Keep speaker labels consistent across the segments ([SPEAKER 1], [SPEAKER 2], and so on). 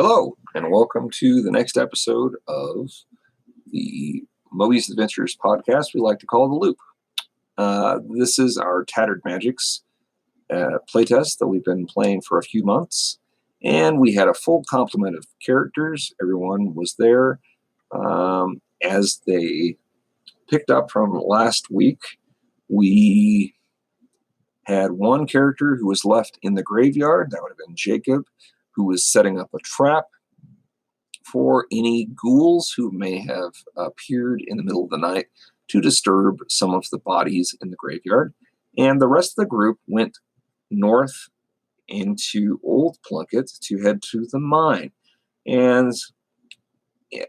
[SPEAKER 1] Hello, and welcome to the next episode of the Moebius Adventures podcast we like to call The Loop. This is our Tattered Magicks playtest that we've been playing for a few months, and we had a full complement of characters. Everyone was there. As they picked up from last week, we had one character who was left in the graveyard. That would have been Jacob, who was setting up a trap for any ghouls who may have appeared in the middle of the night to disturb some of the bodies in the graveyard. And the rest of the group went north into Old Plunkett to head to the mine. And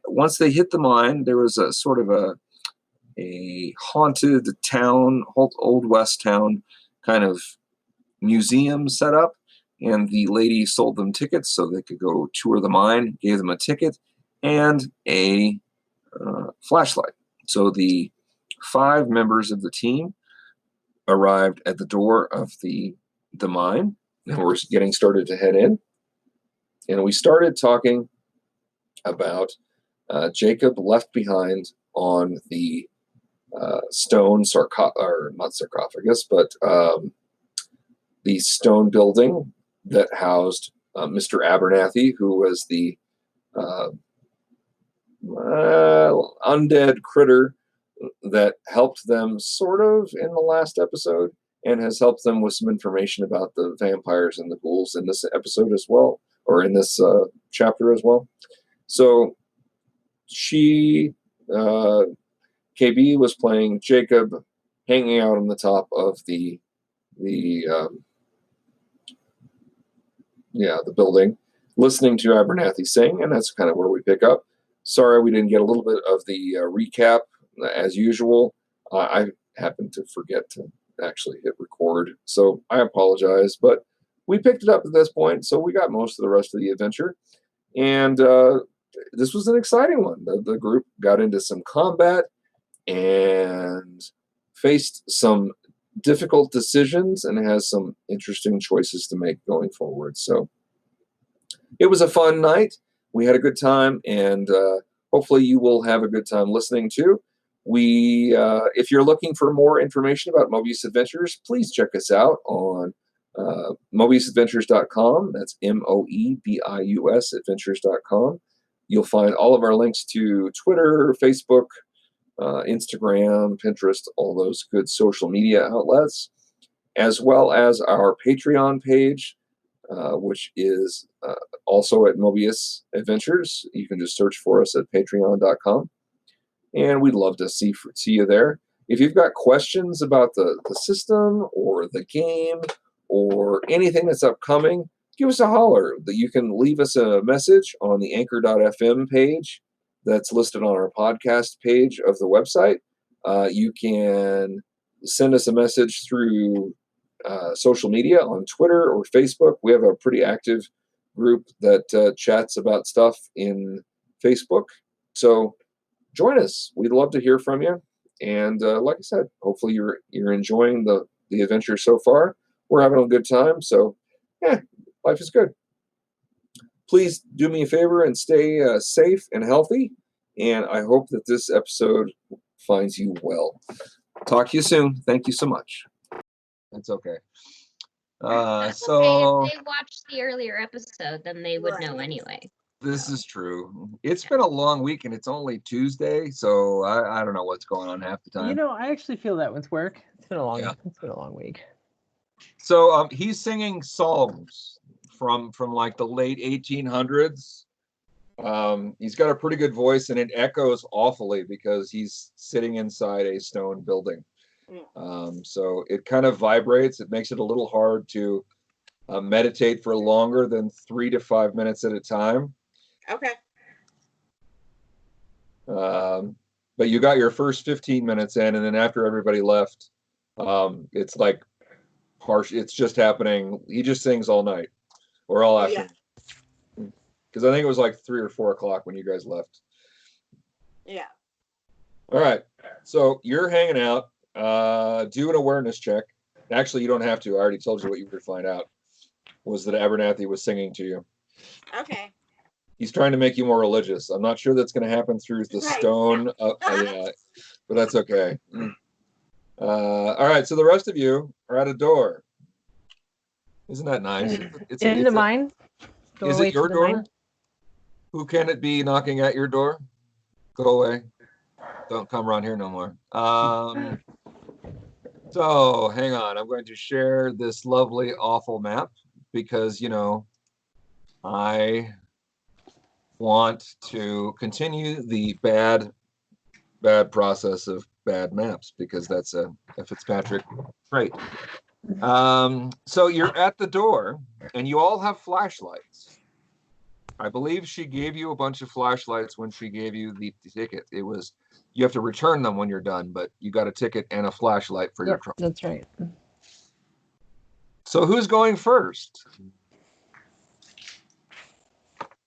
[SPEAKER 1] once they hit the mine, there was a sort of a haunted town, Old West town kind of museum set up. And the lady sold them tickets so they could go tour the mine, gave them a ticket and a flashlight. So the 5 members of the team arrived at the door of the mine, and we're getting started to head in. And we started talking about Jacob left behind on the stone not sarcophagus, but the stone building that housed Mr. Abernathy, who was the undead critter that helped them sort of in the last episode and has helped them with some information about the vampires and the ghouls in this episode as well, or in this chapter as well. So she, KB, was playing Jacob, hanging out on the top of the building, listening to Abernathy sing, and that's kind of where we pick up. Sorry we didn't get a little bit of the recap as usual. I happened to forget to actually hit record, so I apologize, but we picked it up at this point, so we got most of the rest of the adventure, and this was an exciting one. The group got into some combat and faced some difficult decisions and has some interesting choices to make going forward. So it was a fun night. We had a good time, and hopefully you will have a good time listening too. If you're looking for more information about Moebius Adventures, please check us out on MoebiusAdventures.com. That's MOEBIUS Adventures.com. You'll find all of our links to Twitter, Facebook, Instagram, Pinterest, all those good social media outlets, as well as our Patreon page, which is also at Moebius Adventures. You can just search for us at patreon.com, and we'd love to see you there. If you've got questions about the system or the game or anything that's upcoming, give us a holler. You can leave us a message on the anchor.fm page that's listed on our podcast page of the website. You can send us a message through social media on Twitter or Facebook. We have a pretty active group that chats about stuff in Facebook. So join us. We'd love to hear from you. And like I said, hopefully you're enjoying the adventure so far. We're having a good time. So yeah, life is good. Please do me a favor and stay safe and healthy. And I hope that this episode finds you well. Talk to you soon. Thank you so much. That's okay.
[SPEAKER 2] That's okay. If they watched the earlier episode, then they would know anyway.
[SPEAKER 1] This is true. It's been a long week, and it's only Tuesday, so I don't know what's going on half the time.
[SPEAKER 3] You know, I actually feel that with work. It's been a long week.
[SPEAKER 1] So he's singing songs from like the late 1800s. He's got a pretty good voice, and it echoes awfully because he's sitting inside a stone building. So it kind of vibrates. It makes it a little hard to meditate for longer than 3 to 5 minutes at a time.
[SPEAKER 4] Okay.
[SPEAKER 1] But you got your first 15 minutes in, and then after everybody left, it's like harsh. It's just happening. He just sings all night or all afternoon. Because I think it was like 3 or 4 o'clock when you guys left.
[SPEAKER 4] Yeah.
[SPEAKER 1] All right. So you're hanging out. Do an awareness check. Actually, you don't have to. I already told you what you were to find out. Was that Abernathy was singing to you.
[SPEAKER 4] Okay.
[SPEAKER 1] He's trying to make you more religious. I'm not sure that's going to happen through the stone. Yeah, but that's okay. All right, so the rest of you are at a door. Isn't that nice? It's
[SPEAKER 3] in the mine.
[SPEAKER 1] Is it your door? Who can it be knocking at your door? Go away. Don't come around here no more. So hang on. I'm going to share this lovely, awful map because, I want to continue the bad process of bad maps because that's a Fitzpatrick trait. So you're at the door and you all have flashlights. I believe she gave you a bunch of flashlights when she gave you the ticket. It was, you have to return them when you're done, but you got a ticket and a flashlight for your truck.
[SPEAKER 3] That's right.
[SPEAKER 1] So who's going first?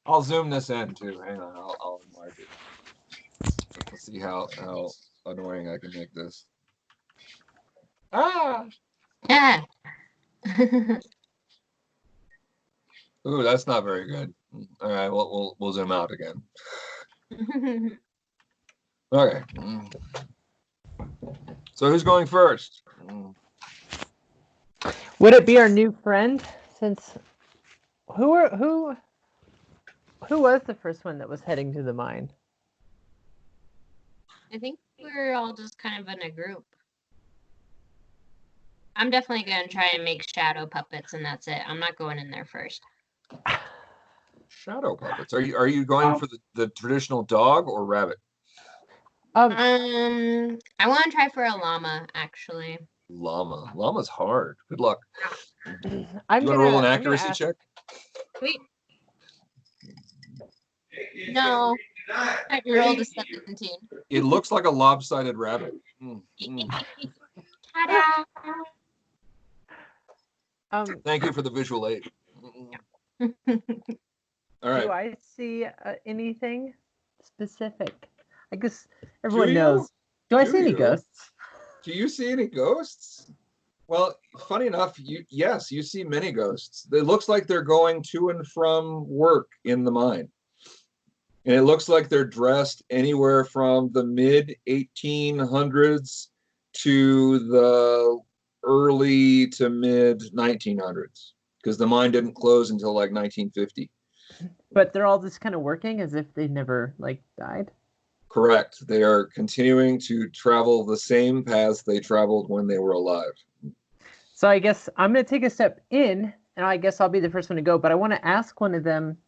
[SPEAKER 1] I'll zoom this in too. Hang on, I'll enlarge it. Let's see how annoying I can make this.
[SPEAKER 2] Yeah.
[SPEAKER 1] Ooh, that's not very good. All right, we'll zoom out again. Okay. So who's going first?
[SPEAKER 3] Would it be our new friend? Since who was the first one that was heading to the mine?
[SPEAKER 2] I think we're all just kind of in a group. I'm definitely going to try and make shadow puppets, and that's it. I'm not going in there first.
[SPEAKER 1] Shadow puppets. Are you going for the traditional dog or rabbit?
[SPEAKER 2] I want to try for a llama, actually.
[SPEAKER 1] Llama's hard. Good luck.
[SPEAKER 3] Do you
[SPEAKER 1] want to roll an accuracy check?
[SPEAKER 2] Wait. No. I rolled a 17.
[SPEAKER 1] It looks like a lopsided rabbit.
[SPEAKER 2] Ta-da!
[SPEAKER 1] Thank you for the visual aid. All right.
[SPEAKER 3] Do I see anything specific? I guess everyone knows. Do I see any ghosts?
[SPEAKER 1] Do you see any ghosts? Well, funny enough, yes, you see many ghosts. It looks like they're going to and from work in the mine. And it looks like they're dressed anywhere from the mid 1800s to the early to mid 1900s, because the mine didn't close until like 1950.
[SPEAKER 3] But they're all just kind of working as if they never died.
[SPEAKER 1] Correct. They are continuing to travel the same paths they traveled when they were alive.
[SPEAKER 3] So I guess I'm going to take a step in, and I guess I'll be the first one to go. But I want to ask one of them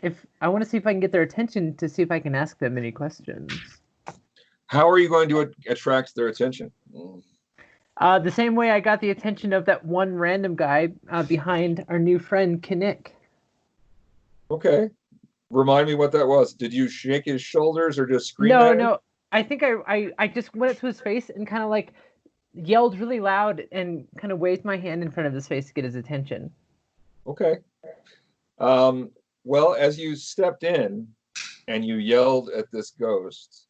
[SPEAKER 3] if I want to see if I can get their attention to see if I can ask them any questions.
[SPEAKER 1] How are you going to attract their attention?
[SPEAKER 3] The same way I got the attention of that one random guy behind our new friend, Kinnick.
[SPEAKER 1] Okay. Remind me what that was. Did you shake his shoulders or just scream at him?
[SPEAKER 3] No. I think I just went up to his face and kind of yelled really loud and kind of waved my hand in front of his face to get his attention.
[SPEAKER 1] Okay. Well, as you stepped in and you yelled at this ghost,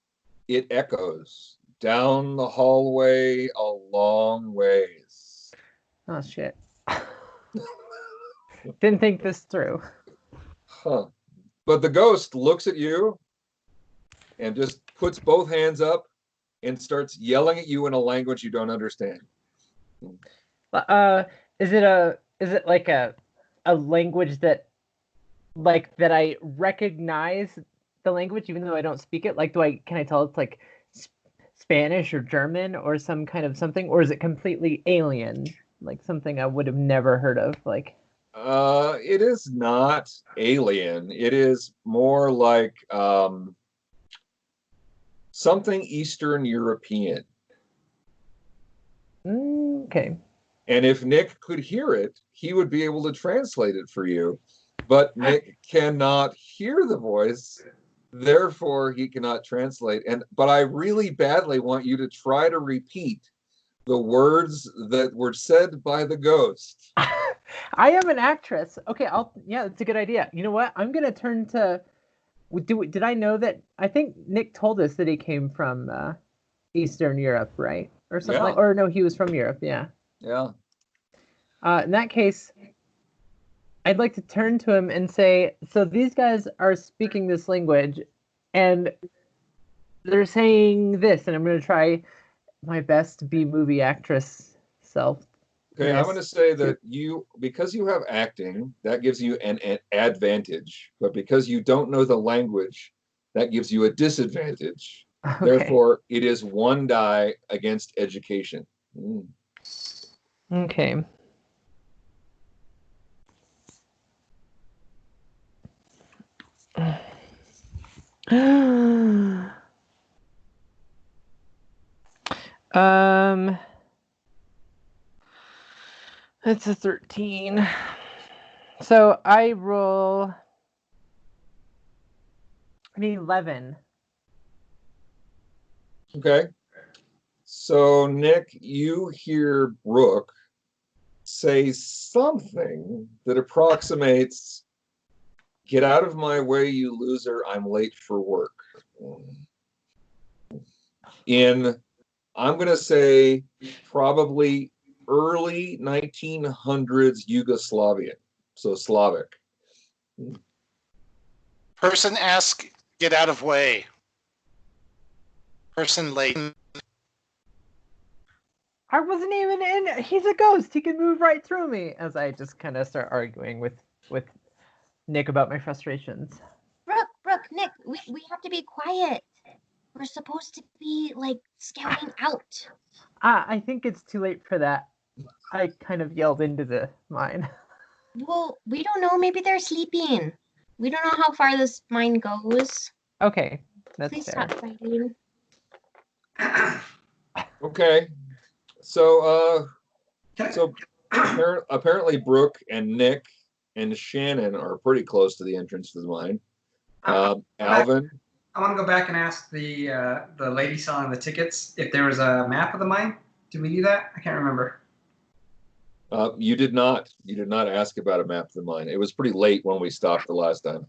[SPEAKER 1] it echoes down the hallway a long ways.
[SPEAKER 3] Oh, shit. Didn't think this through.
[SPEAKER 1] Huh. But the ghost looks at you and just puts both hands up and starts yelling at you in a language you don't understand.
[SPEAKER 3] Is it like a language that that I recognize the language even though I don't speak it? Can I tell it's like Spanish or German or some kind of something, or is it completely alien, like something I would have never heard of?
[SPEAKER 1] It is not alien. It is more like something Eastern European.
[SPEAKER 3] Okay.
[SPEAKER 1] And if Nick could hear it, he would be able to translate it for you. But Nick cannot hear the voice, therefore he cannot translate. But I really badly want you to try to repeat the words that were said by the ghost.
[SPEAKER 3] I am an actress. Okay, yeah, that's a good idea. You know what? I'm gonna turn to. Did I know that? I think Nick told us that he came from Eastern Europe, right, or something?
[SPEAKER 1] Yeah.
[SPEAKER 3] Or no, he was from Europe. Yeah.
[SPEAKER 1] Yeah.
[SPEAKER 3] In that case, I'd like to turn to him and say, so these guys are speaking this language, and they're saying this, and I'm going to try my best to be movie actress self.
[SPEAKER 1] Okay, I'm going to say that because you have acting, that gives you an advantage. But because you don't know the language, that gives you a disadvantage.
[SPEAKER 3] Okay.
[SPEAKER 1] Therefore, it is 1 die against education.
[SPEAKER 3] Okay. It's a 13. So I roll an 11.
[SPEAKER 1] Okay. So, Nick, you hear Brooke say something that approximates, "Get out of my way, you loser, I'm late for work." I'm going to say probably early 1900s Yugoslavian, so Slavic.
[SPEAKER 5] Person ask, "Get out of way." Person late.
[SPEAKER 3] I wasn't even in. He's a ghost. He can move right through me. As I just kind of start arguing with Nick about my frustrations.
[SPEAKER 2] Brooke, Nick, we have to be quiet. We're supposed to be like scouting out.
[SPEAKER 3] I think it's too late for that. I kind of yelled into the mine.
[SPEAKER 2] Well, we don't know. Maybe they're sleeping. We don't know how far this mine goes.
[SPEAKER 3] Okay, that's
[SPEAKER 2] Please
[SPEAKER 3] fair.
[SPEAKER 2] stop fighting.
[SPEAKER 1] Okay. So, apparently Brooke and Nick and Shannon are pretty close to the entrance to the mine. Alvin?
[SPEAKER 6] I want to go back and ask the lady selling the tickets if there was a map of the mine. Did we do that? I can't remember.
[SPEAKER 1] You did not. You did not ask about a map of the mine. It was pretty late when we stopped the last time.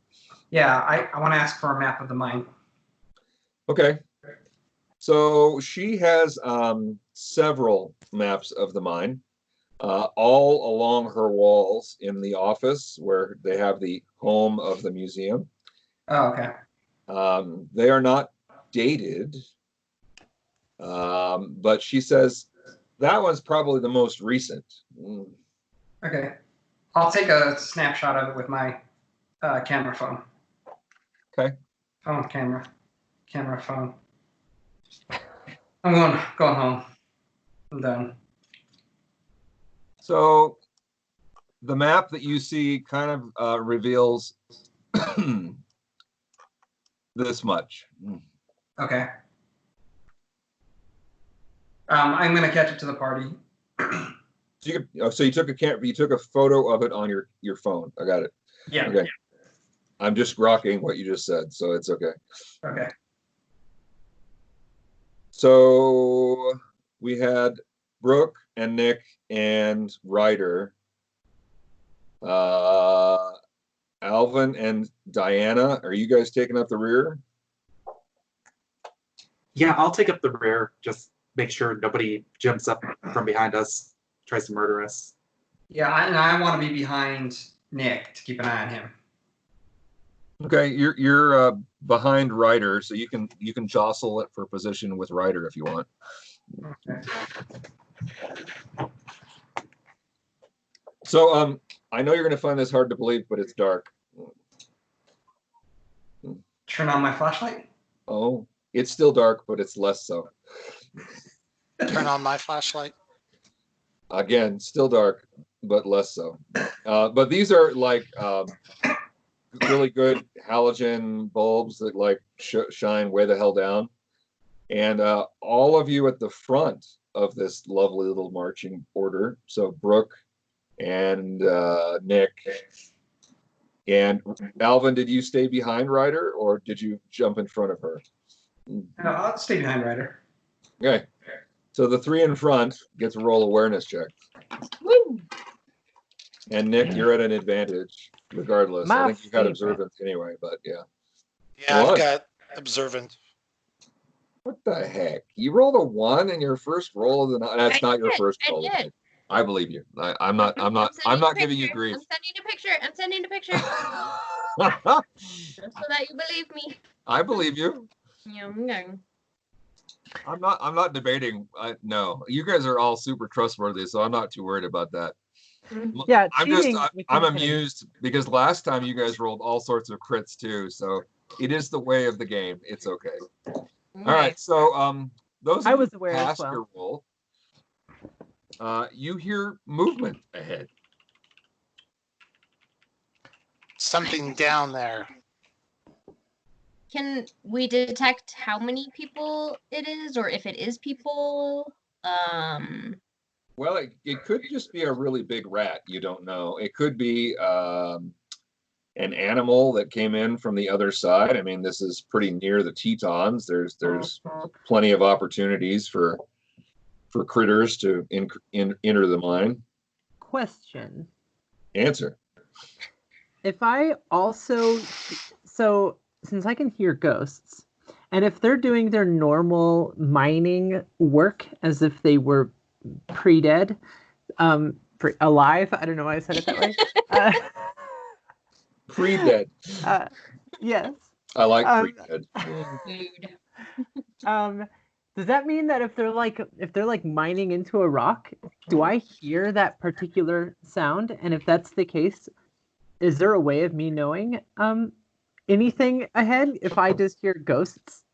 [SPEAKER 6] Yeah, I want to ask for a map of the mine.
[SPEAKER 1] Okay. So she has several maps of the mine, all along her walls in the office where they have the home of the museum.
[SPEAKER 6] Oh, okay.
[SPEAKER 1] They are not dated, but she says that one's probably the most recent.
[SPEAKER 6] Okay. I'll take a snapshot of it with my camera phone.
[SPEAKER 1] Okay.
[SPEAKER 6] Camera phone. I'm going home. I'm done.
[SPEAKER 1] So the map that you see kind of reveals this much.
[SPEAKER 6] Okay. I'm gonna catch it to the party.
[SPEAKER 1] So you took a photo of it on your phone. I got it.
[SPEAKER 6] Yeah.
[SPEAKER 1] Okay. I'm just grokking what you just said, so it's okay.
[SPEAKER 6] Okay.
[SPEAKER 1] So we had Brooke and Nick and Ryder, Alvin and Diana. Are you guys taking up the rear?
[SPEAKER 7] Yeah, I'll take up the rear. Just make sure nobody jumps up from behind us, tries to murder us.
[SPEAKER 6] Yeah, I want to be behind Nick to keep an eye on him.
[SPEAKER 1] Okay, you're behind Ryder, so you can jostle it for position with Ryder if you want.
[SPEAKER 6] Okay.
[SPEAKER 1] So I know you're going to find this hard to believe, but it's dark.
[SPEAKER 6] Turn on my flashlight.
[SPEAKER 1] Oh, it's still dark, but it's less so.
[SPEAKER 5] Turn on my flashlight.
[SPEAKER 1] Again, still dark, but less so. But these are like really good halogen bulbs that like shine way the hell down. And all of you at the front of this lovely little marching order. So Brooke and Nick and Alvin, did you stay behind Ryder or did you jump in front of her?
[SPEAKER 6] No, I'll stay behind Ryder.
[SPEAKER 1] Okay. So the three in front gets a roll awareness check.
[SPEAKER 2] Woo!
[SPEAKER 1] And Nick, you're at an advantage regardless. I
[SPEAKER 3] My
[SPEAKER 1] think you got
[SPEAKER 3] favorite.
[SPEAKER 1] observance anyway, but yeah.
[SPEAKER 5] Yeah,
[SPEAKER 1] What?
[SPEAKER 5] I've got observant.
[SPEAKER 1] What the heck? You rolled a 1 in your first roll of the night. That's not your first
[SPEAKER 2] I
[SPEAKER 1] roll.
[SPEAKER 2] did.
[SPEAKER 1] I believe you. I'm not giving you grief.
[SPEAKER 2] I'm sending a picture just so that you believe me.
[SPEAKER 1] I believe you.
[SPEAKER 2] Yeah, okay.
[SPEAKER 1] I'm not debating. No, you guys are all super trustworthy, so I'm not too worried about that.
[SPEAKER 3] Yeah,
[SPEAKER 1] I'm
[SPEAKER 3] cheating
[SPEAKER 1] just
[SPEAKER 3] with
[SPEAKER 1] I'm
[SPEAKER 3] infinity.
[SPEAKER 1] amused because last time you guys rolled all sorts of crits too, so it is the way of the game. It's okay. All right, so those
[SPEAKER 3] I
[SPEAKER 1] of you
[SPEAKER 3] was
[SPEAKER 1] who
[SPEAKER 3] aware as
[SPEAKER 1] passed
[SPEAKER 3] well.
[SPEAKER 1] your roll, you hear movement ahead.
[SPEAKER 5] Something down there.
[SPEAKER 2] Can we detect how many people it is, or if it is people?
[SPEAKER 1] Well, it could just be a really big rat. You don't know. It could be an animal that came in from the other side. I mean, this is pretty near the Tetons. There's plenty of opportunities for critters to enter the mine.
[SPEAKER 3] Question.
[SPEAKER 1] Answer.
[SPEAKER 3] If I also, so since I can hear ghosts, and if they're doing their normal mining work as if they were pre-dead, alive, I don't know why I said it that way.
[SPEAKER 1] Pre-dead.
[SPEAKER 3] Yes.
[SPEAKER 1] I like pre-dead.
[SPEAKER 2] Food.
[SPEAKER 3] Does that mean that if they're like mining into a rock, do I hear that particular sound? And if that's the case, is there a way of me knowing anything ahead if I just hear ghosts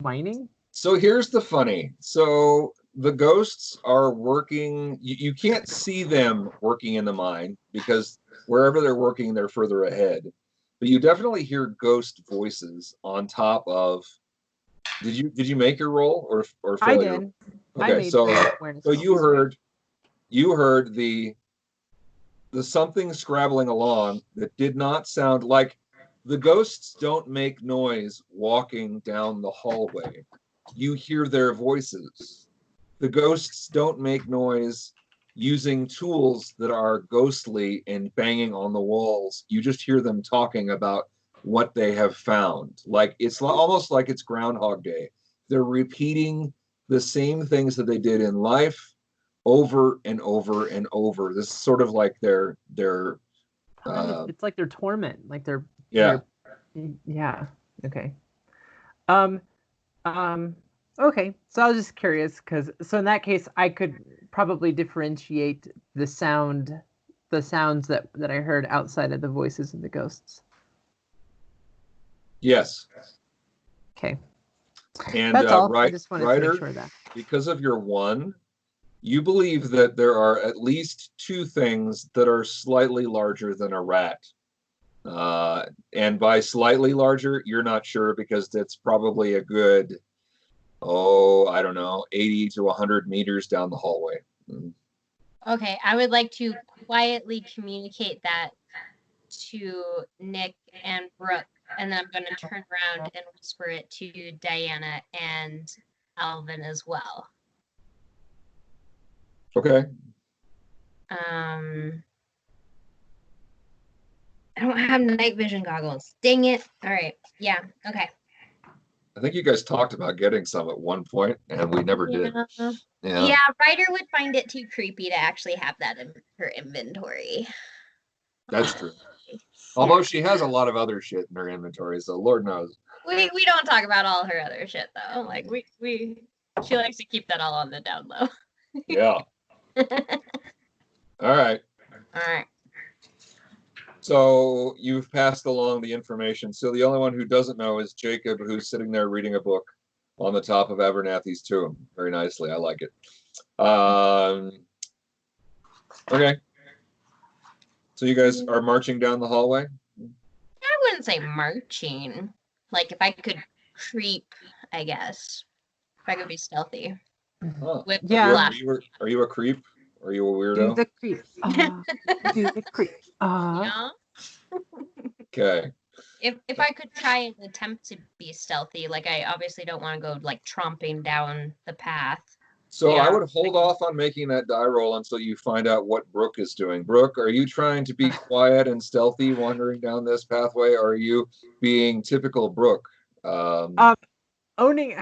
[SPEAKER 3] mining?
[SPEAKER 1] So here's the funny. So the ghosts are working. You can't see them working in the mine because wherever they're working, they're further ahead. But you definitely hear ghost voices on top of. Did you make your roll or
[SPEAKER 3] I
[SPEAKER 1] failure?
[SPEAKER 3] did.
[SPEAKER 1] Okay, so you heard the something scrabbling along that did not sound like the ghosts don't make noise walking down the hallway. You hear their voices. The ghosts don't make noise using tools that are ghostly and banging on the walls. You just hear them talking about what they have found. Like it's almost like it's Groundhog Day. They're repeating the same things that they did in life over and over and over. This is sort of like their
[SPEAKER 3] it's like their torment, like their
[SPEAKER 1] yeah.
[SPEAKER 3] Yeah. Okay. Okay. So I was just curious so in that case I could probably differentiate the sounds that I heard outside of the voices of the ghosts.
[SPEAKER 1] Yes.
[SPEAKER 3] Okay.
[SPEAKER 1] And
[SPEAKER 3] that's all. I just wanted to
[SPEAKER 1] Ryder,
[SPEAKER 3] make sure of that.
[SPEAKER 1] because of your 1, you believe that there are at least 2 things that are slightly larger than a rat. And by slightly larger, you're not sure because that's probably a good, I don't know, 80 to 100 meters down the hallway.
[SPEAKER 2] Okay, I would like to quietly communicate that to Nick and Brooke, and then I'm going to turn around and whisper it to Diana and Alvin as well.
[SPEAKER 1] Okay.
[SPEAKER 2] I don't have night vision goggles. Dang it. All right. Yeah. Okay.
[SPEAKER 1] I think you guys talked about getting some at one point, and we never did.
[SPEAKER 2] Yeah, Ryder would find it too creepy to actually have that in her inventory.
[SPEAKER 1] That's true. Although she has a lot of other shit in her inventory, so Lord knows.
[SPEAKER 2] We don't talk about all her other shit though. Like she likes to keep that all on the down low.
[SPEAKER 1] Yeah. All right.
[SPEAKER 2] All right.
[SPEAKER 1] So you've passed along the information. So the only one who doesn't know is Jacob, who's sitting there reading a book on the top of Abernathy's tomb. Very nicely. I like it. Okay. So you guys are marching down the hallway?
[SPEAKER 2] I wouldn't say marching. Like if I could creep, I guess. If I could be stealthy.
[SPEAKER 1] Huh.
[SPEAKER 2] With
[SPEAKER 3] Yeah.
[SPEAKER 1] Are you a creep? Are you a weirdo?
[SPEAKER 3] Do the creep. Do the creep.
[SPEAKER 2] Yeah.
[SPEAKER 1] Okay.
[SPEAKER 2] If I could try and attempt to be stealthy, like I obviously don't want to go like tromping down the path.
[SPEAKER 1] So
[SPEAKER 2] Yeah.
[SPEAKER 1] I would hold off on making that die roll until you find out what Brooke is doing. Brooke, are you trying to be quiet and stealthy wandering down this pathway? Or are you being typical Brooke?
[SPEAKER 3] Owning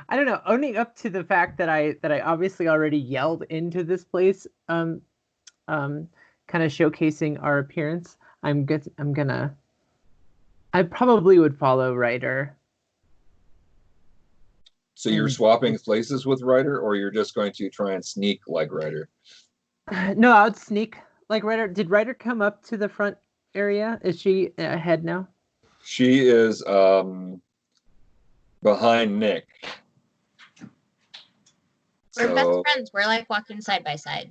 [SPEAKER 3] I don't know. Owning up to the fact that I obviously already yelled into this place, kind of showcasing our appearance. I probably would follow Ryder.
[SPEAKER 1] So you're swapping places with Ryder, or you're just going to try and sneak like Ryder?
[SPEAKER 3] No, I would sneak like Ryder. Did Ryder come up to the front area? Is she ahead now?
[SPEAKER 1] She is behind Nick.
[SPEAKER 2] We're best friends. We're like walking side by side.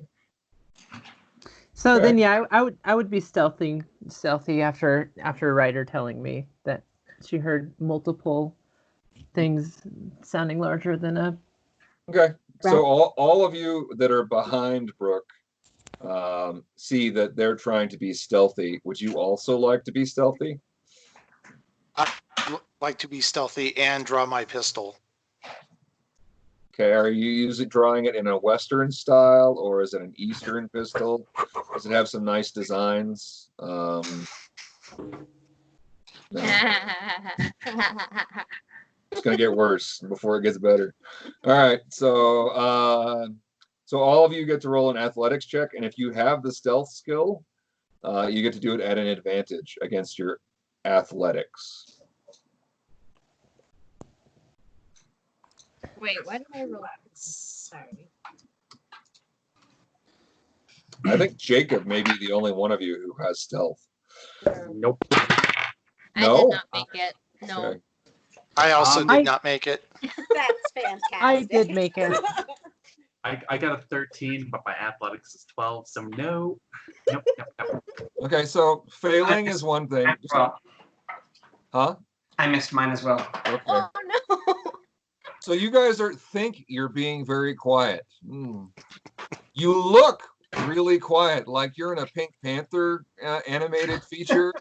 [SPEAKER 3] So
[SPEAKER 1] Okay.
[SPEAKER 3] then, yeah, I would be stealthy after Ryder telling me that she heard multiple things sounding larger than a.
[SPEAKER 1] Okay. So all of you that are behind Brooke see that they're trying to be stealthy. Would you also like to be stealthy?
[SPEAKER 5] I like to be stealthy and draw my pistol.
[SPEAKER 1] Okay. Are you drawing it in a Western style, or is it an Eastern pistol? Does it have some nice designs? No. It's gonna get worse before it gets better. All right, so all of you get to roll an athletics check, and if you have the stealth skill, you get to do it at an advantage against your athletics.
[SPEAKER 2] Wait, why did I roll? Sorry.
[SPEAKER 1] I think Jacob may be the only one of you who has stealth.
[SPEAKER 7] Nope.
[SPEAKER 2] I
[SPEAKER 1] No?
[SPEAKER 2] did not make it. No.
[SPEAKER 1] Okay.
[SPEAKER 5] I also did not make it.
[SPEAKER 4] That's fantastic.
[SPEAKER 3] I did make it.
[SPEAKER 7] I got a 13, but my athletics is 12, so no. Nope.
[SPEAKER 1] Okay, so failing is one thing.
[SPEAKER 6] Well,
[SPEAKER 1] Huh?
[SPEAKER 6] I missed mine as well.
[SPEAKER 1] Okay.
[SPEAKER 2] Oh no.
[SPEAKER 1] So you guys think you're being very quiet. You look really quiet, like you're in a Pink Panther animated feature.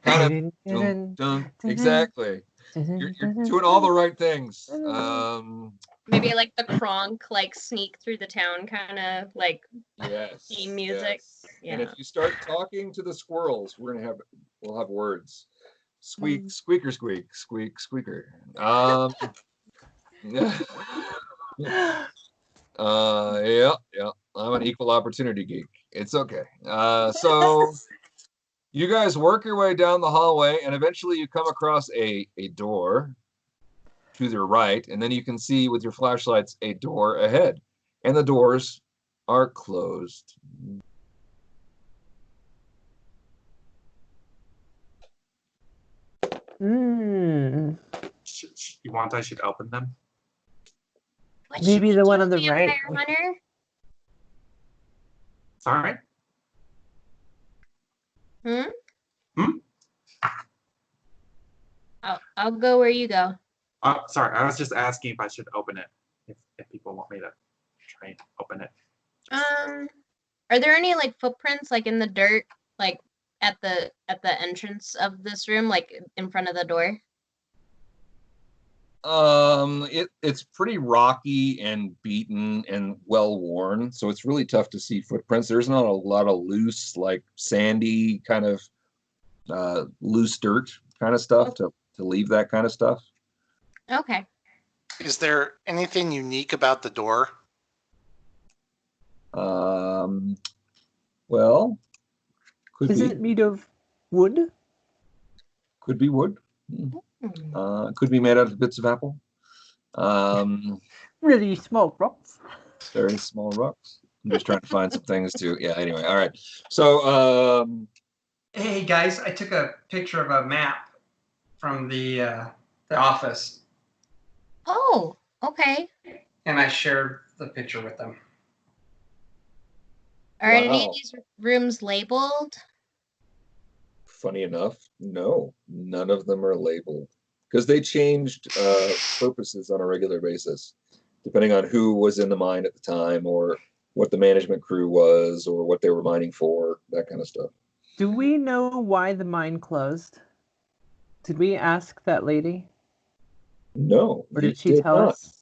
[SPEAKER 1] Kind of, exactly. You're doing all the right things.
[SPEAKER 2] Maybe like the Kronk, like sneak through the town kind of like
[SPEAKER 1] Yes.
[SPEAKER 2] theme music.
[SPEAKER 1] Yes.
[SPEAKER 2] Yeah.
[SPEAKER 1] And if you start talking to the squirrels, we'll have words. Squeak, squeaker, squeak, squeak, squeaker. Yeah. Yeah. I'm an equal opportunity geek. It's okay. So you guys work your way down the hallway, and eventually you come across a door to your right, and then you can see with your flashlights a door ahead, and the doors are closed.
[SPEAKER 3] Mm.
[SPEAKER 7] You want I should open them?
[SPEAKER 2] What
[SPEAKER 3] Maybe
[SPEAKER 2] should
[SPEAKER 3] the
[SPEAKER 2] we
[SPEAKER 3] one
[SPEAKER 2] do,
[SPEAKER 3] on the right.
[SPEAKER 2] Vampire Hunter?
[SPEAKER 7] Sorry?
[SPEAKER 2] I'll go where you go.
[SPEAKER 7] Sorry, I was just asking if I should open it. If people want me to try and open it.
[SPEAKER 2] Are there any like footprints like in the dirt, like at the entrance of this room, like in front of the door?
[SPEAKER 1] It's pretty rocky and beaten and well worn, so it's really tough to see footprints. There's not a lot of loose, like sandy kind of loose dirt kind of stuff to leave that kind of stuff.
[SPEAKER 2] Okay.
[SPEAKER 5] Is there anything unique about the door?
[SPEAKER 1] Well, could
[SPEAKER 3] Is
[SPEAKER 1] be.
[SPEAKER 3] it made of wood?
[SPEAKER 1] Could be wood. Could be made out of bits of apple.
[SPEAKER 3] Really small rocks.
[SPEAKER 1] Very small rocks. I'm just trying to find some things to. Yeah. Anyway. All right. So.
[SPEAKER 6] Hey guys, I took a picture of a map from the office,
[SPEAKER 2] Oh, okay.
[SPEAKER 6] and I shared the picture with them.
[SPEAKER 2] Are any
[SPEAKER 1] Wow.
[SPEAKER 2] of these rooms labeled?
[SPEAKER 1] Funny enough, no, none of them are labeled because they changed purposes on a regular basis, depending on who was in the mine at the time, or what the management crew was, or what they were mining for, that kind of stuff.
[SPEAKER 3] Do we know why the mine closed? Did we ask that lady?
[SPEAKER 1] No,
[SPEAKER 3] Or
[SPEAKER 1] you
[SPEAKER 3] did she tell
[SPEAKER 1] not.
[SPEAKER 3] us?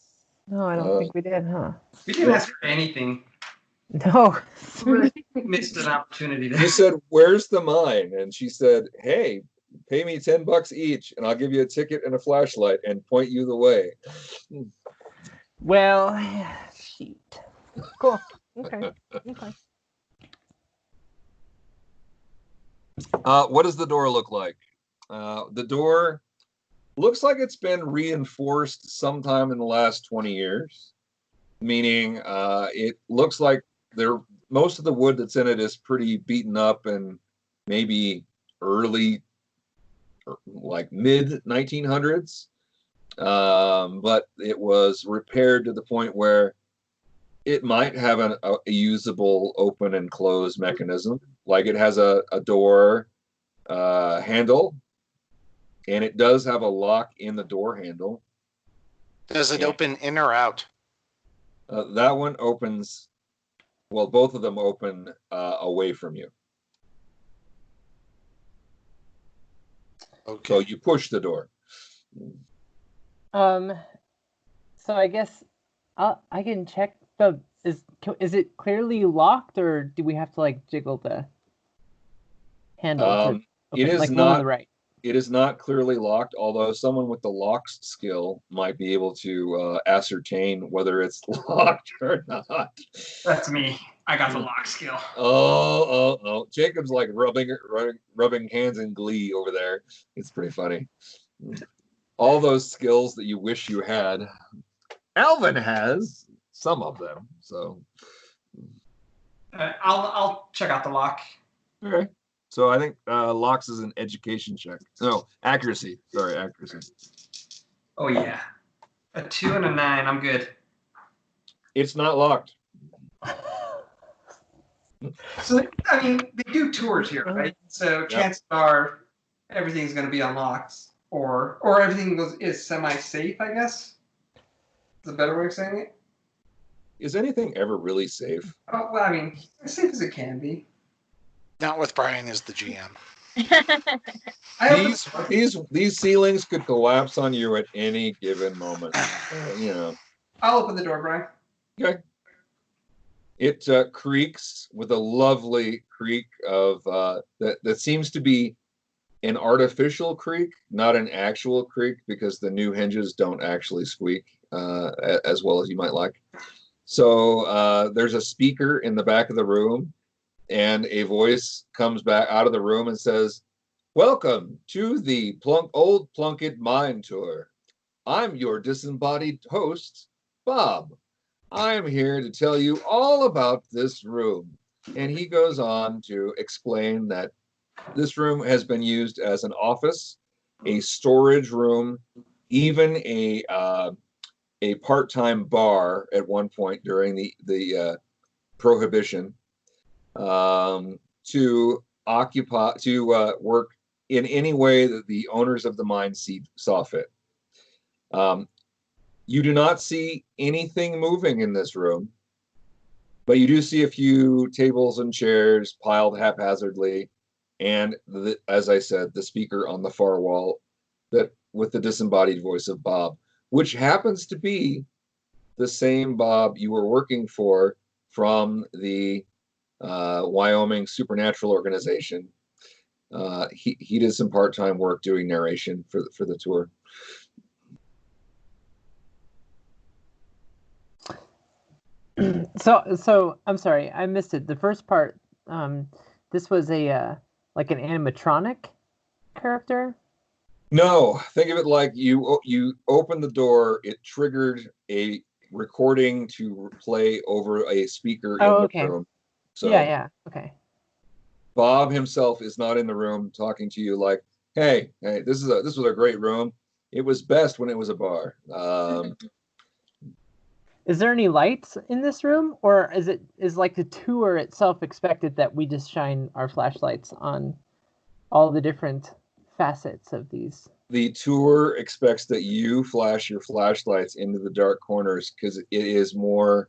[SPEAKER 3] No, I don't think we did, huh?
[SPEAKER 6] We didn't ask for anything.
[SPEAKER 3] No.
[SPEAKER 6] We really missed an opportunity
[SPEAKER 1] You
[SPEAKER 6] there.
[SPEAKER 1] said, "Where's the mine?" And she said, "Hey, Pay me $10 each, and I'll give you a ticket and a flashlight and point you the way.
[SPEAKER 3] Well, shoot. Cool. Okay. Okay.
[SPEAKER 1] What does the door look like? The door looks like it's been reinforced sometime in the last 20 years, meaning it looks like most of the wood that's in it is pretty beaten up and maybe early, like mid 1900s. But it was repaired to the point where it might have a usable open and close mechanism. Like it has a door handle, and it does have a lock in the door handle.
[SPEAKER 5] Does it open in or out?
[SPEAKER 1] That one opens, well, both of them open away from you.
[SPEAKER 5] Okay.
[SPEAKER 1] So you push the door.
[SPEAKER 3] So I guess I can check is it clearly locked, or do we have to like jiggle the handle to open,
[SPEAKER 1] It is
[SPEAKER 3] like the one on
[SPEAKER 1] not
[SPEAKER 3] the right?
[SPEAKER 1] It is not clearly locked, although someone with the locks skill might be able to ascertain whether it's locked or not.
[SPEAKER 6] That's me. I got the lock skill.
[SPEAKER 1] Oh. Jacob's like rubbing hands in glee over there. It's pretty funny. All those skills that you wish you had. Alvin has some of them, so.
[SPEAKER 6] I'll check out the lock.
[SPEAKER 1] Okay. So I think locks is an education check. No, accuracy. Sorry, accuracy.
[SPEAKER 6] Oh yeah, a 2 and a 9. I'm good.
[SPEAKER 1] It's not locked.
[SPEAKER 6] So I mean, they do tours here, right? So chances are everything's going to be unlocked, or everything is semi-safe. I guess is a better way of saying it.
[SPEAKER 1] Is anything ever really safe?
[SPEAKER 6] Oh, well, I mean, as safe as it can be.
[SPEAKER 5] Not with Brian as the GM.
[SPEAKER 1] These ceilings could collapse on you at any given moment.
[SPEAKER 6] I'll open the door, Brian.
[SPEAKER 1] Okay. It creaks with a lovely creak of that seems to be an artificial creak, not an actual creak, because the new hinges don't actually squeak as well as you might like. So there's a speaker in the back of the room, and a voice comes back out of the room and says, "Welcome to the old Plunkett mine tour. I'm your disembodied host, Bob. I'm here to tell you all about this room." And he goes on to explain that this room has been used as an office, a storage room, even a part-time bar at one point during the Prohibition, to work in any way that the owners of the mine saw fit. You do not see anything moving in this room, but you do see a few tables and chairs piled haphazardly, and as I said, the speaker on the far wall that with the disembodied voice of Bob, which happens to be the same Bob you were working for from the Wyoming Supernatural Organization. He did some part-time work doing narration for the tour.
[SPEAKER 3] So I'm sorry, I missed it. The first part, this was a like an animatronic character.
[SPEAKER 1] No, think of it like you opened the door, it triggered a recording to play over a speaker in the room. So
[SPEAKER 3] yeah, okay.
[SPEAKER 1] Bob himself is not in the room talking to you like, hey, this was a great room. It was best when it was a bar.
[SPEAKER 3] Is there any lights in this room, or is like the tour itself expected that we just shine our flashlights on all the different facets of these?
[SPEAKER 1] The tour expects that you flash your flashlights into the dark corners because it is more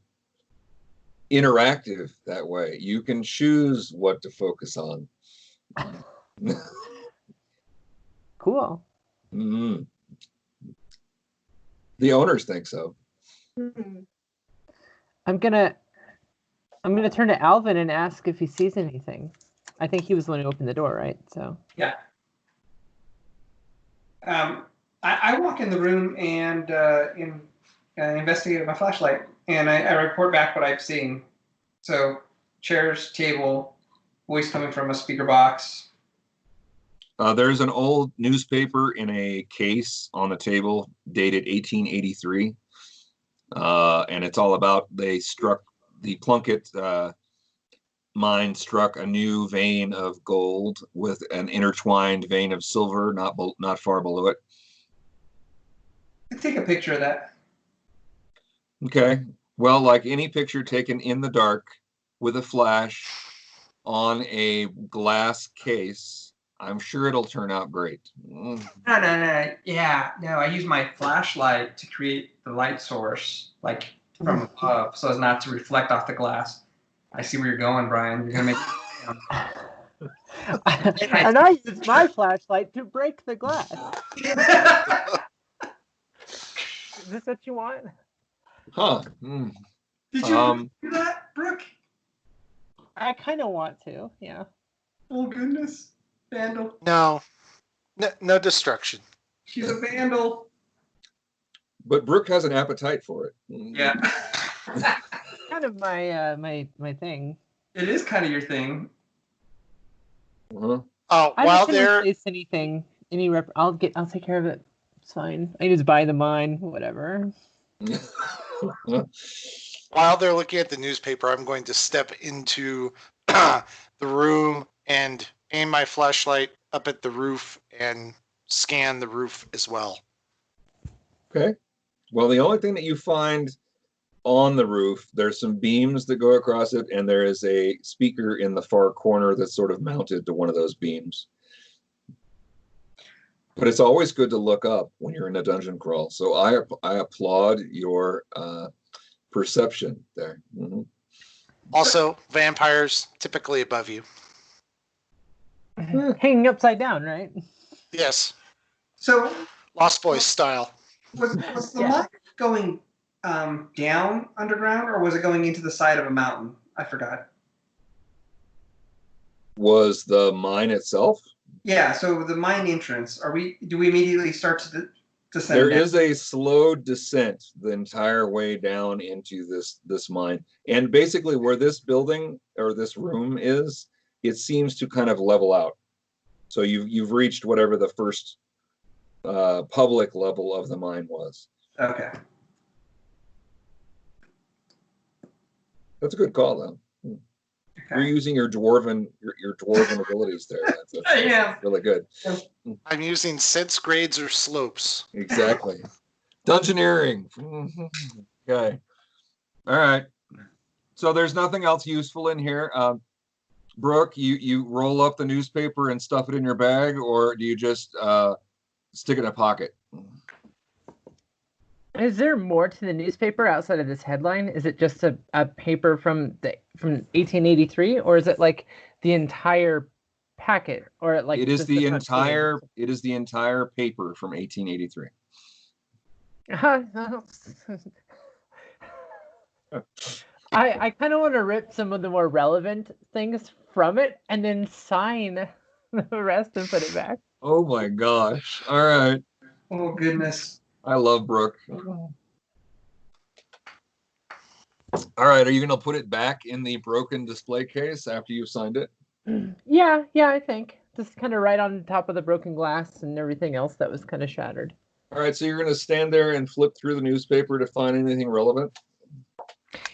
[SPEAKER 1] interactive that way. You can choose what to focus on.
[SPEAKER 3] Cool.
[SPEAKER 1] Mm-hmm. The owners think so.
[SPEAKER 3] I'm gonna turn to Alvin and ask if he sees anything. I think he was the one who opened the door, right? So
[SPEAKER 6] yeah. I walk in the room and investigate with my flashlight, and I report back what I've seen. So, chairs, table, voice coming from a speaker box.
[SPEAKER 1] There's an old newspaper in a case on the table dated 1883. And it's all about the Plunkett mine struck a new vein of gold with an intertwined vein of silver not far below it.
[SPEAKER 6] Take a picture of that.
[SPEAKER 1] Okay. Well, like any picture taken in the dark with a flash on a glass case, I'm sure it'll turn out great.
[SPEAKER 6] No. Yeah, no, I use my flashlight to create the light source, like from above, so as not to reflect off the glass. I see where you're going, Brian. You're gonna make.
[SPEAKER 3] And I use my flashlight to break the glass. Is this what you want?
[SPEAKER 1] Huh.
[SPEAKER 6] Did you do that, Brooke?
[SPEAKER 3] I kind of want to, yeah.
[SPEAKER 6] Oh goodness, vandal.
[SPEAKER 5] No destruction.
[SPEAKER 6] She's a vandal.
[SPEAKER 1] But Brooke has an appetite for it.
[SPEAKER 6] Yeah.
[SPEAKER 3] Kind of my thing.
[SPEAKER 6] It is kind of your thing.
[SPEAKER 1] Uh-huh.
[SPEAKER 5] Oh,
[SPEAKER 3] I
[SPEAKER 5] while
[SPEAKER 3] don't
[SPEAKER 5] they're
[SPEAKER 3] place anything. I'll take care of it. It's fine. I just buy the mine, whatever.
[SPEAKER 5] while they're looking at the newspaper, I'm going to step into the room and aim my flashlight up at the roof and scan the roof as well.
[SPEAKER 1] Okay. Well, the only thing that you find on the roof, there's some beams that go across it, and there is a speaker in the far corner that's sort of mounted to one of those beams. But it's always good to look up when you're in a dungeon crawl. So I applaud your perception there. Mm-hmm.
[SPEAKER 5] Also, vampires typically above you.
[SPEAKER 3] Hanging upside down, right?
[SPEAKER 5] Yes.
[SPEAKER 6] So
[SPEAKER 5] Lost Boys style.
[SPEAKER 6] was the mine going down underground, or was it going into the side of a mountain? I forgot.
[SPEAKER 1] Was the mine itself?
[SPEAKER 6] Yeah. So the mine entrance. Do we immediately start to descend?
[SPEAKER 1] There
[SPEAKER 6] down?
[SPEAKER 1] is a slow descent the entire way down into this mine, and basically where this building or this room is, it seems to kind of level out. So you've reached whatever the first public level of the mine was.
[SPEAKER 6] Okay.
[SPEAKER 1] That's a good call, though. You're using your dwarven abilities there. That's really good.
[SPEAKER 5] I'm using sense grades or slopes.
[SPEAKER 1] Exactly. Dungeoneering. Okay. All right. So there's nothing else useful in here. Brooke, you roll up the newspaper and stuff it in your bag, or do you just stick it in a pocket?
[SPEAKER 3] Is there more to the newspaper outside of this headline? Is it just a paper from 1883, or is it like the entire packet, or like
[SPEAKER 1] It is
[SPEAKER 3] just
[SPEAKER 1] the
[SPEAKER 3] front page?
[SPEAKER 1] entire paper from 1883.
[SPEAKER 3] I kind of want to rip some of the more relevant things from it and then sign the rest and put it back.
[SPEAKER 1] Oh my gosh. All right.
[SPEAKER 6] Oh goodness.
[SPEAKER 1] I love Brooke. All right. Are you going to put it back in the broken display case after you've signed it?
[SPEAKER 3] Yeah, I think. Just kind of right on top of the broken glass and everything else that was kind of shattered.
[SPEAKER 1] All right. So you're going to stand there and flip through the newspaper to find anything relevant?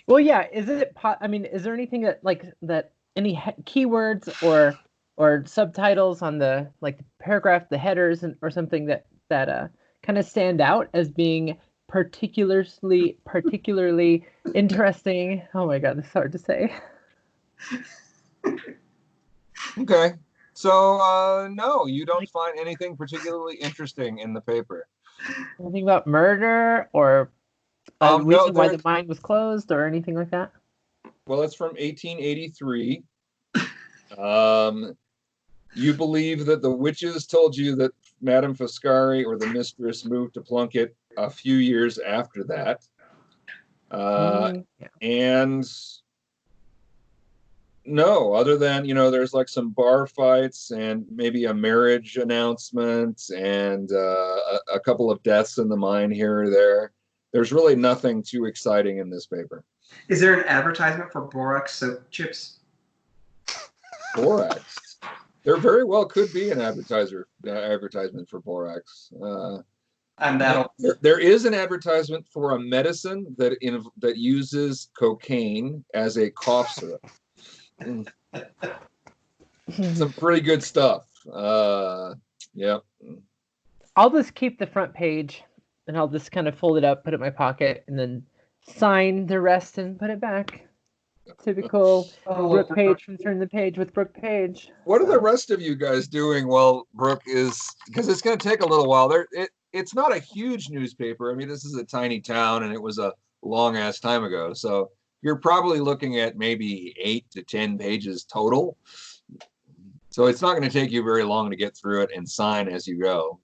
[SPEAKER 3] Well, yeah. Is there anything that any keywords or subtitles on the the paragraph, the headers, or something that kind of stand out as being particularly interesting? Oh my god, this is hard to say.
[SPEAKER 1] Okay. So no, you don't find anything particularly interesting in the paper.
[SPEAKER 3] Anything about murder or
[SPEAKER 1] No,
[SPEAKER 3] reason why the mine was closed or anything like that?
[SPEAKER 1] Well, it's from 1883. You believe that the witches told you that Madame Foscari, or the mistress, moved to Plunkett a few years after that.
[SPEAKER 3] Yeah.
[SPEAKER 1] And No, other than, there's like some bar fights and maybe a marriage announcement and a couple of deaths in the mine here or there. There's really nothing too exciting in this paper.
[SPEAKER 6] Is there an advertisement for Borax soap chips?
[SPEAKER 1] Borax. There very well could be an advertisement for borax.
[SPEAKER 6] And that'll.
[SPEAKER 1] There is an advertisement for a medicine that uses cocaine as a cough syrup. Some pretty good stuff. Yeah.
[SPEAKER 3] I'll just keep the front page, and I'll just kind of fold it up, put it in my pocket, and then sign the rest and put it back. Typical Brooke Page from Turn the Page with Brooke Page.
[SPEAKER 1] What are the rest of you guys doing while Brooke is? Because it's going to take a little while. It's not a huge newspaper. I mean, this is a tiny town, and it was a long ass time ago. So you're probably looking at maybe 8 to 10 pages total. So it's not going to take you very long to get through it and sign as you go.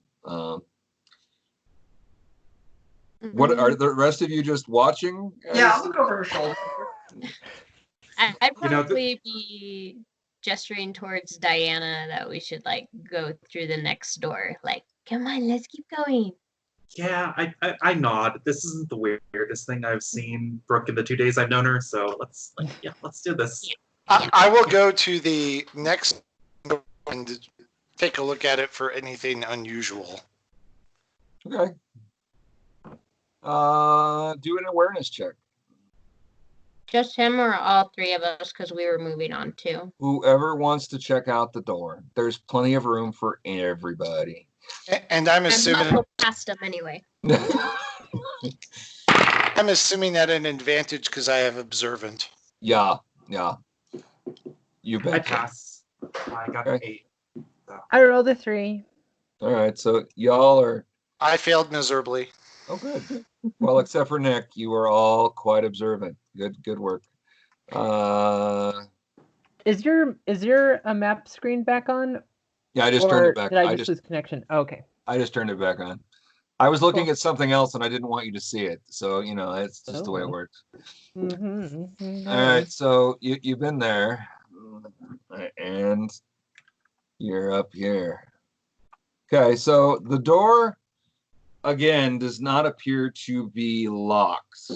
[SPEAKER 1] What are the rest of you just watching?
[SPEAKER 6] Yeah, I'll look over her shoulder.
[SPEAKER 2] I'd probably be gesturing towards Diana that we should like go through the next door. Like, come on, let's keep going.
[SPEAKER 7] Yeah, I nod. This isn't the weirdest thing I've seen Brooke in the 2 days I've known her. So let's do this.
[SPEAKER 5] I will go to the next and take a look at it for anything unusual.
[SPEAKER 1] Okay. Do an awareness check.
[SPEAKER 2] Just him or all three of us, because we were moving on too.
[SPEAKER 1] Whoever wants to check out the door. There's plenty of room for everybody.
[SPEAKER 5] And I'm assuming
[SPEAKER 2] I'll past him anyway.
[SPEAKER 5] I'm assuming at an advantage because I have observant.
[SPEAKER 1] Yeah. You
[SPEAKER 7] I
[SPEAKER 1] bet.
[SPEAKER 7] pass. I got an 8. So.
[SPEAKER 3] I rolled a 3.
[SPEAKER 1] All right, so y'all are.
[SPEAKER 5] I failed miserably.
[SPEAKER 1] Oh, good. Well, except for Nick, you are all quite observant. Good work.
[SPEAKER 3] Is your map screen back on?
[SPEAKER 1] Yeah, I just turned it back.
[SPEAKER 3] Did I just lose connection? Oh, okay.
[SPEAKER 1] I just turned it back on. I was looking at something else and I didn't want you to see it. So, it's just the way it works.
[SPEAKER 3] Mm-hmm.
[SPEAKER 1] All right, so you've been there and you're up here. Okay, so the door, again, does not appear to be locked.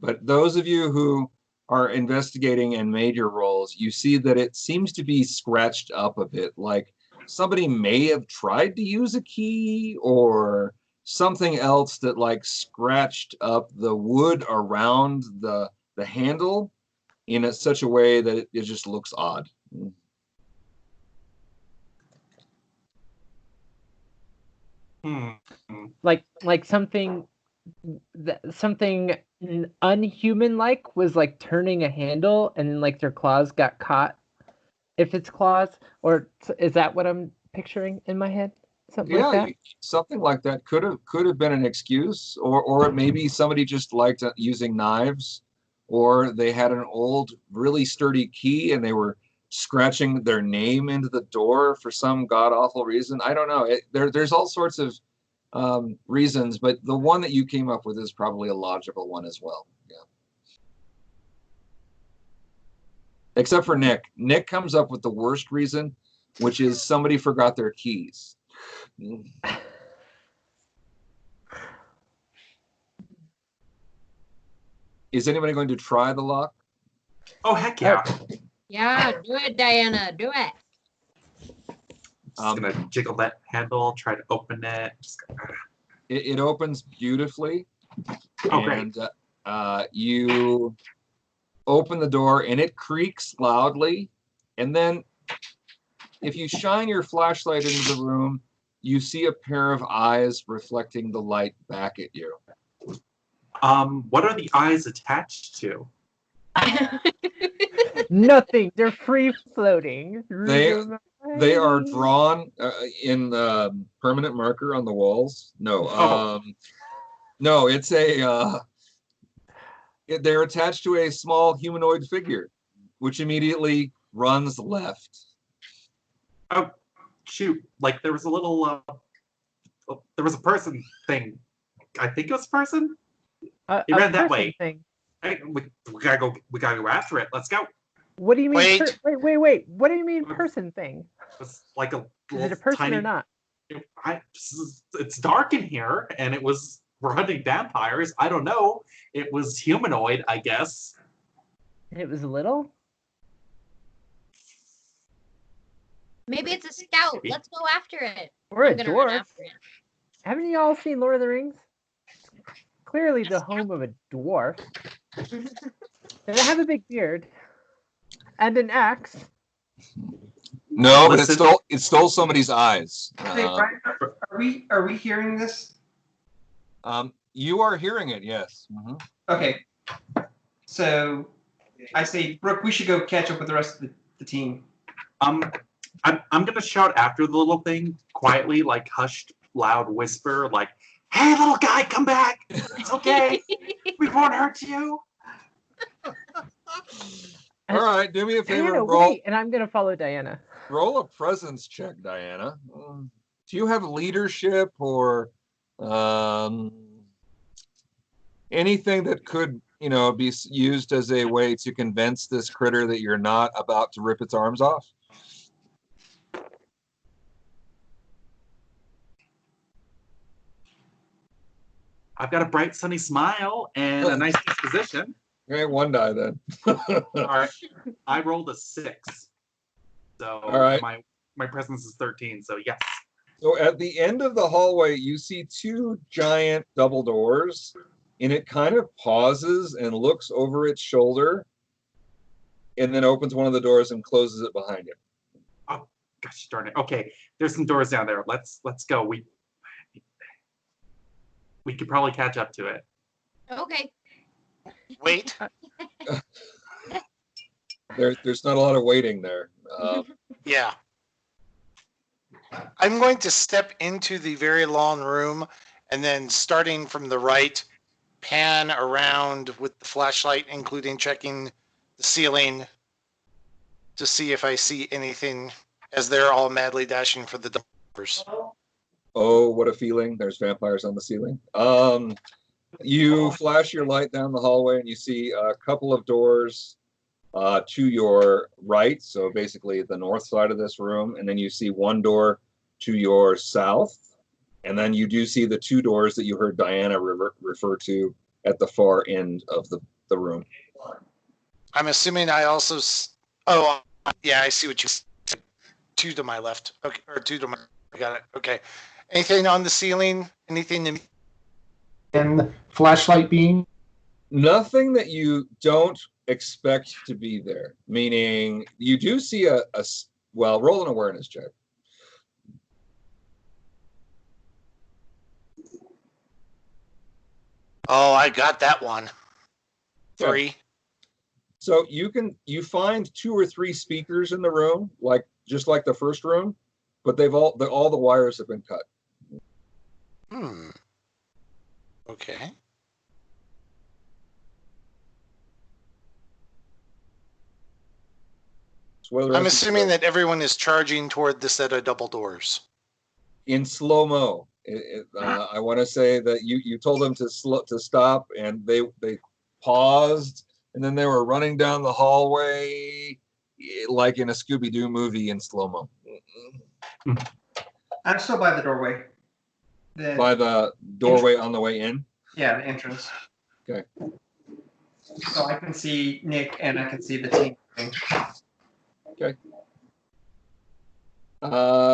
[SPEAKER 1] But those of you who are investigating and made your rolls, you see that it seems to be scratched up a bit, like somebody may have tried to use a key or something else that like scratched up the wood around the handle in such a way that it just looks odd.
[SPEAKER 3] Like something unhuman like was like turning a handle and then like their claws got caught. If it's claws, or is that what I'm picturing in my head? Something like that?
[SPEAKER 1] Something like that could have been an excuse, or maybe somebody just liked using knives, or they had an old really sturdy key and they were scratching their name into the door for some god-awful reason. I don't know. There's all sorts of reasons, but the one that you came up with is probably a logical one as well. Yeah. Except for Nick. Nick comes up with the worst reason, which is somebody forgot their keys. Is anybody going to try the lock?
[SPEAKER 7] Oh, heck yeah.
[SPEAKER 2] Yeah, do it, Diana. Do it.
[SPEAKER 7] Just going to jiggle that handle, try to open it.
[SPEAKER 1] It opens beautifully.
[SPEAKER 7] Oh, great.
[SPEAKER 1] And you open the door and it creaks loudly. And then if you shine your flashlight into the room, you see a pair of eyes reflecting the light back at you.
[SPEAKER 7] What are the eyes attached to?
[SPEAKER 3] Nothing. They're free floating.
[SPEAKER 1] They are drawn in permanent marker on the walls. No, no, it's they're attached to a small humanoid figure, which immediately runs left.
[SPEAKER 7] Oh, shoot! Like there was a little, there was a person thing. I think it was a person. It ran that way.
[SPEAKER 3] Thing.
[SPEAKER 7] Hey, we gotta go. We gotta go after it. Let's go.
[SPEAKER 3] What do you mean?
[SPEAKER 5] Wait.
[SPEAKER 3] Wait. What do you mean person thing?
[SPEAKER 7] It's like a
[SPEAKER 3] Is
[SPEAKER 7] little
[SPEAKER 3] it a person
[SPEAKER 7] tiny.
[SPEAKER 3] or not?
[SPEAKER 7] It's dark in here, and we're hunting vampires. I don't know. It was humanoid, I guess.
[SPEAKER 3] It was little?
[SPEAKER 2] Maybe it's a scout. Let's go after it.
[SPEAKER 3] Or a
[SPEAKER 2] I'm gonna run
[SPEAKER 3] dwarf?
[SPEAKER 2] after it.
[SPEAKER 3] Haven't you all seen Lord of the Rings? Clearly the
[SPEAKER 2] A
[SPEAKER 3] home of a dwarf. Does it have a big beard? And an axe?
[SPEAKER 1] No, but
[SPEAKER 7] Listen.
[SPEAKER 1] it stole somebody's eyes.
[SPEAKER 6] Hey, Ryder, are we hearing this?
[SPEAKER 1] You are hearing it, yes. Mhm.
[SPEAKER 6] Okay. So I say, Brooke, we should go catch up with the rest of the team.
[SPEAKER 7] I'm gonna shout after the little thing quietly, like hushed, loud whisper, like, "Hey, little guy, come back! It's okay. We won't hurt you."
[SPEAKER 1] All right, do me a favor.
[SPEAKER 3] Diana,
[SPEAKER 1] Roll,
[SPEAKER 3] wait, and I'm gonna follow Diana.
[SPEAKER 1] roll a presence check, Diana. Do you have leadership or anything that could, be used as a way to convince this critter that you're not about to rip its arms off?
[SPEAKER 7] I've got a bright, sunny smile and a nice disposition.
[SPEAKER 1] Okay, one die then.
[SPEAKER 7] All right, I rolled a 6, so
[SPEAKER 1] All right.
[SPEAKER 7] my presence is 13. So yes.
[SPEAKER 1] So at the end of the hallway, you see two giant double doors, and it kind of pauses and looks over its shoulder, and then opens one of the doors and closes it behind him.
[SPEAKER 7] Oh gosh darn it! Okay, there's some doors down there. Let's go. We could probably catch up to it.
[SPEAKER 2] Okay.
[SPEAKER 5] Wait.
[SPEAKER 1] There's not a lot of waiting there.
[SPEAKER 5] Yeah. I'm going to step into the very long room and then starting from the right, pan around with the flashlight, including checking the ceiling to see if I see anything as they're all madly dashing for the doors.
[SPEAKER 1] Oh, what a feeling. There's vampires on the ceiling. You flash your light down the hallway and you see a couple of doors to your right. So basically the north side of this room. And then you see one door to your south. And then you do see the two doors that you heard Diana refer to at the far end of the room.
[SPEAKER 5] I'm assuming I also... Oh, yeah, I see what you said. Two to my left. Okay, or two to my... I got it. Okay. Anything on the ceiling? Anything in...
[SPEAKER 8] And flashlight beam?
[SPEAKER 1] Nothing that you don't expect to be there. Meaning you do see roll an awareness check.
[SPEAKER 5] Oh, I got that one. 3.
[SPEAKER 1] So you find 2 or 3 speakers in the room, just like the first room, but all the wires have been cut.
[SPEAKER 5] Okay.
[SPEAKER 1] So
[SPEAKER 5] I'm assuming that everyone is charging toward the set of double doors.
[SPEAKER 1] in slow-mo. I want to say that you told them to stop, and they paused, and then they were running down the hallway like in a Scooby-Doo movie in slow-mo.
[SPEAKER 6] I'm still by the doorway.
[SPEAKER 1] By the doorway on the way in?
[SPEAKER 6] Yeah, the entrance.
[SPEAKER 1] Okay.
[SPEAKER 6] So I can see Nick and I can see the team.
[SPEAKER 1] Okay.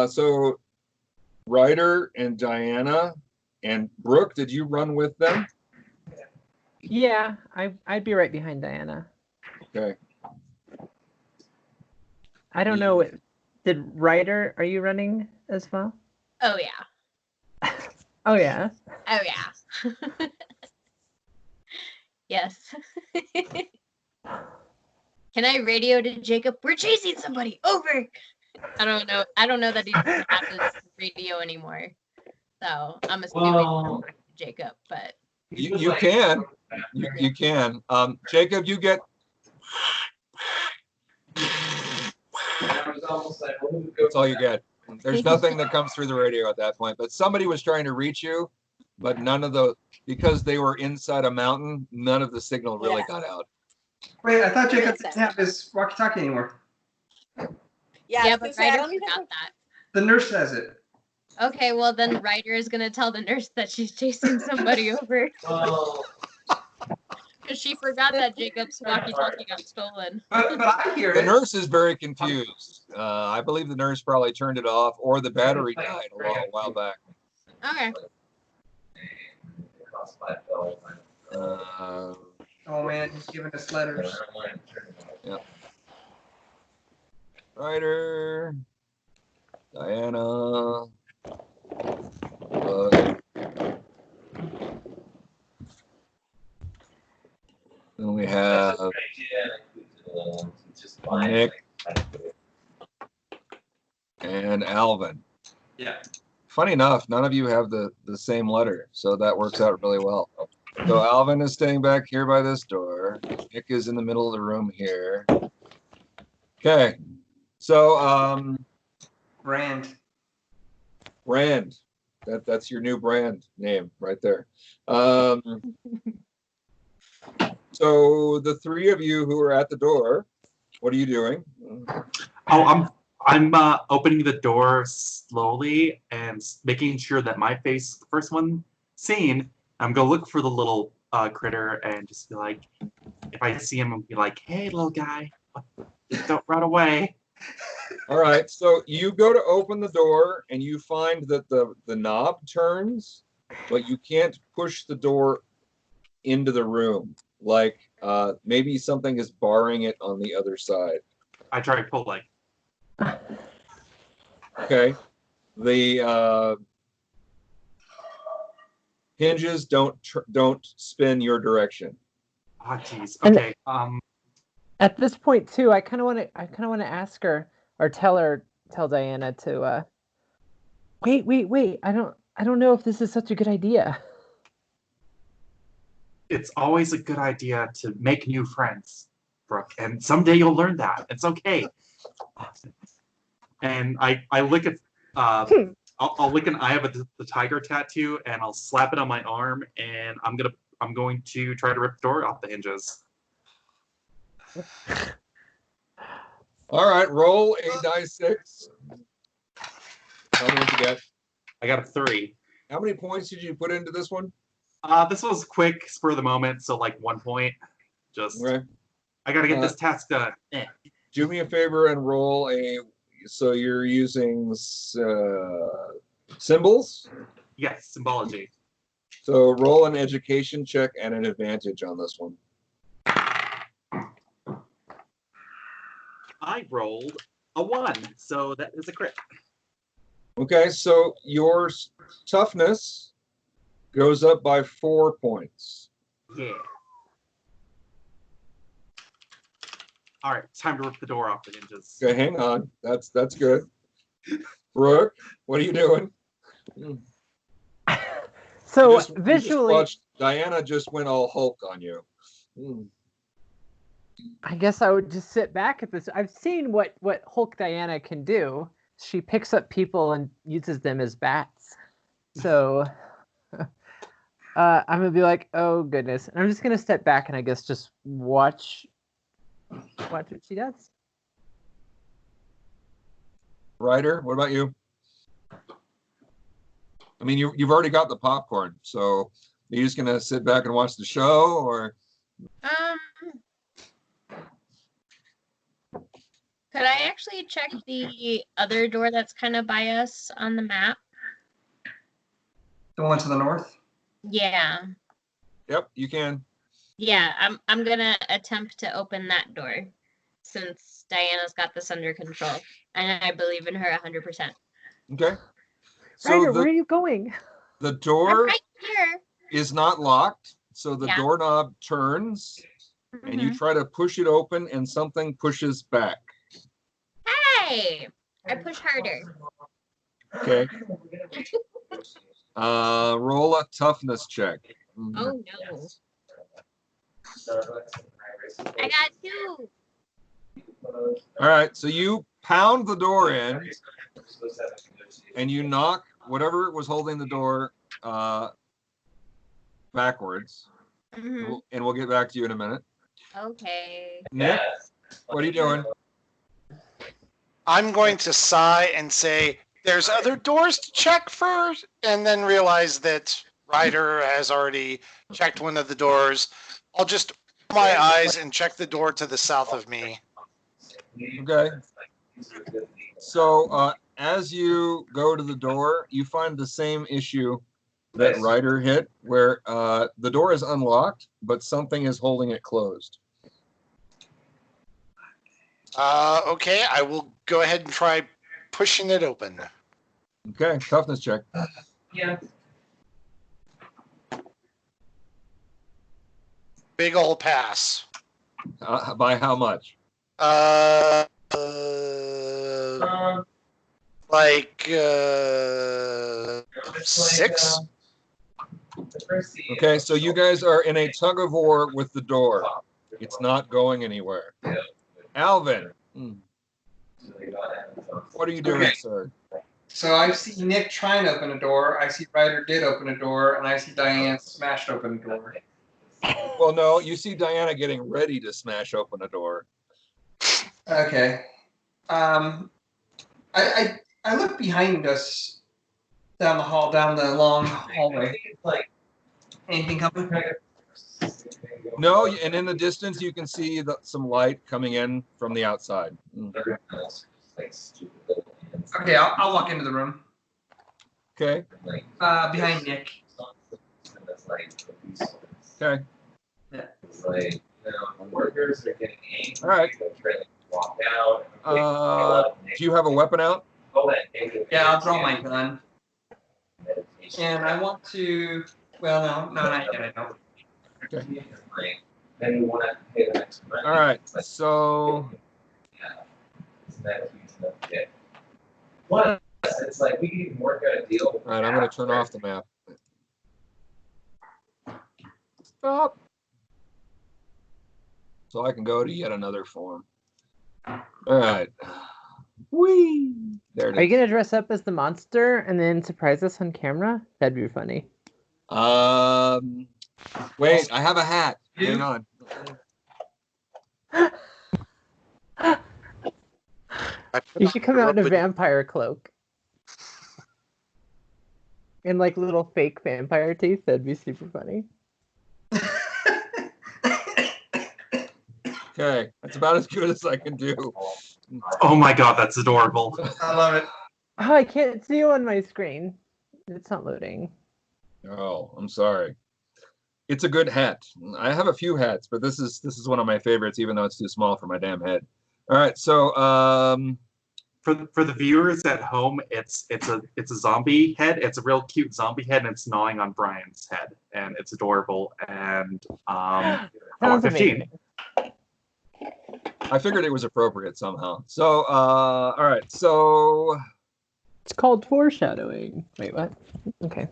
[SPEAKER 1] So Ryder and Diana and Brooke, did you run with them?
[SPEAKER 3] Yeah, I'd be right behind Diana.
[SPEAKER 1] Okay.
[SPEAKER 3] I don't know. Did Ryder, are you running as well?
[SPEAKER 2] Oh yeah.
[SPEAKER 3] Oh yeah.
[SPEAKER 2] Oh yeah. Yes. Can I radio to Jacob? We're chasing somebody. Over. I don't know that he doesn't have his radio anymore. So I'm assuming Jacob, but
[SPEAKER 1] You can. You can. Jacob, you get. That's all you get. There's nothing that comes through the radio at that point. But somebody was trying to reach you, but because they were inside a mountain, none of the signal really got out.
[SPEAKER 6] Wait, I thought Jacob
[SPEAKER 4] Yes,
[SPEAKER 6] didn't have his walkie-talkie anymore.
[SPEAKER 4] Yeah,
[SPEAKER 2] Yeah,
[SPEAKER 4] I was
[SPEAKER 2] but
[SPEAKER 4] gonna say, I
[SPEAKER 2] Ryder
[SPEAKER 4] don't even
[SPEAKER 2] forgot
[SPEAKER 4] have
[SPEAKER 2] that.
[SPEAKER 6] The nurse has it.
[SPEAKER 2] Okay, well then Ryder is gonna tell the nurse that she's chasing somebody over because she forgot that Jacob's walkie-talkie got stolen.
[SPEAKER 6] But I hear
[SPEAKER 1] The
[SPEAKER 6] it.
[SPEAKER 1] nurse is very confused. I believe the nurse probably turned it off, or the battery died a while back.
[SPEAKER 2] Okay.
[SPEAKER 6] Oh man, he's giving us letters.
[SPEAKER 1] Ryder, Diana. Then we have Nick and Alvin.
[SPEAKER 6] Yeah.
[SPEAKER 1] Funny enough, none of you have the same letter, so that works out really well. So Alvin is staying back here by this door. Nick is in the middle of the room here. Okay. So
[SPEAKER 6] Rand.
[SPEAKER 1] That's your new brand name right there. So the three of you who are at the door, what are you doing?
[SPEAKER 7] Oh, I'm opening the door slowly and making sure that my face is the first one seen. I'm gonna look for the little critter and just be like, if I see him, I'll be like, "Hey, little guy, don't run away."
[SPEAKER 1] All right, so you go to open the door and you find that the knob turns, but you can't push the door into the room. Like maybe something is barring it on the other side.
[SPEAKER 7] I try to pull like.
[SPEAKER 1] Okay. The hinges don't spin your direction.
[SPEAKER 7] Ah, jeez. Okay.
[SPEAKER 3] At this point too, I kind of want to ask her or tell Diana to wait. I don't know if this is such a good idea.
[SPEAKER 7] It's always a good idea to make new friends, Brooke, and someday you'll learn that. It's okay. And I lick it. I'll lick an eye of the tiger tattoo, and I'll slap it on my arm, and I'm going to try to rip the door off the hinges.
[SPEAKER 1] All right, roll a dice 6. Tell me what you get.
[SPEAKER 7] I got a 3.
[SPEAKER 1] How many points did you put into this one?
[SPEAKER 7] This was quick, spur of the moment, so like 1 point. Just
[SPEAKER 1] Okay.
[SPEAKER 7] I gotta get this task done.
[SPEAKER 1] Do me a favor and roll a. So you're using symbols.
[SPEAKER 7] Yes, symbology.
[SPEAKER 1] So roll an education check and an advantage on this one.
[SPEAKER 7] I rolled a 1, so that is a crit.
[SPEAKER 1] Okay, so your toughness goes up by 4 points.
[SPEAKER 7] Yeah. All right, it's time to rip the door off the hinges.
[SPEAKER 1] Okay, hang on. That's good. Brooke, what are you doing?
[SPEAKER 3] So
[SPEAKER 1] You just
[SPEAKER 3] visually,
[SPEAKER 1] watched Diana just went all Hulk on you.
[SPEAKER 3] I guess I would just sit back at this. I've seen what Hulk Diana can do. She picks up people and uses them as bats. So I'm gonna be like, oh goodness, and I'm just gonna step back and I guess just watch what she does.
[SPEAKER 1] Ryder, what about you? I mean, you've already got the popcorn, so are you just gonna sit back and watch the show, or?
[SPEAKER 2] Could I actually check the other door that's kind of by us on the map?
[SPEAKER 6] The one to the north?
[SPEAKER 2] Yeah.
[SPEAKER 1] Yep, you can.
[SPEAKER 2] Yeah, I'm gonna attempt to open that door since Diana's got this under control. And I believe in her 100%.
[SPEAKER 1] Okay. So
[SPEAKER 3] Ryder, where are you going?
[SPEAKER 1] the
[SPEAKER 2] I'm
[SPEAKER 1] door
[SPEAKER 2] right here.
[SPEAKER 1] is not locked, so the
[SPEAKER 2] Yeah.
[SPEAKER 1] doorknob turns, and you
[SPEAKER 2] Mhm.
[SPEAKER 1] try to push it open, and something pushes back.
[SPEAKER 2] Hey! I push harder.
[SPEAKER 1] Okay. Roll a toughness check.
[SPEAKER 2] Oh no. I got 2.
[SPEAKER 1] All right, so you pound the door in, and you knock whatever was holding the door backwards,
[SPEAKER 2] Mhm.
[SPEAKER 1] and we'll get back to you in a minute.
[SPEAKER 2] Okay.
[SPEAKER 1] Nick, what are you doing?
[SPEAKER 5] I'm going to sigh and say, there's other doors to check first, and then realize that Ryder has already checked one of the doors. I'll just open my eyes and check the door to the south of me.
[SPEAKER 1] Okay. So as you go to the door, you find the same issue that Ryder hit, where the door is unlocked, but something is holding it closed.
[SPEAKER 5] Okay, I will go ahead and try pushing it open.
[SPEAKER 1] Okay, toughness check.
[SPEAKER 6] Yeah.
[SPEAKER 5] Big old pass.
[SPEAKER 1] By how much?
[SPEAKER 5] Like 6.
[SPEAKER 1] Okay, so you guys are in a tug of war with the door. It's not going anywhere. Alvin, what are you doing,
[SPEAKER 6] Okay.
[SPEAKER 1] sir?
[SPEAKER 6] So I see Nick trying to open a door. I see Ryder did open a door, and I see Diane smashed open a door.
[SPEAKER 1] Well, no, you see Diana getting ready to smash open a door.
[SPEAKER 6] Okay. I look behind us down the hall, down the long hallway. Anything coming?
[SPEAKER 1] No, and in the distance you can see some light coming in from the outside.
[SPEAKER 6] Okay, I'll walk into the room.
[SPEAKER 1] Okay.
[SPEAKER 6] Behind Nick.
[SPEAKER 1] Okay.
[SPEAKER 6] Yeah.
[SPEAKER 1] All right. Do you have a weapon out?
[SPEAKER 6] Yeah, I'll draw my gun. And I want to. Well, no, not yet. I don't.
[SPEAKER 1] Okay. All right. So.
[SPEAKER 9] It's like we can even work out a deal.
[SPEAKER 1] All right, I'm going to turn off the map. Stop. So I can go to yet another form. All right. Whee! There it is.
[SPEAKER 3] Are you gonna dress up as the monster and then surprise us on camera? That'd be funny.
[SPEAKER 1] Wait, I have a hat. Hang on.
[SPEAKER 3] You should come out in a vampire cloak. And like little fake vampire teeth. That'd be super funny.
[SPEAKER 1] Okay, that's about as good as I can do.
[SPEAKER 7] Oh my god, that's adorable.
[SPEAKER 6] I love it.
[SPEAKER 3] Oh, I can't see you on my screen. It's not loading.
[SPEAKER 1] Oh, I'm sorry. It's a good hat. I have a few hats, but this is one of my favorites, even though it's too small for my damn head. All right, so
[SPEAKER 7] For the viewers at home, it's a zombie head. It's a real cute zombie head, and it's gnawing on Brian's head, and it's adorable. And I want 15.
[SPEAKER 3] Amazing.
[SPEAKER 1] I figured it was appropriate somehow. So all right, so
[SPEAKER 3] It's called foreshadowing. Wait, what? Okay.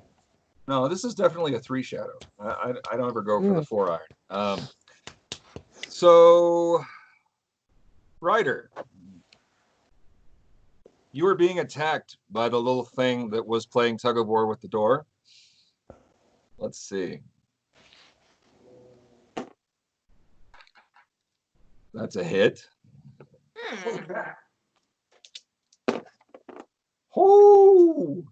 [SPEAKER 1] no, this is definitely a 3 shadow. I don't ever go for the 4 iron. So Ryder, you were being attacked by the little thing that was playing tug of war with the door. Let's see. That's a hit. Oh,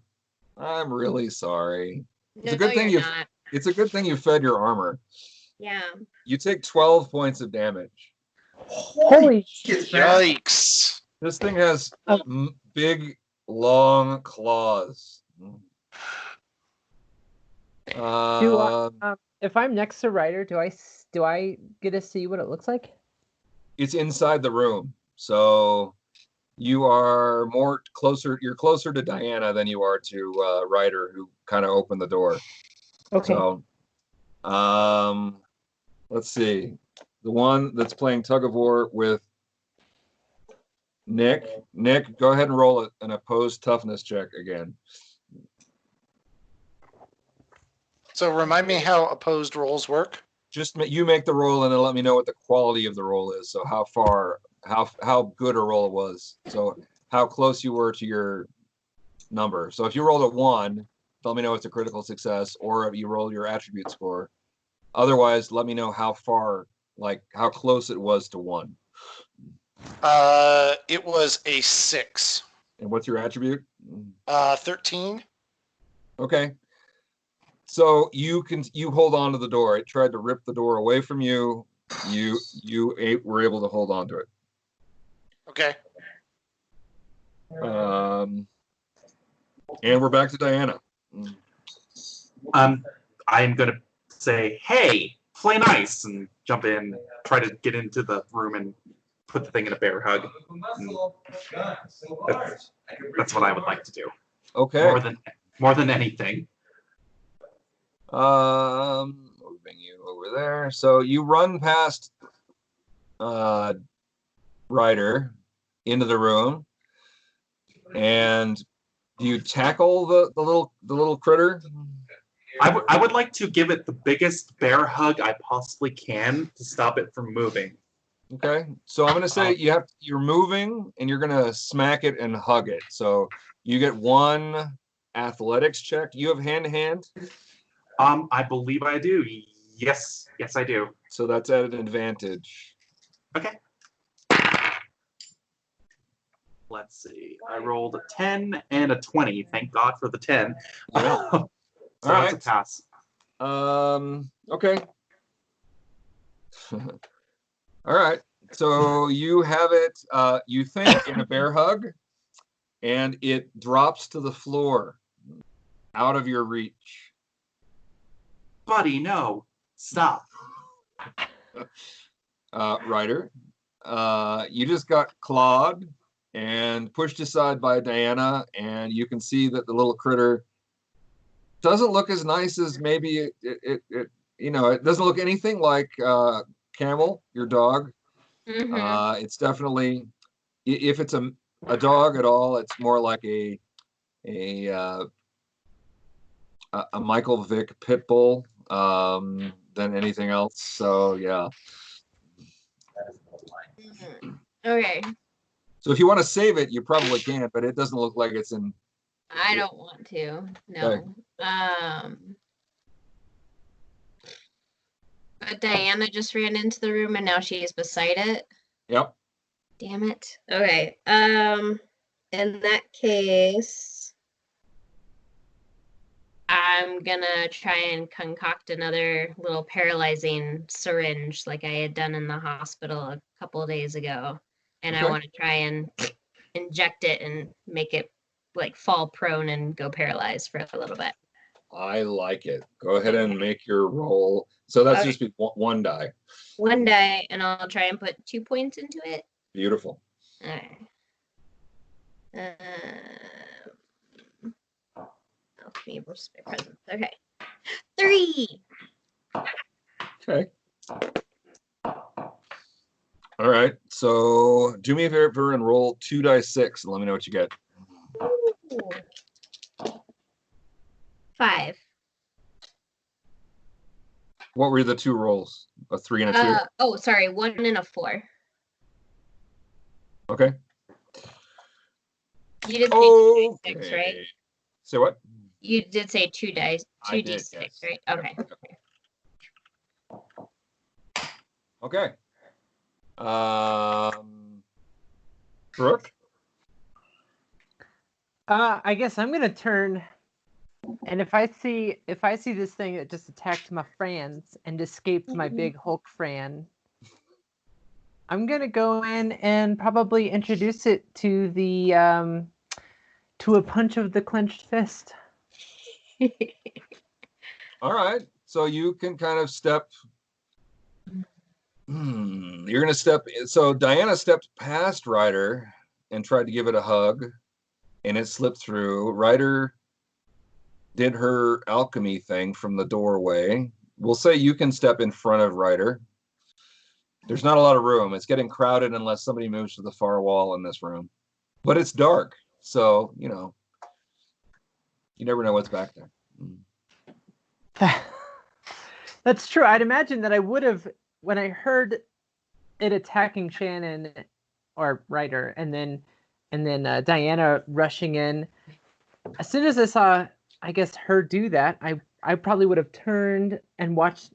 [SPEAKER 1] I'm really sorry. It's a good thing
[SPEAKER 2] you're not.
[SPEAKER 1] It's a good thing you fed your armor.
[SPEAKER 2] Yeah.
[SPEAKER 1] You take 12 points of damage.
[SPEAKER 3] Holy
[SPEAKER 6] shit!
[SPEAKER 5] Yikes.
[SPEAKER 1] This thing has big, long claws.
[SPEAKER 3] If I'm next to Ryder, do I get to see what it looks like?
[SPEAKER 1] It's inside the room, so you are you're closer to Diana than you are to Ryder, who kind of opened the door.
[SPEAKER 3] Okay.
[SPEAKER 1] So, let's see. The one that's playing tug of war with Nick. Nick, go ahead and roll an opposed toughness check again.
[SPEAKER 5] So remind me how opposed rolls work.
[SPEAKER 1] Just you make the roll and then let me know what the quality of the roll is. So how good a roll it was. So how close you were to your number. So if you rolled a 1, let me know it's a critical success, or if you roll your attribute score. Otherwise, let me know how far Like how close it was to 1.
[SPEAKER 5] It was a 6.
[SPEAKER 1] And what's your attribute?
[SPEAKER 5] 13.
[SPEAKER 1] Okay. So you hold on to the door. It tried to rip the door away from you. You were able to hold on to it.
[SPEAKER 5] Okay.
[SPEAKER 1] And we're back to Diana.
[SPEAKER 7] I'm gonna say, "Hey, play nice," and jump in, try to get into the room and put the thing in a bear hug. That's what I would like to do.
[SPEAKER 1] Okay.
[SPEAKER 7] More than anything.
[SPEAKER 1] Moving you over there. So you run past Ryder into the room, and do you tackle the little critter?
[SPEAKER 7] I would like to give it the biggest bear hug I possibly can to stop it from moving.
[SPEAKER 1] Okay. So I'm gonna say you're moving and you're gonna smack it and hug it. So you get 1 athletics check. You have hand to hand?
[SPEAKER 7] I believe I do. Yes, I do.
[SPEAKER 1] So that's at an advantage.
[SPEAKER 7] Okay. Let's see. I rolled a 10 and a 20. Thank God for the 10.
[SPEAKER 1] Yeah.
[SPEAKER 7] So
[SPEAKER 1] All right.
[SPEAKER 7] that's a pass.
[SPEAKER 1] Okay. All right. So you have it, you think in a bear hug, and it drops to the floor out of your reach.
[SPEAKER 7] Buddy, no. Stop.
[SPEAKER 1] Ryder, you just got clawed and pushed aside by Diana, and you can see that the little critter doesn't look as nice as maybe it doesn't look anything like Camel, your dog.
[SPEAKER 2] Mm-hmm.
[SPEAKER 1] It's definitely, if it's a dog at all, it's more like a Michael Vick pit bull than anything else. So yeah.
[SPEAKER 2] Okay.
[SPEAKER 1] So if you want to save it, you probably can, but it doesn't look like it's in.
[SPEAKER 2] I don't want to. No.
[SPEAKER 1] Okay.
[SPEAKER 2] But Diana just ran into the room and now she's beside it.
[SPEAKER 1] Yep.
[SPEAKER 2] Damn it. Okay. In that case, I'm gonna try and concoct another little paralyzing syringe like I had done in the hospital a couple of days ago. And I
[SPEAKER 1] Okay.
[SPEAKER 2] want to try and inject it and make it like fall prone and go paralyzed for a little bit.
[SPEAKER 1] I like it. Go ahead and make your roll. So that's
[SPEAKER 2] Okay.
[SPEAKER 1] just be 1 die.
[SPEAKER 2] 1 die, and I'll try and put 2 points into it.
[SPEAKER 1] Beautiful.
[SPEAKER 2] All right. Alchemy versus my presence. Okay. 3.
[SPEAKER 1] Okay. All right. So do me a favor and roll 2 dice 6 and let me know what you get.
[SPEAKER 2] Ooh. 5.
[SPEAKER 1] What were the 2 rolls? A 3 and a 2?
[SPEAKER 2] Oh, sorry. 1 and a 4.
[SPEAKER 1] Okay.
[SPEAKER 2] You did say 2 dice 6,
[SPEAKER 1] Okay.
[SPEAKER 2] right?
[SPEAKER 1] Say what?
[SPEAKER 2] You did say 2 dice,
[SPEAKER 1] I
[SPEAKER 2] 2d6,
[SPEAKER 1] did, yes.
[SPEAKER 2] right?
[SPEAKER 1] Yep,
[SPEAKER 2] Okay.
[SPEAKER 1] yep. Okay. Brooke?
[SPEAKER 3] I guess I'm gonna turn, and if I see this thing that just attacked my friends and escaped my big Hulk friend, I'm gonna go in and probably introduce it to the to a punch of the clenched fist.
[SPEAKER 1] All right. So you can kind of step. You're going to step. So Diana stepped past Ryder and tried to give it a hug, and it slipped through. Ryder did her alchemy thing from the doorway. We'll say you can step in front of Ryder. There's not a lot of room. It's getting crowded unless somebody moves to the far wall in this room. But it's dark, so, you never know what's back there.
[SPEAKER 3] That's true. I'd imagine that I would have, when I heard it attacking Shannon or Ryder, and then Diana rushing in. As soon as I saw, I guess, her do that, I probably would have turned and watched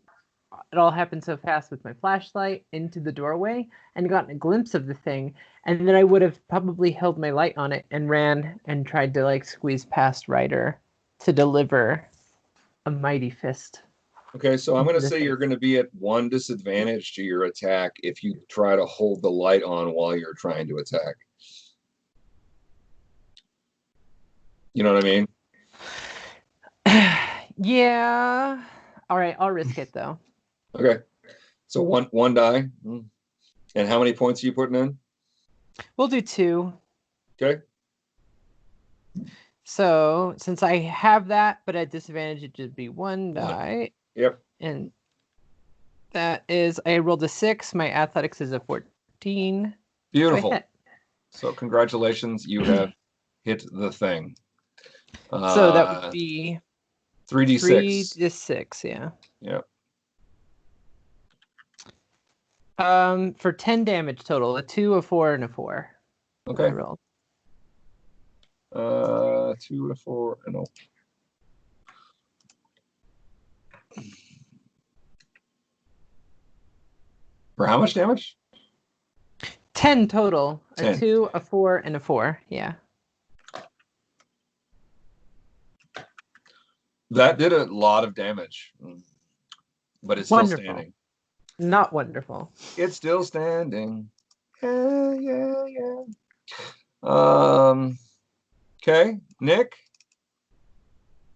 [SPEAKER 3] it all happened so fast with my flashlight into the doorway and gotten a glimpse of the thing, and then I would have probably held my light on it and ran and tried to like squeeze past Ryder to deliver a mighty fist.
[SPEAKER 1] Okay, so I'm going to
[SPEAKER 3] The
[SPEAKER 1] say
[SPEAKER 3] thing.
[SPEAKER 1] you're going to be at 1 disadvantage to your attack if you try to hold the light on while you're trying to attack. You know what I mean?
[SPEAKER 3] Yeah. All right, I'll risk it though.
[SPEAKER 1] Okay. So one die. And how many points are you putting in?
[SPEAKER 3] We'll do 2.
[SPEAKER 1] Okay.
[SPEAKER 3] So since I have that, but at disadvantage, it should be 1 die.
[SPEAKER 1] Yep.
[SPEAKER 3] And that is, I rolled a 6. My athletics is a 14.
[SPEAKER 1] Beautiful.
[SPEAKER 3] So I hit.
[SPEAKER 1] So congratulations, you have hit the thing.
[SPEAKER 3] So that would be
[SPEAKER 1] 3d6.
[SPEAKER 3] 3d6, yeah.
[SPEAKER 1] Yep.
[SPEAKER 3] For 10 damage total, a 2, a 4, and a 4.
[SPEAKER 1] Okay.
[SPEAKER 3] I rolled.
[SPEAKER 1] 2 to 4 and a... For how much damage?
[SPEAKER 3] 10 total.
[SPEAKER 1] 10.
[SPEAKER 3] A 2, a 4, and a 4. Yeah.
[SPEAKER 1] That did a lot of damage, but it's still
[SPEAKER 3] Wonderful.
[SPEAKER 1] standing.
[SPEAKER 3] Not wonderful.
[SPEAKER 1] It's still standing. Yeah. Okay, Nick,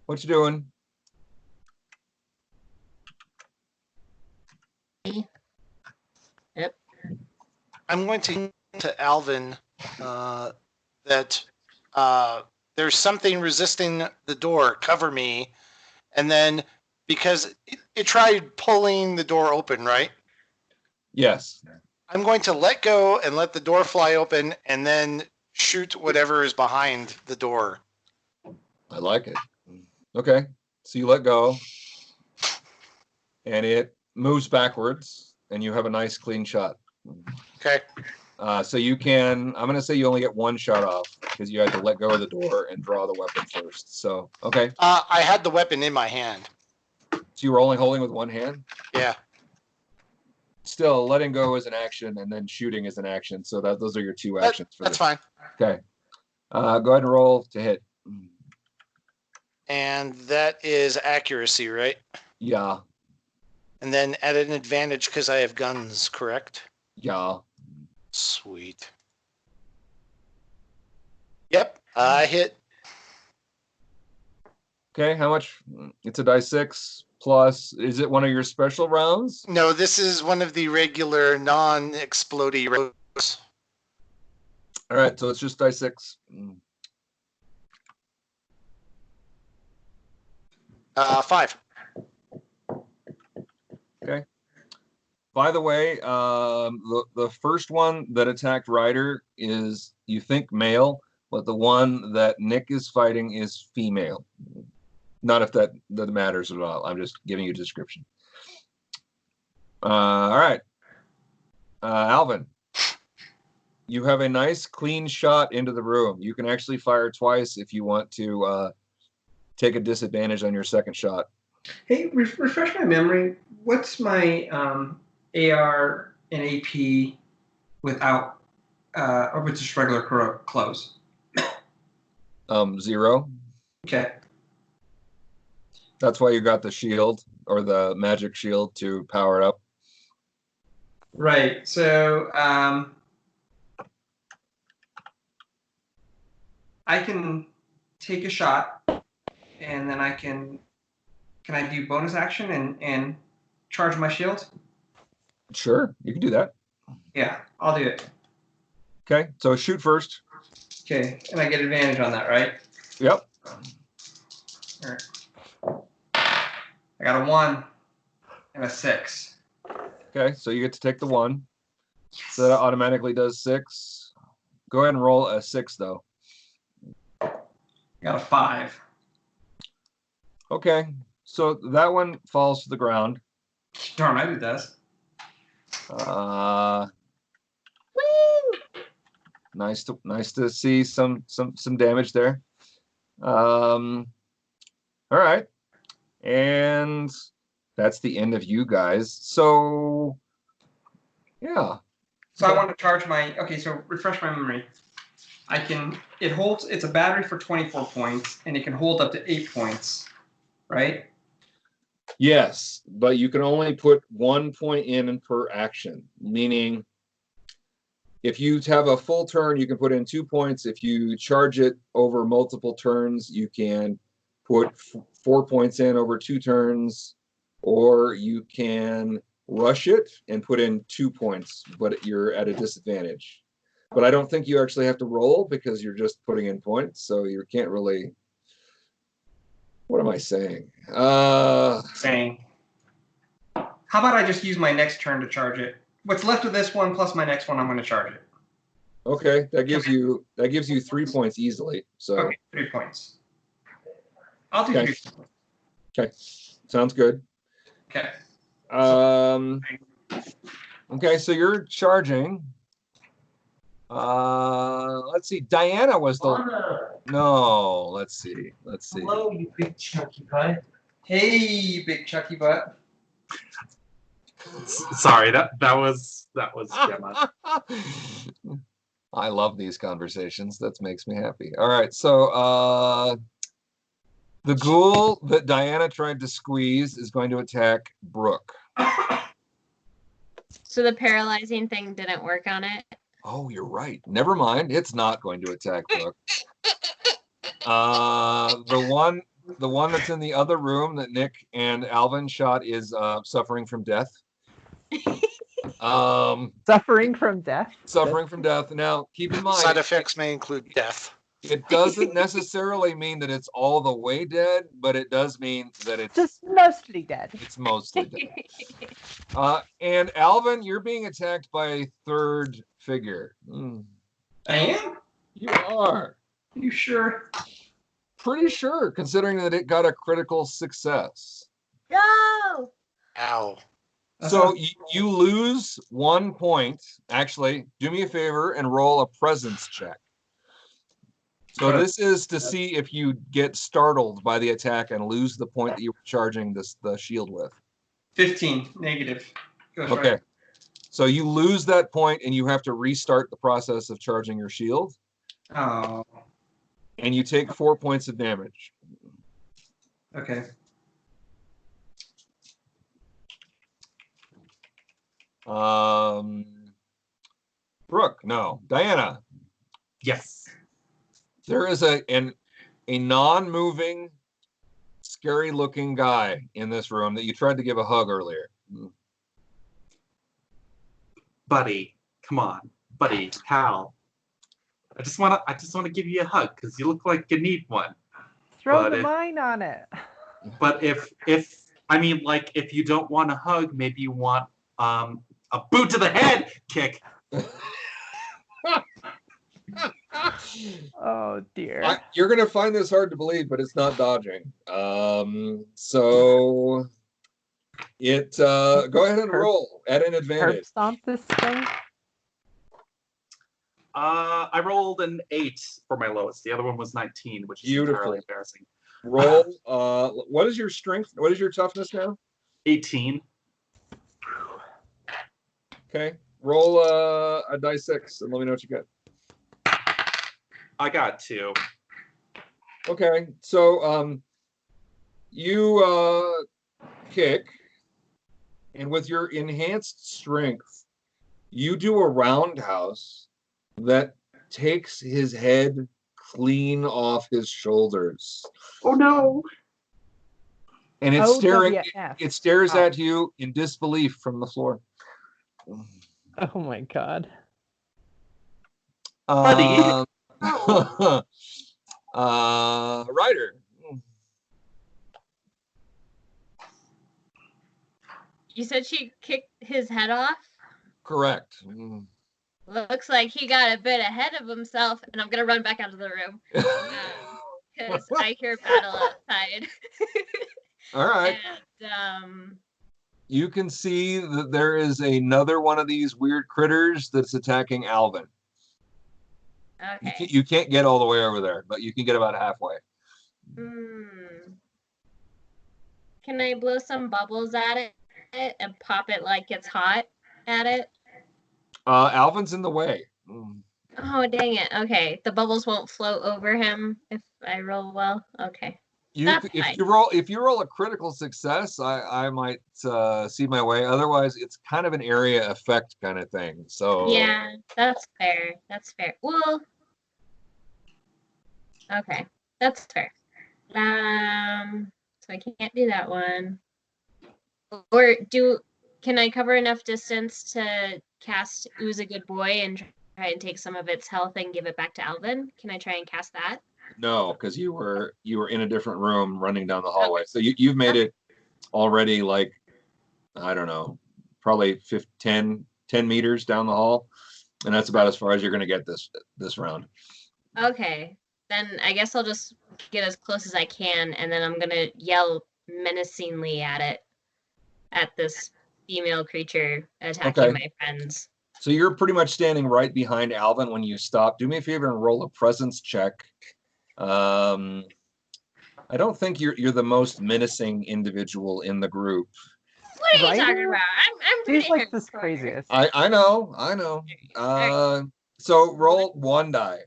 [SPEAKER 1] what you doing?
[SPEAKER 2] Yep.
[SPEAKER 5] I'm going to Alvin that there's something resisting the door. Cover me. And then because it tried pulling the door open, right?
[SPEAKER 1] Yes.
[SPEAKER 5] I'm going to let go and let the door fly open and then shoot whatever is behind the door.
[SPEAKER 1] I like it. Okay, so you let go, and it moves backwards, and you have a nice clean shot.
[SPEAKER 5] Okay.
[SPEAKER 1] So you can, I'm going to say you only get 1 shot off because you had to let go of the door and draw the weapon first. So, okay.
[SPEAKER 5] I had the weapon in my hand.
[SPEAKER 1] So you were only holding with 1 hand?
[SPEAKER 5] Yeah.
[SPEAKER 1] Still, letting go is an action, and then shooting is an action. So those are your 2 actions.
[SPEAKER 5] That's fine.
[SPEAKER 1] Okay. Go ahead and roll to hit.
[SPEAKER 5] And that is accuracy, right?
[SPEAKER 1] Yeah.
[SPEAKER 5] And then at an advantage because I have guns, correct?
[SPEAKER 1] Yeah.
[SPEAKER 5] Sweet. Yep, I hit.
[SPEAKER 1] Okay, how much? It's a die 6 plus. Is it one of your special rounds?
[SPEAKER 5] No, this is one of the regular non-explodey rounds.
[SPEAKER 1] All right, so it's just die 6.
[SPEAKER 5] 5.
[SPEAKER 1] Okay. By the way, the first one that attacked Ryder is, you think, male, but the one that Nick is fighting is female. Not if that matters at all. I'm just giving you a description. All right. Alvin, you have a nice clean shot into the room. You can actually fire twice if you want to take a disadvantage on your second shot.
[SPEAKER 6] Hey, refresh my memory. What's my AR and AP without, or with just regular clothes?
[SPEAKER 1] 0.
[SPEAKER 6] Okay.
[SPEAKER 1] That's why you got the shield or the magic shield to power it up.
[SPEAKER 6] Right. So I can take a shot, and then can I do bonus action and charge my shield?
[SPEAKER 1] Sure, you can do that.
[SPEAKER 6] Yeah, I'll do it.
[SPEAKER 1] Okay, so shoot first.
[SPEAKER 6] Okay, and I get advantage on that, right?
[SPEAKER 1] Yep.
[SPEAKER 6] All right. I got a 1 and a 6.
[SPEAKER 1] Okay, so you get to take the 1. So that automatically does 6. Go ahead and roll a 6, though.
[SPEAKER 6] Got a 5.
[SPEAKER 1] Okay, so that one falls to the ground.
[SPEAKER 6] Darn, I did this.
[SPEAKER 1] Nice to see some damage there. All right, and that's the end of you guys. So, yeah.
[SPEAKER 6] So I want to charge my. Okay, so refresh my memory. It's a battery for 24 points, and it can hold up to 8 points, right?
[SPEAKER 1] Yes, but you can only put 1 point in per action, meaning if you have a full turn, you can put in 2 points. If you charge it over multiple turns, you can put 4 points in over 2 turns, or you can rush it and put in 2 points, but you're at a disadvantage. But I don't think you actually have to roll because you're just putting in points, so you can't really. What am I saying?
[SPEAKER 6] Saying. How about I just use my next turn to charge it? What's left of this one plus my next one, I'm going to charge it.
[SPEAKER 1] Okay, that gives you 3 points easily. So
[SPEAKER 6] Okay, 3 points. I'll do
[SPEAKER 1] Okay.
[SPEAKER 6] 3 points.
[SPEAKER 1] Okay, sounds good.
[SPEAKER 6] Okay.
[SPEAKER 1] Okay, so you're charging. Let's see. Diana was the. No, let's see.
[SPEAKER 9] Hello, you big chunky butt.
[SPEAKER 6] Hey, big Chucky butt.
[SPEAKER 7] Sorry, that was Gemma.
[SPEAKER 1] I love these conversations. That makes me happy. All right, so the ghoul that Diana tried to squeeze is going to attack Brooke.
[SPEAKER 2] So the paralyzing thing didn't work on it.
[SPEAKER 1] Oh, you're right. Never mind. It's not going to attack Brooke. The one that's in the other room that Nick and Alvin shot is suffering from death.
[SPEAKER 3] Suffering from death.
[SPEAKER 1] Suffering from death. Now, keep in mind,
[SPEAKER 5] Side effects may include death.
[SPEAKER 1] it doesn't necessarily mean that it's all the way dead, but it does mean that it's
[SPEAKER 3] Just mostly dead.
[SPEAKER 1] It's mostly dead. And Alvin, you're being attacked by a third figure.
[SPEAKER 6] I am?
[SPEAKER 1] You are.
[SPEAKER 6] Are you sure?
[SPEAKER 1] Pretty sure, considering that it got a critical success.
[SPEAKER 2] No!
[SPEAKER 5] Ow.
[SPEAKER 1] So you lose 1 point. Actually, do me a favor and roll a presence check. So this is to see if you get startled by the attack and lose the point that you were charging the shield with.
[SPEAKER 6] 15 negative. Goes
[SPEAKER 1] Okay.
[SPEAKER 6] right.
[SPEAKER 1] So you lose that point and you have to restart the process of charging your shield.
[SPEAKER 6] Oh,
[SPEAKER 1] And you take 4 points of damage.
[SPEAKER 6] okay.
[SPEAKER 1] Brooke, no. Diana,
[SPEAKER 7] Yes.
[SPEAKER 1] there is a non-moving, scary-looking guy in this room that you tried to give a hug earlier.
[SPEAKER 7] Buddy, come on. Buddy, pal. I just wanna give you a hug because you look like you need one.
[SPEAKER 3] Throw the mine on it.
[SPEAKER 7] But if you don't want a hug, maybe you want a boot to the head kick.
[SPEAKER 3] Oh dear.
[SPEAKER 1] You're gonna find this hard to believe, but it's not dodging. So it go ahead and roll at an
[SPEAKER 3] Curb
[SPEAKER 1] advantage.
[SPEAKER 3] stomp this thing.
[SPEAKER 7] I rolled an 8 for my lowest. The other one was 19, which is
[SPEAKER 1] Beautiful.
[SPEAKER 7] entirely embarrassing.
[SPEAKER 1] Roll. What is your strength? What is your toughness now?
[SPEAKER 7] 18.
[SPEAKER 1] Okay. Roll a dice 6 and let me know what you get.
[SPEAKER 7] I got 2.
[SPEAKER 1] Okay. So you kick, and with your enhanced strength, you do a roundhouse that takes his head clean off his shoulders.
[SPEAKER 7] Oh no.
[SPEAKER 1] And it's staring.
[SPEAKER 3] OWF.
[SPEAKER 1] It stares at you in disbelief from the floor.
[SPEAKER 3] Oh my god.
[SPEAKER 7] Buddy.
[SPEAKER 1] Ryder.
[SPEAKER 2] You said she kicked his head off?
[SPEAKER 1] Correct.
[SPEAKER 2] Looks like he got a bit ahead of himself, and I'm gonna run back out of the room because I hear battle outside.
[SPEAKER 1] All right.
[SPEAKER 2] And
[SPEAKER 1] you can see that there is another one of these weird critters that's attacking Alvin.
[SPEAKER 2] okay.
[SPEAKER 1] You can't get all the way over there, but you can get about halfway.
[SPEAKER 2] Can I blow some bubbles at it and pop it like it's hot at it?
[SPEAKER 1] Alvin's in the way.
[SPEAKER 2] Oh, dang it. Okay. The bubbles won't float over him if I roll well. Okay. That's fine.
[SPEAKER 1] If you roll a critical success, I might see my way. Otherwise, it's kind of an area effect kind of thing. So
[SPEAKER 2] yeah, that's fair. That's fair. Well, okay, that's fair. So I can't do that one. Or can I cover enough distance to cast Ooze a Good Boy and try and take some of its health and give it back to Alvin? Can I try and cast that?
[SPEAKER 1] no, because you were in a different room running down the hallway. Okay. So you've made it already, like, I don't know, probably 10 meters down the hall, and that's about as far as you're going to get this round.
[SPEAKER 2] Okay, then I guess I'll just get as close as I can, and then I'm gonna yell menacingly at this female creature attacking my friends.
[SPEAKER 1] So you're pretty much standing right behind Alvin when you stop. Do me a favor and roll a presence check. I don't think you're the most menacing individual in the group.
[SPEAKER 2] What are you talking about? I'm pretty
[SPEAKER 3] She's like this craziest.
[SPEAKER 1] I know. So roll one die.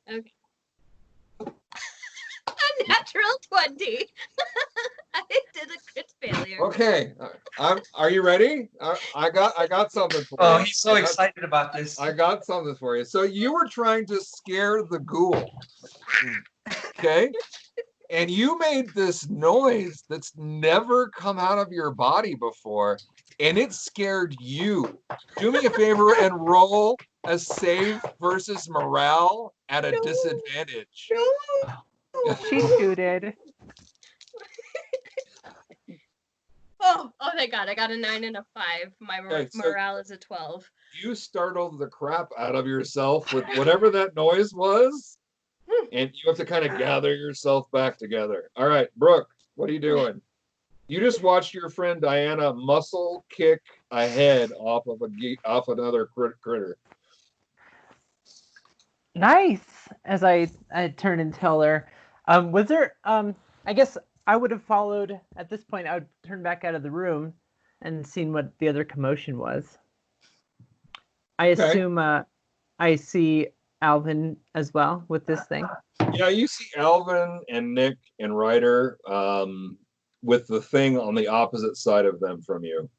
[SPEAKER 2] Okay. A natural 20. I did a crit failure.
[SPEAKER 1] Okay, are you ready? I got something for you.
[SPEAKER 6] Oh, he's so excited about this.
[SPEAKER 1] I got something for you. So you were trying to scare the ghoul, okay? And you made this noise that's never come out of your body before, and it scared you. Do me a favor and roll a save versus morale at a disadvantage.
[SPEAKER 3] She shooted.
[SPEAKER 2] Oh, thank God. I got a 9 and a 5. My morale is a 12.
[SPEAKER 1] You startled the crap out of yourself with whatever that noise was, and you have to kind of gather yourself back together. All right, Brooke, what are you doing? You just watched your friend Diana muscle kick a head off another critter.
[SPEAKER 3] Nice. As I turn and tell her, was there? I guess I would have followed. At this point, I would turn back out of the room and seen what the other commotion was. I assume I see Alvin as well with this thing.
[SPEAKER 1] Yeah, you see Alvin and Nick and Ryder with the thing on the opposite side of them from you.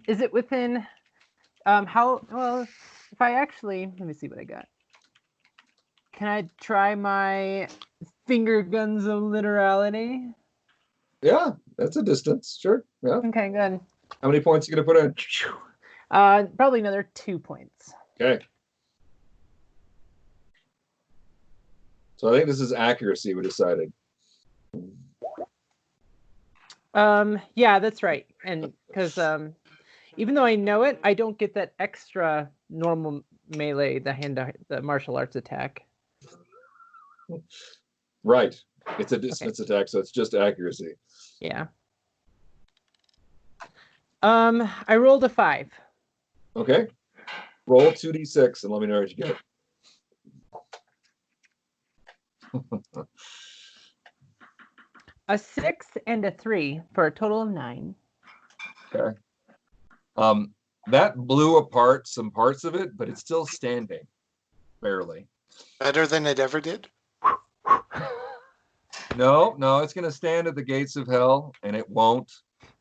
[SPEAKER 3] Is it within? How well? If I actually, let me see what I got. Can I try my finger guns of literality?
[SPEAKER 1] Yeah, that's a distance. Sure. Yeah.
[SPEAKER 3] Okay, good.
[SPEAKER 1] How many points are you gonna put in?
[SPEAKER 3] Probably another 2 points.
[SPEAKER 1] Okay. So I think this is accuracy, we decided.
[SPEAKER 3] Yeah, that's right. And because even though I know it, I don't get that extra normal melee, the martial arts attack.
[SPEAKER 1] Right. It's a distance attack, so it's just accuracy.
[SPEAKER 3] Yeah. I rolled a 5.
[SPEAKER 1] Okay. Roll 2d6 and let me know what you get.
[SPEAKER 3] A 6 and a 3 for a total of 9.
[SPEAKER 1] Okay. That blew apart some parts of it, but it's still standing, barely.
[SPEAKER 5] Better than it ever did?
[SPEAKER 1] No, it's going to stand at the gates of hell, and it won't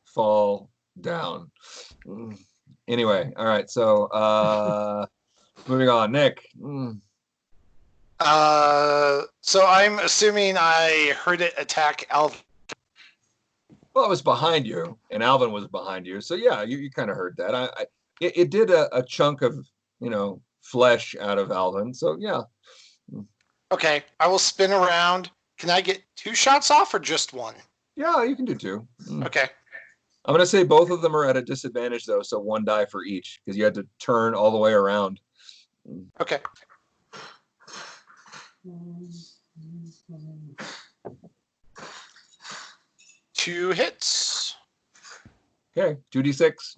[SPEAKER 1] fall down. Anyway, all right, so moving on. Nick.
[SPEAKER 5] So I'm assuming I heard it attack Alvin.
[SPEAKER 1] Well, it was behind you, and Alvin was behind you. So yeah, you kind of heard that. It did a chunk of, flesh out of Alvin. So yeah.
[SPEAKER 5] Okay, I will spin around. Can I get 2 shots off or just 1?
[SPEAKER 1] Yeah, you can do 2.
[SPEAKER 5] Okay.
[SPEAKER 1] I'm going to say both of them are at a disadvantage, though, so 1 die for each, because you had to turn all the way around.
[SPEAKER 5] Okay. Two hits.
[SPEAKER 1] Okay, 2d6.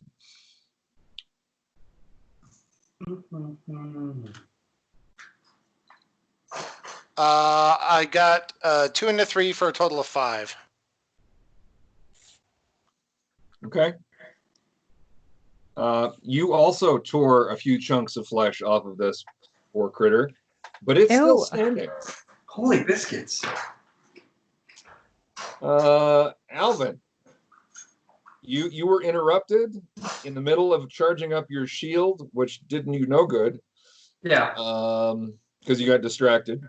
[SPEAKER 5] I got 2 and a 3 for a total of 5.
[SPEAKER 1] Okay. You also tore a few chunks of flesh off of this poor critter, but it's still
[SPEAKER 3] Ew.
[SPEAKER 1] standing.
[SPEAKER 6] Holy biscuits.
[SPEAKER 1] Alvin, you were interrupted in the middle of charging up your shield, which did you no good.
[SPEAKER 6] Yeah.
[SPEAKER 1] Because you got distracted.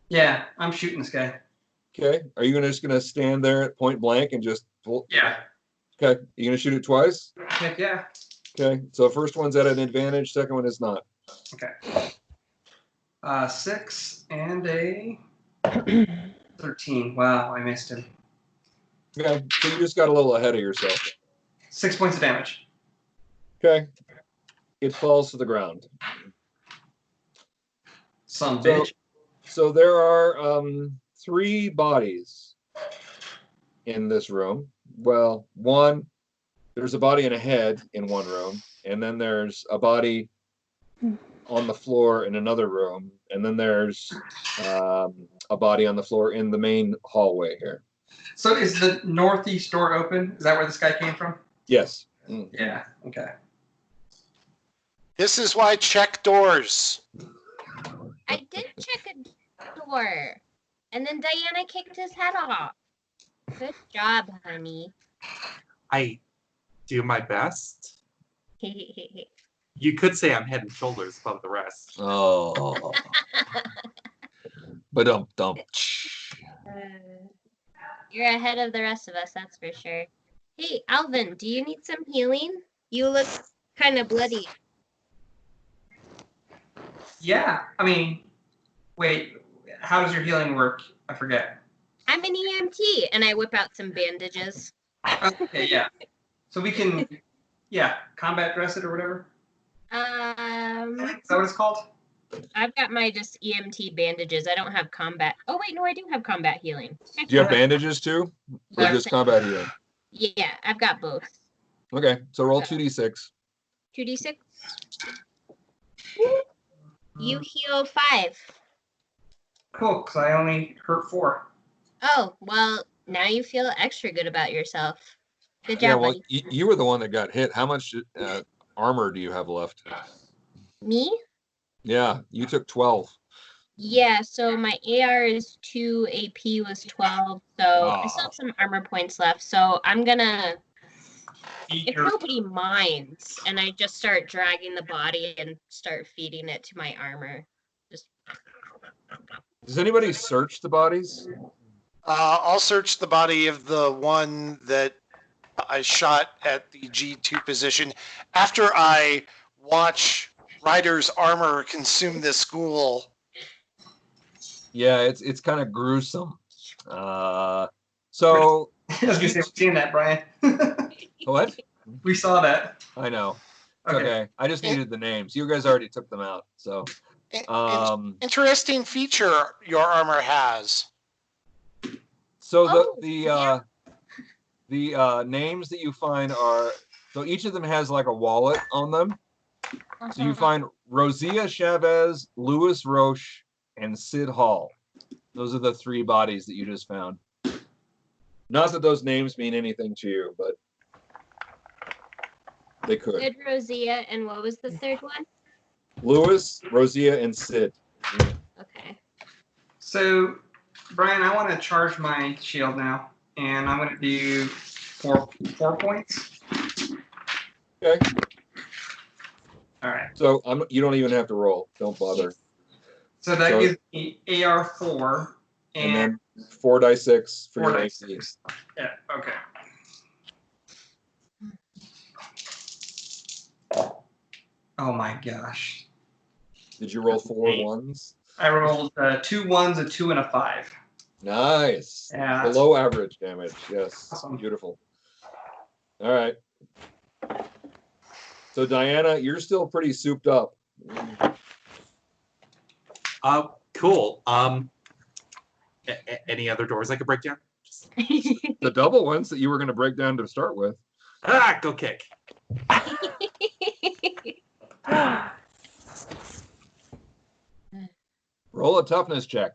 [SPEAKER 6] Yeah, I'm shooting this guy.
[SPEAKER 1] Okay. Are you just gonna stand there at point blank and just pull?
[SPEAKER 6] Yeah.
[SPEAKER 1] Okay. You gonna shoot it twice?
[SPEAKER 6] Heck yeah.
[SPEAKER 1] Okay. So first one's at an advantage, second one is not.
[SPEAKER 6] Okay. 6 and a 13. Wow, I missed him.
[SPEAKER 1] Okay. So you just got a little ahead of yourself.
[SPEAKER 6] 6 points of damage.
[SPEAKER 1] Okay. It falls to the ground.
[SPEAKER 6] Some
[SPEAKER 1] So-
[SPEAKER 6] bitch.
[SPEAKER 1] So there are 3 bodies in this room. Well, there's a body and a head in one room, and then there's a body on the floor in another room, and then there's a body on the floor in the main hallway here.
[SPEAKER 6] So is the northeast door open? Is that where this guy came from?
[SPEAKER 1] Yes.
[SPEAKER 6] Yeah. Okay.
[SPEAKER 5] This is why check doors.
[SPEAKER 2] I did check a door, and then Diana kicked his head off. Good job, honey.
[SPEAKER 7] I do my best. You could say I'm head and shoulders above the rest.
[SPEAKER 1] Oh. But dump.
[SPEAKER 2] You're ahead of the rest of us, that's for sure. Hey, Alvin, do you need some healing? You look kind of bloody.
[SPEAKER 6] Yeah. I mean, wait. How does your healing work? I forget.
[SPEAKER 2] I'm an EMT, and I whip out some bandages.
[SPEAKER 6] Okay. Yeah. So we can, combat dress it or whatever. Is that what it's called?
[SPEAKER 2] I've got my just EMT bandages. I don't have combat. Oh wait, no, I do have combat healing.
[SPEAKER 1] Do you have bandages too? Or just combat healing?
[SPEAKER 2] Yeah, I've got both.
[SPEAKER 1] Okay, so roll 2d6.
[SPEAKER 2] 2d6. You heal 5.
[SPEAKER 6] Cool, because I only hurt 4.
[SPEAKER 2] Oh, well, now you feel extra good about yourself. Good job,
[SPEAKER 1] Yeah, well,
[SPEAKER 2] buddy.
[SPEAKER 1] you were the one that got hit. How much armor do you have left?
[SPEAKER 2] Me?
[SPEAKER 1] Yeah, you took 12.
[SPEAKER 2] Yeah, so my AR is 2, AP was 12, so I still have some armor points left. So I'm gonna, if nobody minds, and I just start dragging the body and start feeding it to my armor. Just
[SPEAKER 1] Does anybody search the bodies?
[SPEAKER 5] I'll search the body of the one that I shot at the G2 position after I watch Ryder's armor consume this school.
[SPEAKER 1] Yeah, it's kind of gruesome. So
[SPEAKER 6] I was gonna say, we've seen that, Brian.
[SPEAKER 1] what?
[SPEAKER 6] We saw that.
[SPEAKER 1] I know. It's okay. I just needed the names. You guys already took them out. So
[SPEAKER 5] Interesting feature your armor has.
[SPEAKER 1] so
[SPEAKER 2] Oh,
[SPEAKER 1] the names that you find are, so each of them has like a wallet on them. So you find Rosia Chavez, Louis Roche, and Sid Hall. Those are the 3 bodies that you just found. Not that those names mean anything to you, but they could.
[SPEAKER 2] Sid, Rosia, and what was the third one?
[SPEAKER 1] Louis, Rosia, and Sid.
[SPEAKER 2] Okay.
[SPEAKER 6] So, Brian, I want to charge my shield now, and I'm going to do 4 points.
[SPEAKER 1] Okay.
[SPEAKER 6] All right.
[SPEAKER 1] So you don't even have to roll. Don't bother.
[SPEAKER 6] So that gives me AR 4
[SPEAKER 1] And then 4 die 6 for
[SPEAKER 6] 4
[SPEAKER 1] your
[SPEAKER 6] dice.
[SPEAKER 1] AC.
[SPEAKER 6] Yeah. Okay. Oh my gosh!
[SPEAKER 1] Did you roll 4 ones?
[SPEAKER 6] I rolled 2 1s, a 2, and a 5.
[SPEAKER 1] Nice.
[SPEAKER 6] Yeah.
[SPEAKER 1] Below average damage. Yes.
[SPEAKER 6] Awesome.
[SPEAKER 1] Beautiful. All right. So Diana, you're still pretty souped up.
[SPEAKER 7] Cool. Any other doors I could break down?
[SPEAKER 1] The double ones that you were going to break down to start with.
[SPEAKER 7] Go kick.
[SPEAKER 1] Roll a toughness check.